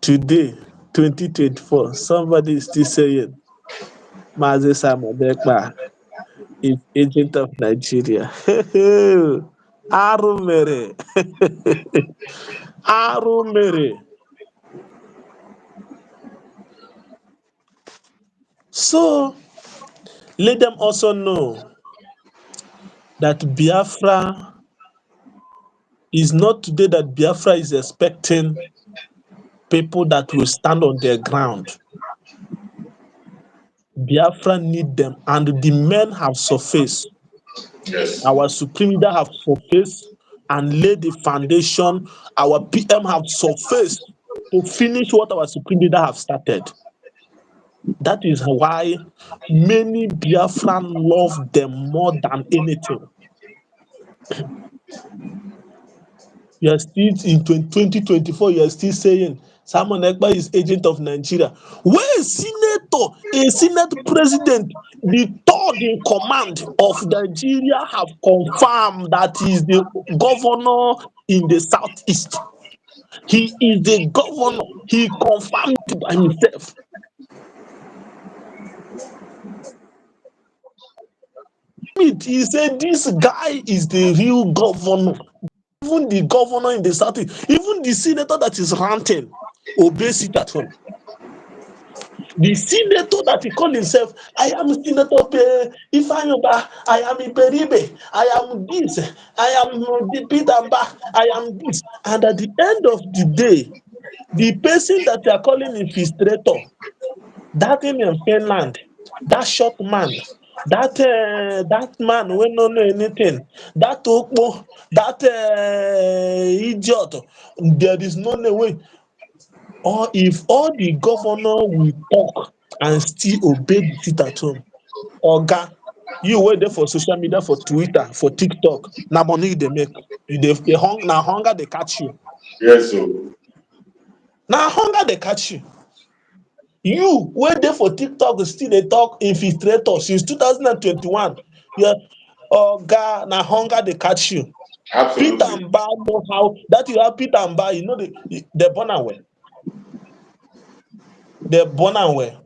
Today, 2024, somebody is still saying, Mazi Simon Ekpa is agent of Nigeria. Arumere. Arumere. So let them also know that Biafra is not today that Biafra is expecting people that will stand on their ground. Biafra need them, and the men have surfaced. Yes. Our supreme leader have surfaced and laid the foundation. Our PM have surfaced to finish what our supreme leader have started. That is why many Biafran love them more than anything. You are still in 2024, you are still saying Simon Ekpa is agent of Nigeria. Where is senator, a senate president, the third in command of Nigeria, have confirmed that he is the governor in the southeast. He is the governor. He confirmed it by himself. He said this guy is the real governor. Even the governor in the southeast, even the senator that is ranting, obeys it at home. The senator that he called himself, I am Senator Ifeanyoba, I am Iberibe, I am this, I am the Bidamba, I am this. And at the end of the day, the person that they are calling infiltrator, that in Finland, that short man, that man wey no know anything, that okpo, that idiot, there is no way. Or if all the governor will talk and still obey the sit at home, oga, you wey there for social media, for Twitter, for TikTok, na money they make. You dey na hunger they catch you. Yes, so. Na hunger they catch you. You wey there for TikTok still dey talk infiltrator since 2021. Yeah, oga, na hunger they catch you. Absolutely. Peter Mba know how that you have Peter Mba, you know they born away. They're born away.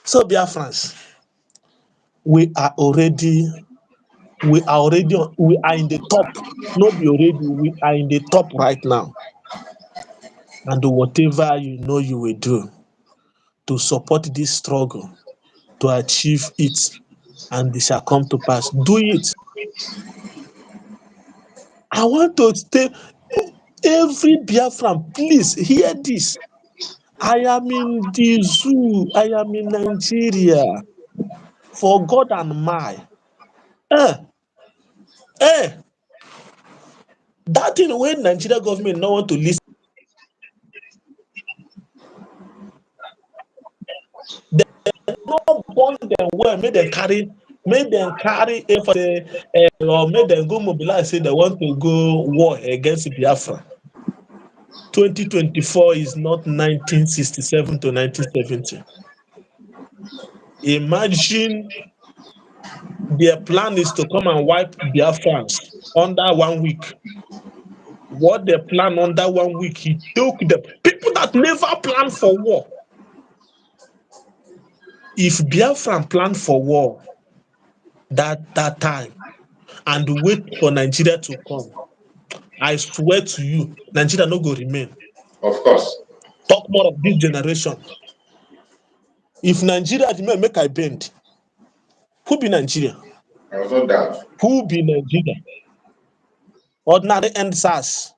So Biafrans, we are in the top. Not be already, we are in the top right now. And whatever you know you will do to support this struggle, to achieve it, and it shall come to pass. Do it. I want to stay. Every Biafran, please hear this. I am in the zoo. I am in Nigeria. For God and my. That thing when Nigeria government no want to listen, they not born them well, make them carry A for the or make them go mobilize, say they want to go war against Biafra. 2024 is not 1967 to 1970. Imagine their plan is to come and wipe Biafrans under 1 week. What they plan under 1 week, he took the people that never planned for war. If Biafran planned for war that time and wait for Nigeria to come, I swear to you, Nigeria no go remain. Of course. Talk more of this generation. If Nigeria remain, make I bend. Who be Nigeria? I was not doubt. Who be Nigeria? Ordinary NSAS.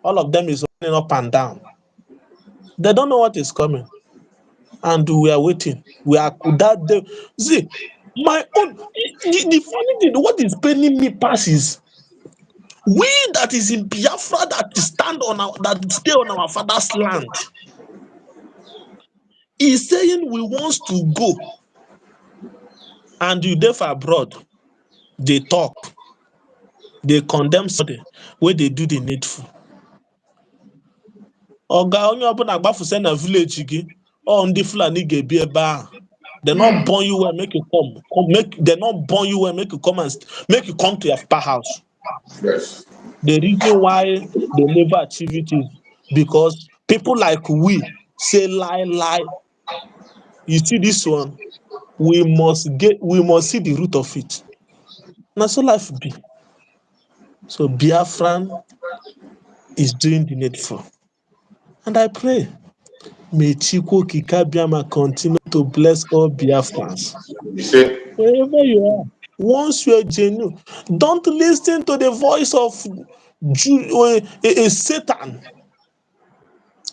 All of them is running up and down. They don't know what is coming. And we are waiting. We are that day. See, my own the funny thing, what is paining me past is we that is in Biafra that stay on our father's land is saying we want to go, and you there for abroad, they talk, they condemn somebody where they do the needful. Oga onye ọbụla agbafusa na village gị, ndị Fulani ga-ebi ebe ahụ. They not born you well, make you come. They not born you well, make you come and make you come to your papa house. Yes. The reason why they never achieve it is because people like we say lie. You see this one, we must see the root of it. Now so life be. So Biafran is doing the needful. And I pray, may Chukwu Kikabiama continue to bless all Biafrans. You say, Wherever you are, once you are genuine, don't listen to the voice of a Satan.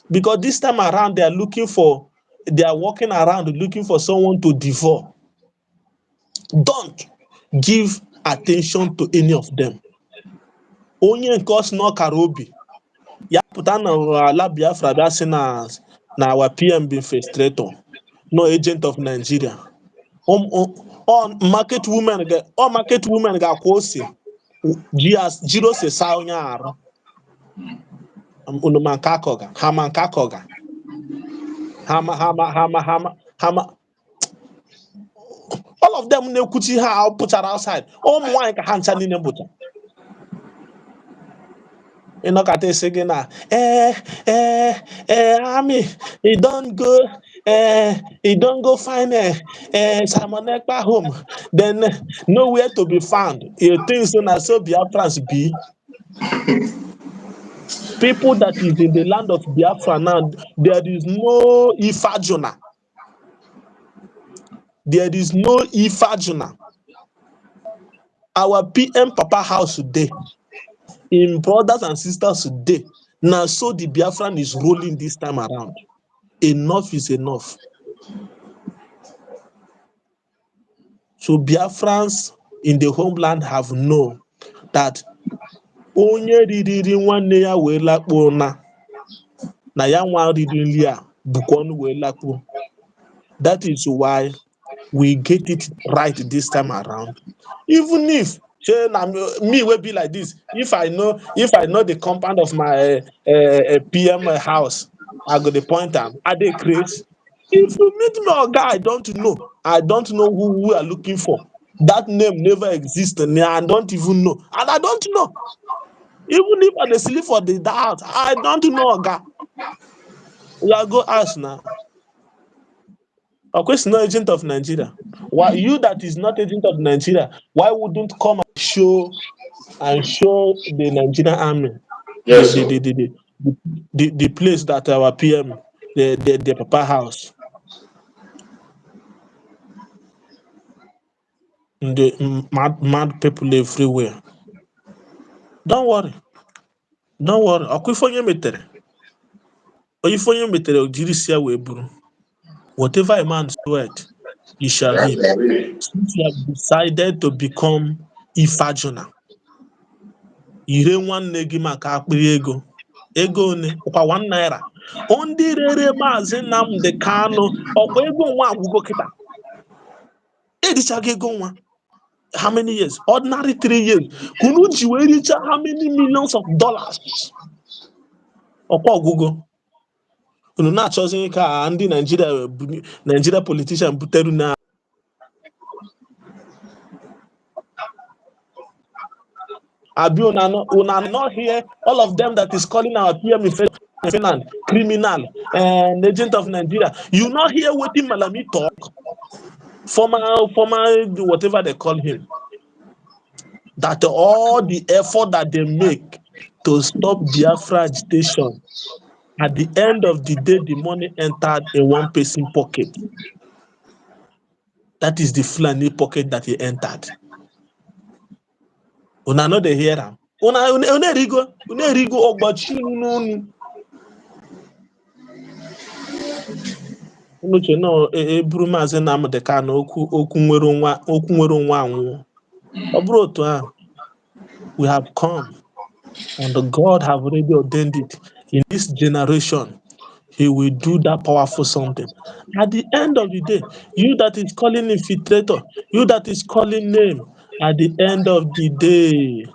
Because this time around, they are walking around looking for someone to devour. Don't give attention to any of them. Onye nke ọsị na ọkara obi ya pụta na ala Biafra bịa sị na our PM be frustrator, no agent of Nigeria. Market women ga-akwa ose jiri ose saa onye arụ. Unu ma nke akọga ha ma nke akọga ha all of them na-ekwuchi ha pụchara outside. Ụmụ nwaanyị ka ha ncha niile bụcha. Ịnọkata isi gị na army he don go find Simon Ekpa home, then nowhere to be found. You think so na so Biafrans be? People that is in the land of Biafra now, there is no Ifajuna. There is no Ifajuna. Our PM Papa house today, in brothers and sisters today, now so the Biafran is rolling this time around. Enough is enough. So Biafrans in the homeland have known that onye ririri nwanne ya wee lakpuo na ya nwa riri nri a bukwa ọnụ wee lakpuo. That is why we get it right this time around. Even if me will be like this, if I know the compound of my PM house, I go the point am. Are they crazy? If you meet me or guy I don't know who we are looking for. That name never existed. I don't even know. And I don't know. Even if I sleep for the house, I don't know a guy. We are go ask now. Of course, no agent of Nigeria. Why you that is not agent of Nigeria? Why wouldn't come and show the Nigerian army yes, the place that our PM the Papa house, the mad people everywhere. Don't worry. Okwifonye metere. Oyifonye metere ojirisia we buru. Whatever a man soweth, he shall reap. Since you have decided to become Ifajuna, ire nwanne gị maka akpịrị ego one ọkwa 1 naira. Ndị rere Maazị Nnamdi Kanu ọkwa ego nwa agwụgo kịta. Edichaga ego nwa. How many years? Ordinary 3 years. Kunu ji wee richa how many millions of dollars? Ọkwa ọgwụgo. Unu na-achọzi ka ndị Nigeria politician buteru na Abi una not here, all of them that is calling our PM criminal and agent of Nigeria. You not hear what Malami talk? Former whatever they call him. That all the effort that they make to stop Biafra agitation, at the end of the day, the money entered a one person pocket. That is the Fulani pocket that he entered. Una no dey hear am. Una rigo ogbachi nunu. Unuche no eburu Maazị Nnamdi Kanu okwu nwere onwe anwụ. Ọ bụrụ otu ahụ, we have come and God have already ordained it. In this generation, He will do that powerful something. At the end of the day, you that is calling infiltrator, you that is calling name, at the end of the day,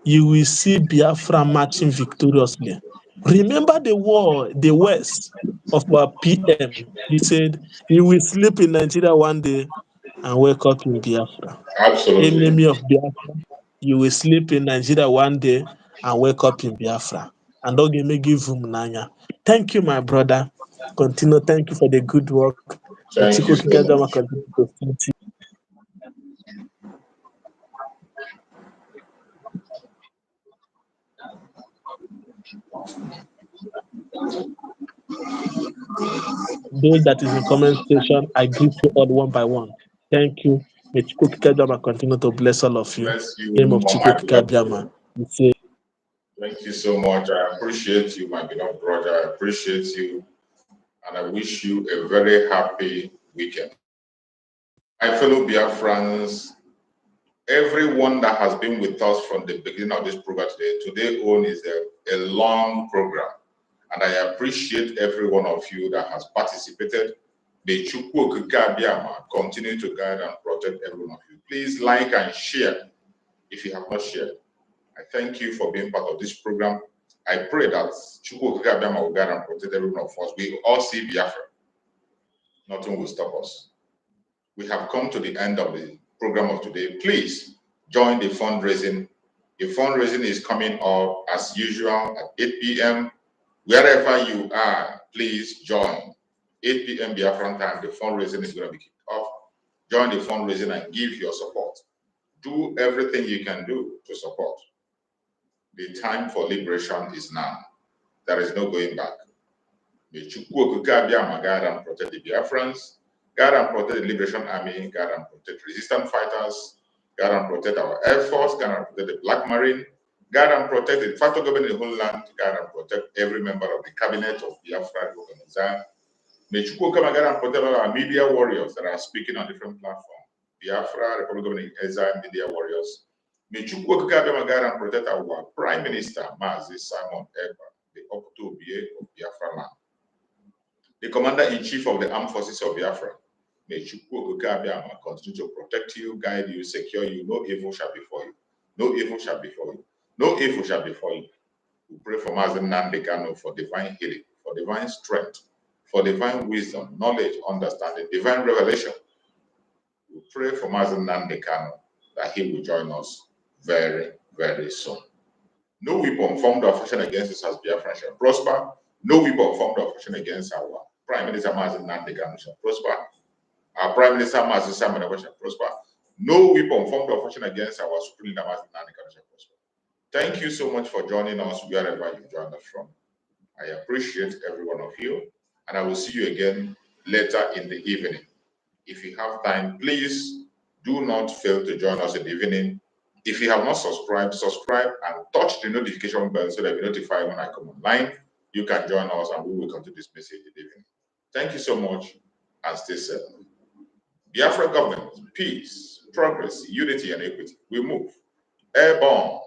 you will see Biafra marching victoriously. Remember the words of our PM. He said, you will sleep in Nigeria one day and wake up in Biafra. Absolutely. Enemy of Biafra, you will sleep in Nigeria one day and wake up in Biafra. And don't give him nanya. Thank you, my brother. Continue. Thank you for the good work. Thank you so much. Those that is in comment section, I greet you all one by one. Thank you. May Chukwu Kikediama continue to bless all of you. Bless you, Name of my Chukwu beloved. Kikediama. We say, Thank you so much. I appreciate you, my beloved brother. I appreciate you. And I wish you a very happy weekend. My fellow Biafrans, everyone that has been with us from the beginning of this program today on is a long program. And I appreciate every one of you that has participated. May Chukwu Okike Abiama continue to guide and protect every one of you. Please like and share if you have not shared. I thank you for being part of this program. I pray that Chukwu Okike Abiama will guide and protect every one of us. We all see Biafra. Nothing will stop us. We have come to the end of the program of today. Please join the fundraising. The fundraising is coming up as usual at 8 p.m. Wherever you are, please join. 8 p.m. Biafran time, the fundraising is going to be kicked off. Join the fundraising and give your support. Do everything you can do to support. The time for liberation is now. There is no going back. May Chukwu Okike Abiama guide and protect the Biafrans, guide and protect the Liberation Army, guide and protect resistance fighters, guide and protect our Air Force, guide and protect the Black Marine, guide and protect the de facto government in the whole land, guide and protect every member of the cabinet of Biafra organization. May Chukwu come and guide and protect all our media warriors that are speaking on different platforms. Biafra, Republic of Exile, media warriors. May Chukwu Okike Abiama guide and protect our Prime Minister, Mazi Simon Ekpa, the Oktobiye of Biafra land. The Commander-in-Chief of the Armed Forces of Biafra, may Chukwu Okike Abiama continue to protect you, guide you, secure you. No evil shall befall you. No evil shall befall you. No evil shall befall you. We pray for Mazi Nnamdi Kanu for divine healing, for divine strength, for divine wisdom, knowledge, understanding, divine revelation. We pray for Mazi Nnamdi Kanu that he will join us very, very soon. No weapon formed or fashioned against us as Biafran shall prosper. No weapon formed or fashioned against our Prime Minister Mazi Nnamdi Kanu shall prosper. Our Prime Minister Mazi Simon Ekpa shall prosper. No weapon formed or fashioned against our Supreme Leader Mazi Nnamdi Kanu shall prosper. Thank you so much for joining us wherever you joined us from. I appreciate every one of you, and I will see you again later in the evening. If you have time, please do not fail to join us in the evening. If you have not subscribed, subscribe and touch the notification bell so that you're notified when I come online. You can join us and we will continue this message in the evening. Thank you so much and stay safe. Biafra government, peace, progress, unity, and equity. We move. Airborne.